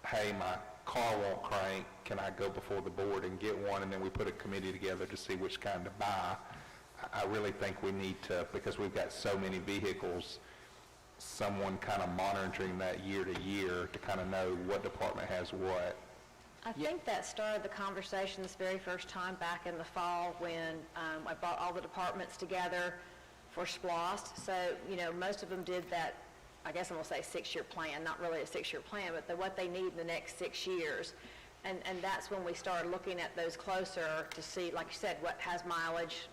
Speaker 3: hey, my car won't crank, can I go before the board and get one, and then we put a committee together to see which kind to buy. I really think we need to, because we've got so many vehicles, someone kind of monitoring that year to year to kind of know what department has what.
Speaker 1: I think that started the conversation this very first time back in the fall when I brought all the departments together for SPLOST. So, you know, most of them did that, I guess I'm going to say 6-year plan, not really a 6-year plan, but what they need in the next 6 years. And that's when we started looking at those closer to see, like you said, what has mileage,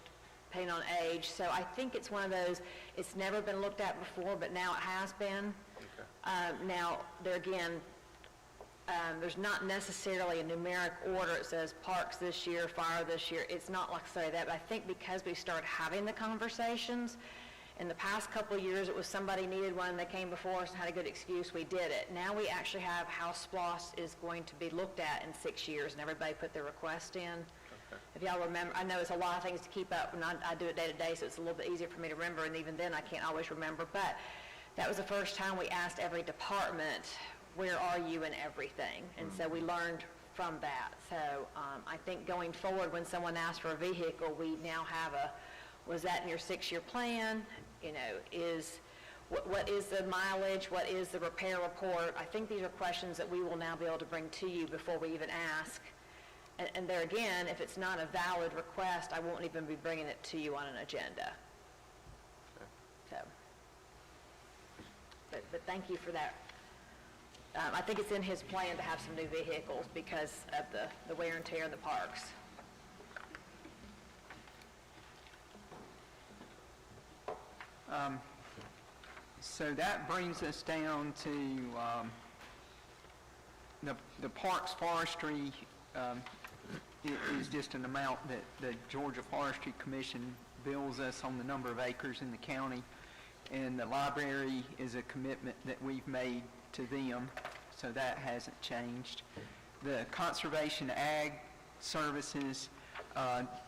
Speaker 1: depending on age. So I think it's one of those, it's never been looked at before, but now it has been. Okay. Now, there again, there's not necessarily a numeric order. It says parks this year, fire this year. It's not like say that, but I think because we started having the conversations, in the past couple of years, it was somebody needed one, they came before us and had a good excuse, we did it. Now we actually have how SPLOST is going to be looked at in 6 years, and everybody put their request in. Okay. If y'all remember, I know it's a lot of things to keep up, and I do it day to day, so it's a little bit easier for me to remember, and even then I can't always remember, but that was the first time we asked every department, where are you in everything? And so we learned from that. So I think going forward, when someone asks for a vehicle, we now have was that in your 6-year plan? You know, what is the mileage? What is the repair report? I think these are questions that we will now be able to bring to you before we even ask. And there again, if it's not a valid request, I won't even be bringing it to you on an agenda. So, but thank you for that. I think it's in his plan to have some new vehicles because of the wear and tear in the parks.
Speaker 2: So that brings us down to the parks forestry is just an amount that the Georgia Forestry Commission bills us on the number of acres in the county, and the library is a commitment that we've made to them, so that hasn't changed. The conservation ag services,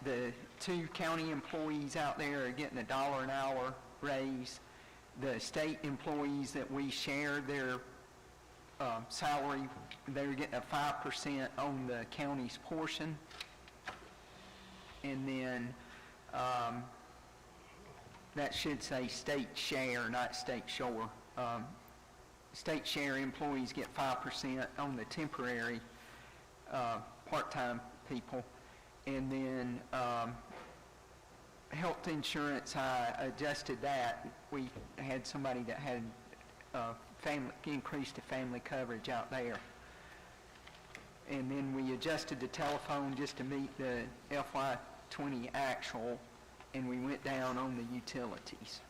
Speaker 2: the 2 county employees out there are getting $1 an hour raise. The state employees that we share their salary, they're getting a 5% on the county's portion. And then that should say state share, not state shore. State share employees get 5% on the temporary part-time people. And then health insurance, I adjusted that. We had somebody that had increased the family coverage out there. And then we adjusted the telephone just to meet the FY20 actual, and we went down on the utilities.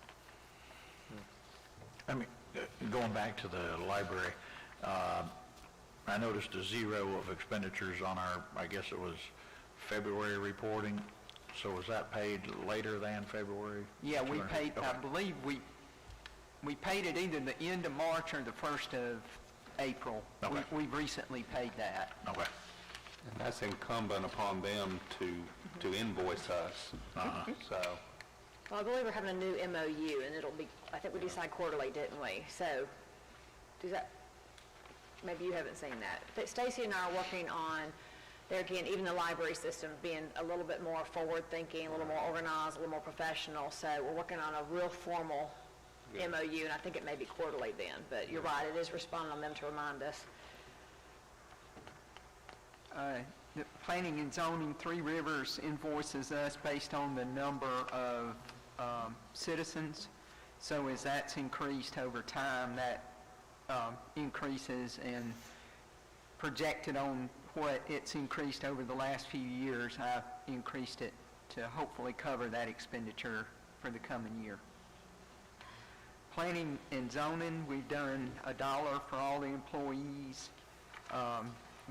Speaker 6: I mean, going back to the library, I noticed a zero of expenditures on our, I guess it was February reporting. So was that paid later than February?
Speaker 2: Yeah, we paid,
Speaker 6: Okay.
Speaker 2: I believe we paid it either the end of March or the 1st of April.
Speaker 6: Okay.
Speaker 2: We've recently paid that.
Speaker 6: Okay.
Speaker 3: And that's incumbent upon them to invoice us. So,
Speaker 1: Well, I believe we're having a new MOU, and it'll be, I think we decide quarterly, didn't we? So, does that, maybe you haven't seen that. But Stacy and I are working on, there again, even the library system being a little bit more forward-thinking, a little more organized, a little more professional. So we're working on a real formal MOU, and I think it may be quarterly then. But you're right, it is responding on them to remind us.
Speaker 2: The Planning and Zoning, Three Rivers invoices us based on the number of citizens. So as that's increased over time, that increases, and projected on what it's increased over the last few years, I've increased it to hopefully cover that expenditure for the coming year. Planning and Zoning, we've done $1 for all the employees.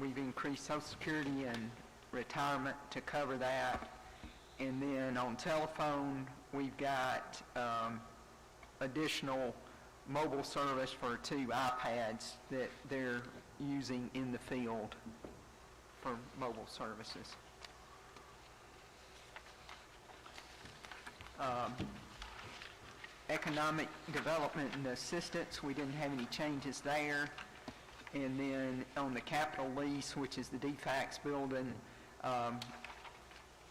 Speaker 2: We've increased Social Security and retirement to cover that. And then on telephone, we've got additional mobile service for 2 iPads that they're using in the field for mobile services. Economic Development and Assistance, we didn't have any changes there. And then on the capital lease, which is the DFAX building,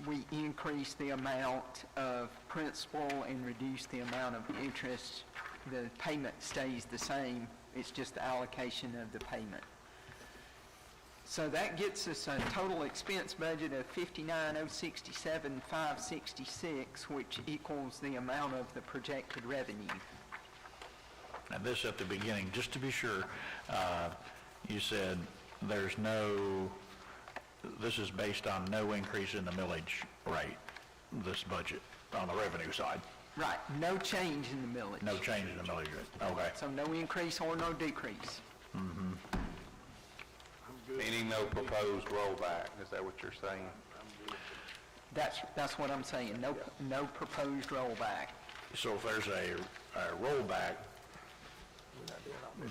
Speaker 2: we increased the amount of principal and reduced the amount of interest. The payment stays the same, it's just the allocation of the payment. So that gets us a total expense budget of $59,067,566, which equals the amount of the projected revenue.
Speaker 6: Now this at the beginning, just to be sure, you said there's no, this is based on no increase in the millage rate, this budget, on the revenue side.
Speaker 2: Right, no change in the millage.
Speaker 6: No change in the millage rate, okay.
Speaker 2: So no increase or no decrease.
Speaker 3: meaning no proposed rollback, is that what you're saying?
Speaker 2: That's what I'm saying, no proposed rollback.
Speaker 6: So if there's a rollback,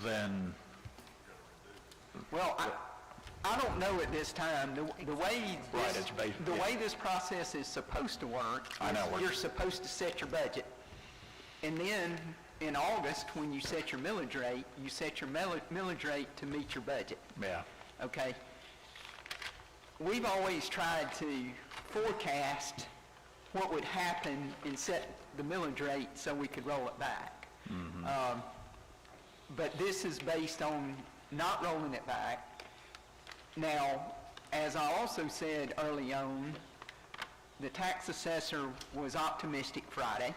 Speaker 6: then,
Speaker 2: Well, I don't know at this time, the way
Speaker 6: Right,
Speaker 2: this,
Speaker 6: it's based-
Speaker 2: the
Speaker 6: yeah.
Speaker 2: way this process is supposed to work,
Speaker 6: I know,
Speaker 2: you're supposed to set your budget. And then, in August, when you set your millage rate, you set your millage rate to meet your budget,
Speaker 6: yeah,
Speaker 2: okay? We've always tried to forecast what would happen and set the millage rate so we could roll it back. But this is based on not rolling it back. Now, as I also said early on, the tax assessor was optimistic Friday.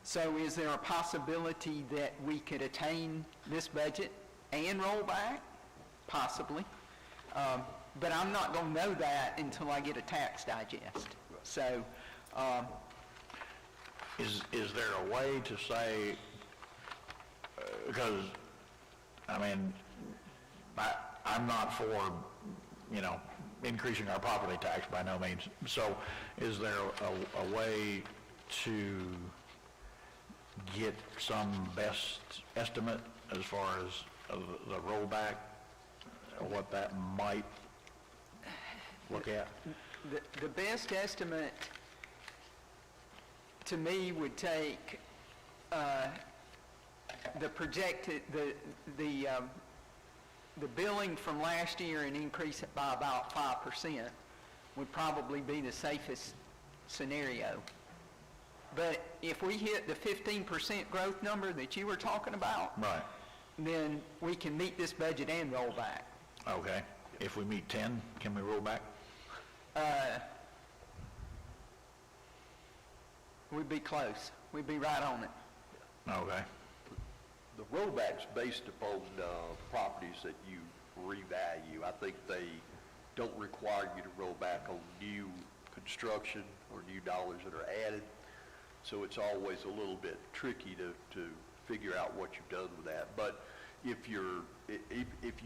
Speaker 2: So is there a possibility that we could attain this budget and roll back? Possibly. But I'm not going to know that until I get a tax digest. So,
Speaker 6: is there a way to say, because, I mean, I'm not for, increasing our property tax by no means. So is there a way to get some best estimate as far as the rollback, what that might look at?
Speaker 2: the best estimate to me would take the projected, the billing from last year and increase it by about 5% would probably be the safest scenario. But if we hit the 15% growth number that you were talking about,
Speaker 6: Right,
Speaker 2: then we can meet this budget and roll back.
Speaker 6: okay. If we meet 10, can we roll back?
Speaker 2: We'd be close. We'd be right on it.
Speaker 6: Okay.
Speaker 8: The rollback's based upon properties that you revalue. I think they don't require you to roll back on new construction or new dollars that are added. So it's always a little bit tricky to figure out what you've done with that. But if you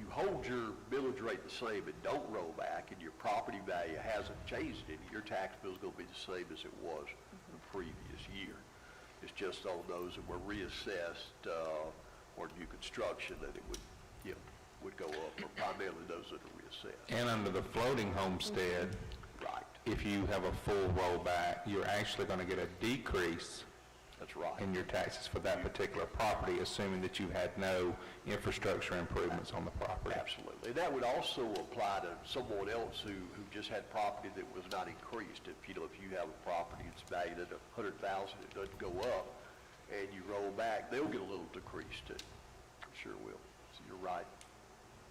Speaker 8: hold your millage rate the same and don't roll back, and your property value hasn't changed any, your tax bill's going to be the same as it was the previous year. It's just on those that were reassessed or new construction that it would go up, or primarily those that are reassessed.
Speaker 3: And under the floating homestead,
Speaker 8: Right.
Speaker 3: if you have a full rollback, you're actually going to get a decrease
Speaker 8: That's right.
Speaker 3: in your taxes for that particular property, assuming that you had no infrastructure improvements on the property.
Speaker 8: Absolutely. That would also apply to someone else who just had property that was not increased. If you have a property that's valued at $100,000, it doesn't go up, and you roll back, they'll get a little decrease too. Sure will. So you're right.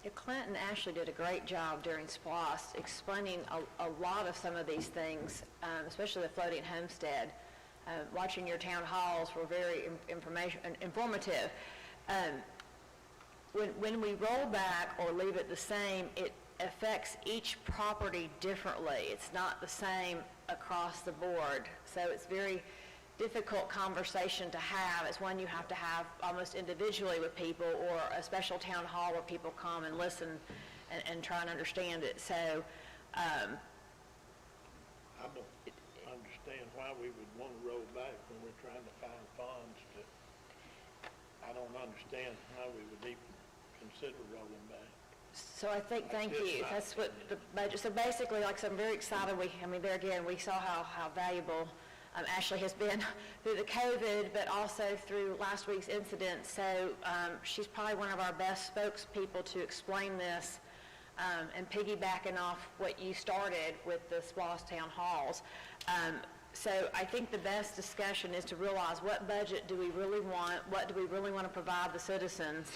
Speaker 1: Yeah, Clint and Ashley did a great job during SPLOST explaining a lot of some of these things, especially the floating homestead. Watching your town halls were very informative. When we roll back or leave it the same, it affects each property differently. It's not the same across the board. So it's very difficult conversation to have. It's one you have to have almost individually with people, or a special town hall where people come and listen and try and understand it. So
Speaker 5: I don't understand why we would want to roll back when we're trying to find funds to, I don't understand how we would even consider rolling back.
Speaker 1: So I think, thank you, that's what the budget, so basically, like, so I'm very excited, there again, we saw how valuable Ashley has been through the COVID, but also through last week's incident, so she's probably one of our best spokespeople to explain this, and piggybacking off what you started with the SPLOST town halls. So I think the best discussion is to realize what budget do we really want, what do we really want to provide the citizens,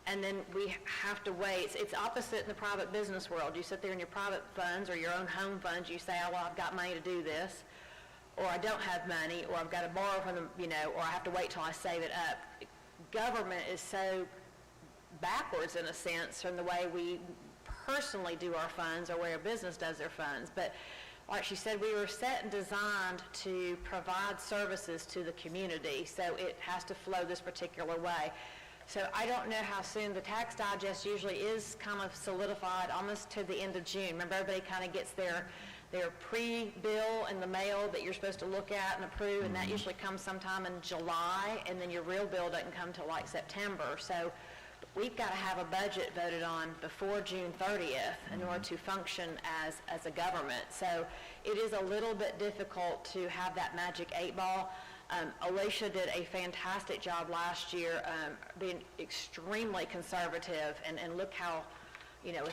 Speaker 1: and then we have to weigh. It's opposite in the private business world. You sit there in your private funds or your own home funds, you say, oh, well, I've got money to do this, or I don't have money, or I've got to borrow from them, or I have to wait till I save it up. Government is so backwards in a sense from the way we personally do our funds or where a business does their funds. But like she said, we were set and designed to provide services to the community, so it has to flow this particular way. So I don't know how soon. The tax digest usually is kind of solidified almost to the end of June. Remember, everybody kind of gets their pre-bill in the mail that you're supposed to look at and approve, and that usually comes sometime in July, and then your real bill doesn't come till like September. So we've got to have a budget voted on before June 30th in order to function as a government. So it is a little bit difficult to have that magic 8-ball. Alicia did a fantastic job last year, being extremely conservative, and look how,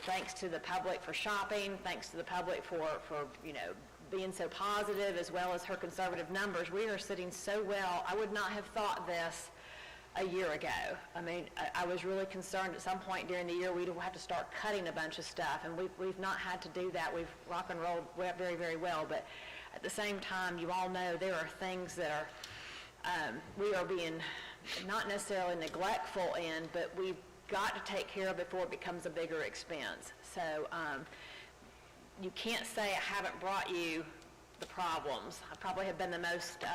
Speaker 1: thanks to the public for shopping, thanks to the public for being so positive, as well as her conservative numbers, we are sitting so well. I would not have thought this a year ago. I mean, I was really concerned at some point during the year we'd have to start cutting a bunch of stuff, and we've not had to do that. We've rock and rolled very, very well, but at the same time, you all know there are things that are, we are being not necessarily neglectful in, but we've got to take care of before it becomes a bigger expense. So you can't say I haven't brought you the problems. I probably have been the most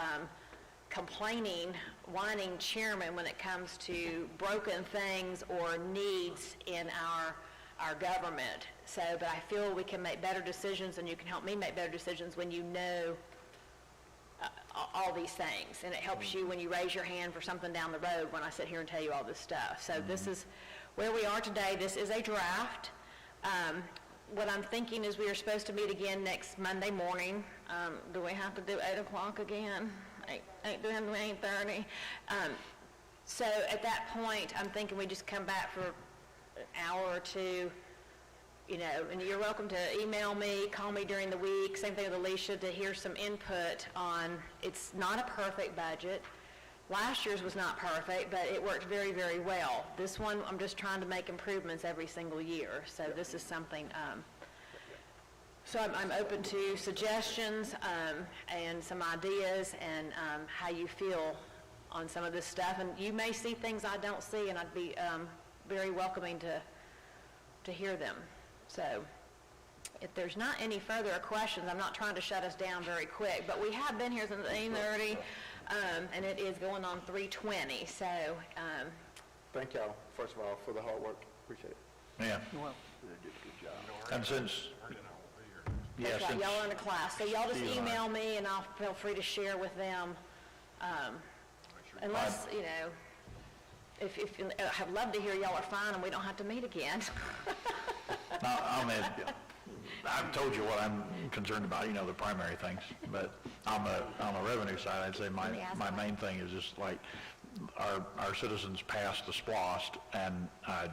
Speaker 1: complaining, whining chairman when it comes to broken things or needs in our government. So, but I feel we can make better decisions, and you can help me make better decisions when you know all these things, and it helps you when you raise your hand for something down the road when I sit here and tell you all this stuff. So this is where we are today. This is a draft. What I'm thinking is we are supposed to meet again next Monday morning. Do we have to do 8 o'clock again? 8:30. So at that point, I'm thinking we just come back for an hour or two, and you're welcome to email me, call me during the week, same thing with Alicia, to hear some input on, it's not a perfect budget. Last year's was not perfect, but it worked very, very well. This one, I'm just trying to make improvements every single year. So this is something, So I'm open to suggestions and some ideas and how you feel on some of this stuff. And you may see things I don't see, and I'd be very welcoming to hear them. So if there's not any further questions, I'm not trying to shut us down very quick, but we have been here since 8:30, and it is going on 3:20. So
Speaker 4: Thank y'all, first of all, for the hard work. Appreciate it.
Speaker 6: Yeah.
Speaker 2: Well,
Speaker 6: And since, yeah,
Speaker 1: that's right,
Speaker 6: since,
Speaker 1: y'all are in a class. So y'all just
Speaker 6: Steve and I-
Speaker 1: email me, and I'll feel free to share with them. Unless, you know, if I'd love to hear y'all are fine and we don't have to meet again.
Speaker 6: I've told you what I'm concerned about, you know, the primary things, but on the revenue side, I'd say my main thing is just like, our citizens passed the SPLOST, and I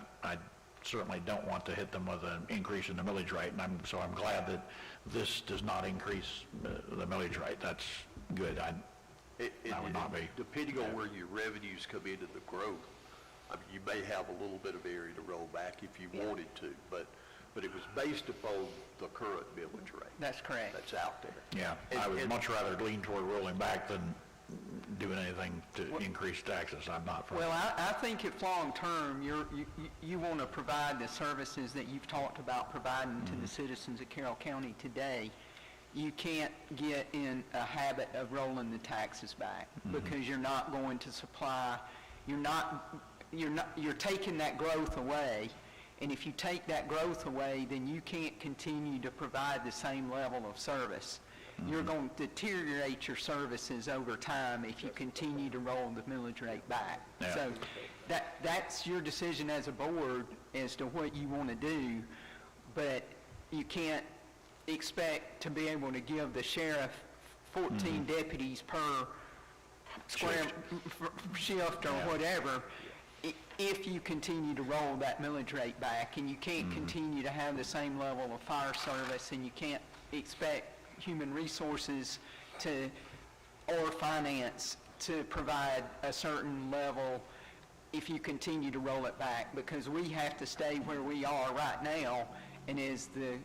Speaker 6: certainly don't want to hit them with an increase in the millage rate, and so I'm glad that this does not increase the millage rate. That's good. I would not be.
Speaker 8: Depending on where your revenues come into the growth, I mean, you may have a little bit of area to roll back if you wanted to, but it was based upon the current millage rate.
Speaker 2: that's correct.
Speaker 8: That's out there.
Speaker 6: Yeah, I would much rather lean toward rolling back than doing anything to increase taxes. I'm not for
Speaker 2: Well,
Speaker 6: that.
Speaker 2: I think if long-term, you want to provide the services that you've talked about providing to the citizens of Carroll County today, you can't get in a habit of rolling the taxes back because you're not going to supply, you're taking that growth away. And if you take that growth away, then you can't continue to provide the same level of service. You're going to deteriorate your services over time if you continue to roll the millage rate back.
Speaker 6: Yeah.
Speaker 2: So that's your decision as a board as to what you want to do, but you can't expect to be able to give the sheriff 14 deputies per square shift or whatever if you continue to roll that millage rate back, and you can't continue to have the same level of fire service, and you can't expect human resources or finance to provide a certain level if you continue to roll it back, because we have to stay where we are right now, and as the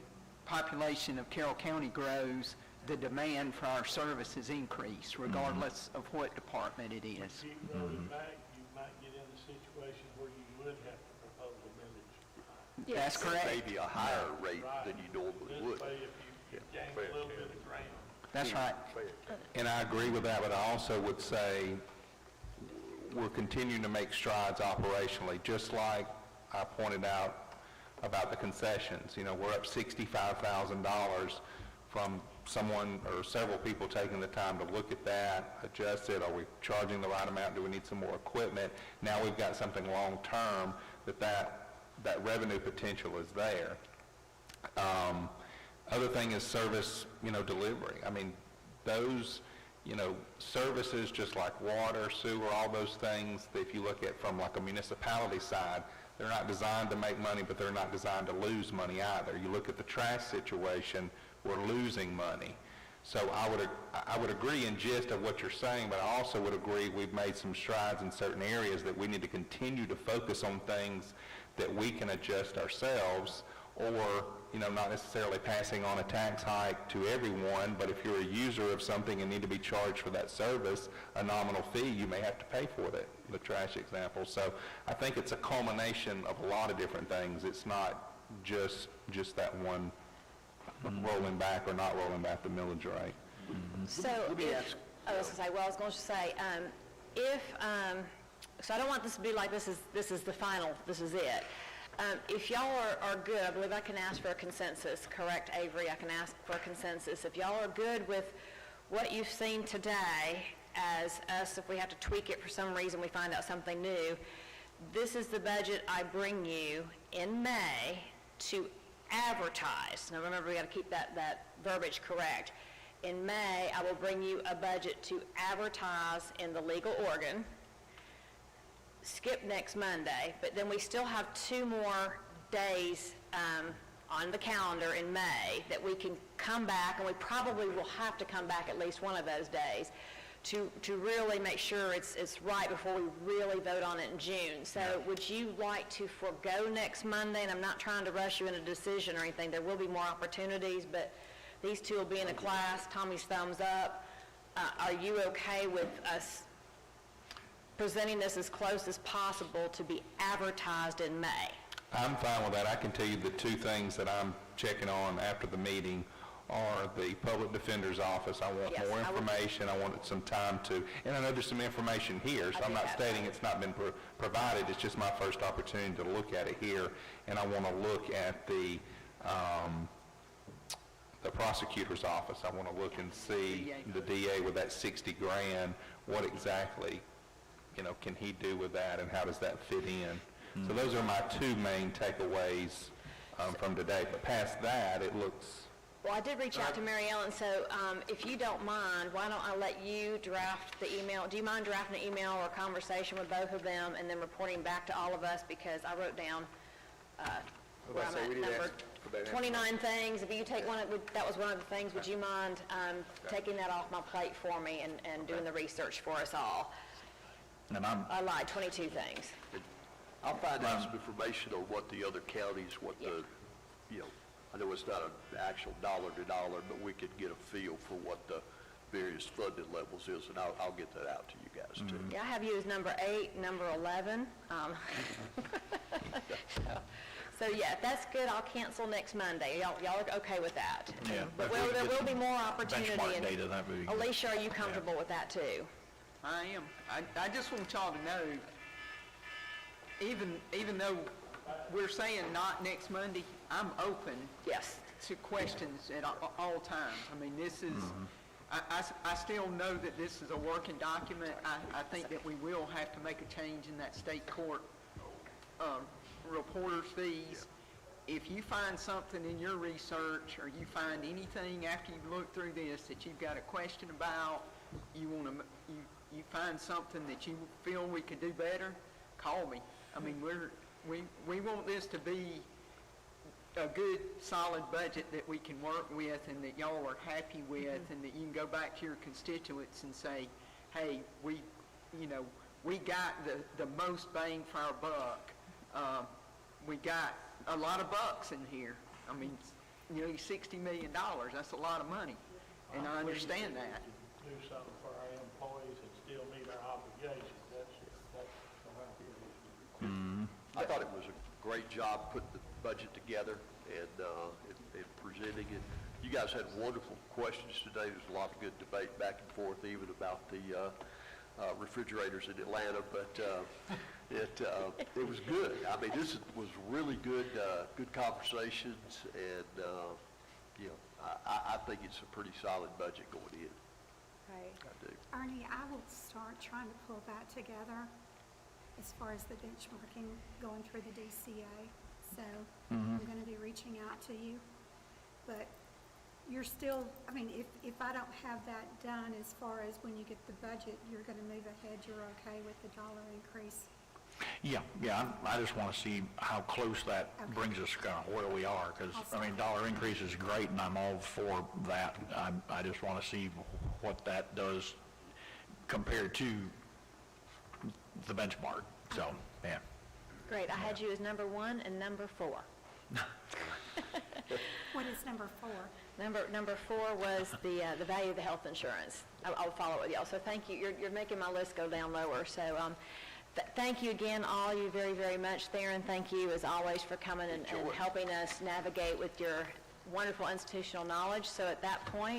Speaker 2: population of Carroll County grows, the demand for our services increase, regardless of what department it is.
Speaker 5: If you roll it back, you might get in a situation where you would have to propose a millage.
Speaker 2: That's correct.
Speaker 8: Maybe a higher rate than you normally would.
Speaker 5: This way, if you gain a little bit of ground.
Speaker 2: That's right.
Speaker 3: And I agree with that, but I also would say we're continuing to make strides operationally, just like I pointed out about the concessions. You know, we're up $65,000 from someone or several people taking the time to look at that, adjust it. Are we charging the right amount? Do we need some more equipment? Now we've got something long-term that revenue potential is there. Other thing is service, delivery. I mean, those, services just like water, sewer, all those things, if you look at from like a municipality side, they're not designed to make money, but they're not designed to lose money either. You look at the trash situation, we're losing money. So I would agree in gist of what you're saying, but I also would agree we've made some strides in certain areas that we need to continue to focus on things that we can adjust ourselves, or not necessarily passing on a tax hike to everyone, but if you're a user of something and need to be charged for that service, a nominal fee, you may have to pay for it, the trash example. So I think it's a culmination of a lot of different things. It's not just that one rolling back or not rolling back the millage rate.
Speaker 1: So I was going to say, so I don't want this to be like this is the final, this is it. If y'all are good, I believe I can ask for a consensus, correct, Avery? I can ask for a consensus. If y'all are good with what you've seen today, as us, if we have to tweak it for some reason, we find out something new, this is the budget I bring you in May to advertise. Now remember, we got to keep that verbiage correct. In May, I will bring you a budget to advertise in the legal organ. Skip next Monday, but then we still have 2 more days on the calendar in May that we can come back, and we probably will have to come back at least one of those days to really make sure it's right before we really vote on it in June. So would you like to forego next Monday? And I'm not trying to rush you in a decision or anything. There will be more opportunities, but these two will be in a class. Tommy's thumbs up. Are you okay with us presenting this as close as possible to be advertised in May?
Speaker 3: I'm fine with that. I can tell you the two things that I'm checking on after the meeting are the Public Defender's Office. I want
Speaker 1: Yes,
Speaker 3: more
Speaker 1: I would-
Speaker 3: information. I wanted some time to, and I know there's some information here, so
Speaker 1: I
Speaker 3: I'm
Speaker 1: do
Speaker 3: not
Speaker 1: have
Speaker 3: stating
Speaker 1: that.
Speaker 3: it's not been provided. It's just my first opportunity to look at it here, and I want to look at the prosecutor's office. I want to look and see the DA with that 60 grand, what exactly, can he do with that, and how does that fit in? So those are my two main takeaways from today. But past that, it looks...
Speaker 1: Well, I did reach out to Mary Ellen, so if you don't mind, why don't I let you draft the email? Do you mind drafting an email or a conversation with both of them and then reporting back to all of us? Because I wrote down where I'm at, number 29 things. If you take that was one of the things, would you mind taking that off my plate for me and doing the research for us all?
Speaker 6: And
Speaker 1: I lied, 22 things.
Speaker 8: I'll find out some information on what the other counties, I know it's not an actual dollar to dollar, but we could get a feel for what the various funded levels is, and I'll get that out to you guys too.
Speaker 1: Yeah, I have you as number 8, number 11. So yeah, if that's good, I'll cancel next Monday. Y'all are okay with that?
Speaker 6: Yeah.
Speaker 1: But there will be more opportunity.
Speaker 6: benchmark
Speaker 1: and
Speaker 6: data, that would be good.
Speaker 1: Alicia, are you comfortable with that too?
Speaker 2: I am. I just want y'all to know, even though we're saying not next Monday, I'm open
Speaker 1: Yes.
Speaker 2: to questions at all times. I mean, this is, I still know that this is a working document. I think that we will have to make a change in that state court reporter's fees. If you find something in your research or you find anything after you've looked through this that you've got a question about, you find something that you feel we could do better, call me. I mean, we want this to be a good, solid budget that we can work with and that y'all are happy with, and that you can go back to your constituents and say, hey, we got the most bang for our buck. We got a lot of bucks in here. I mean, $60 million, that's a lot of money, and I understand that.
Speaker 5: Do something for our employees and still meet our obligations. That's
Speaker 8: I thought it was a great job putting the budget together and presenting it. You guys had wonderful questions today. There's a lot of good debate back and forth, even about the refrigerators in Atlanta, but it was good. I mean, this was really good conversations, and I think it's a pretty solid budget going in.
Speaker 1: Right.
Speaker 8: I do.
Speaker 11: Ernie, I will start trying to pull that together as far as the benchmarking going through the DCA. So I'm going to be reaching out to you. But you're still, I mean, if I don't have that done as far as when you get the budget, you're going to move ahead, you're okay with the dollar increase?
Speaker 6: Yeah, I just want to see how close that brings us kind of where we are, because, I mean, dollar increase is great, and I'm all for that. I just want to see what that does compared to the benchmark, so, yeah.
Speaker 1: Great. I had you as number 1 and number 4.
Speaker 11: What is number 4?
Speaker 1: Number 4 was the value of the health insurance. I'll follow it with y'all. So thank you. You're making my list go down lower. So thank you again, all you, very, very much. Theron, thank you as always for coming and helping us navigate with your wonderful institutional knowledge. So at that point,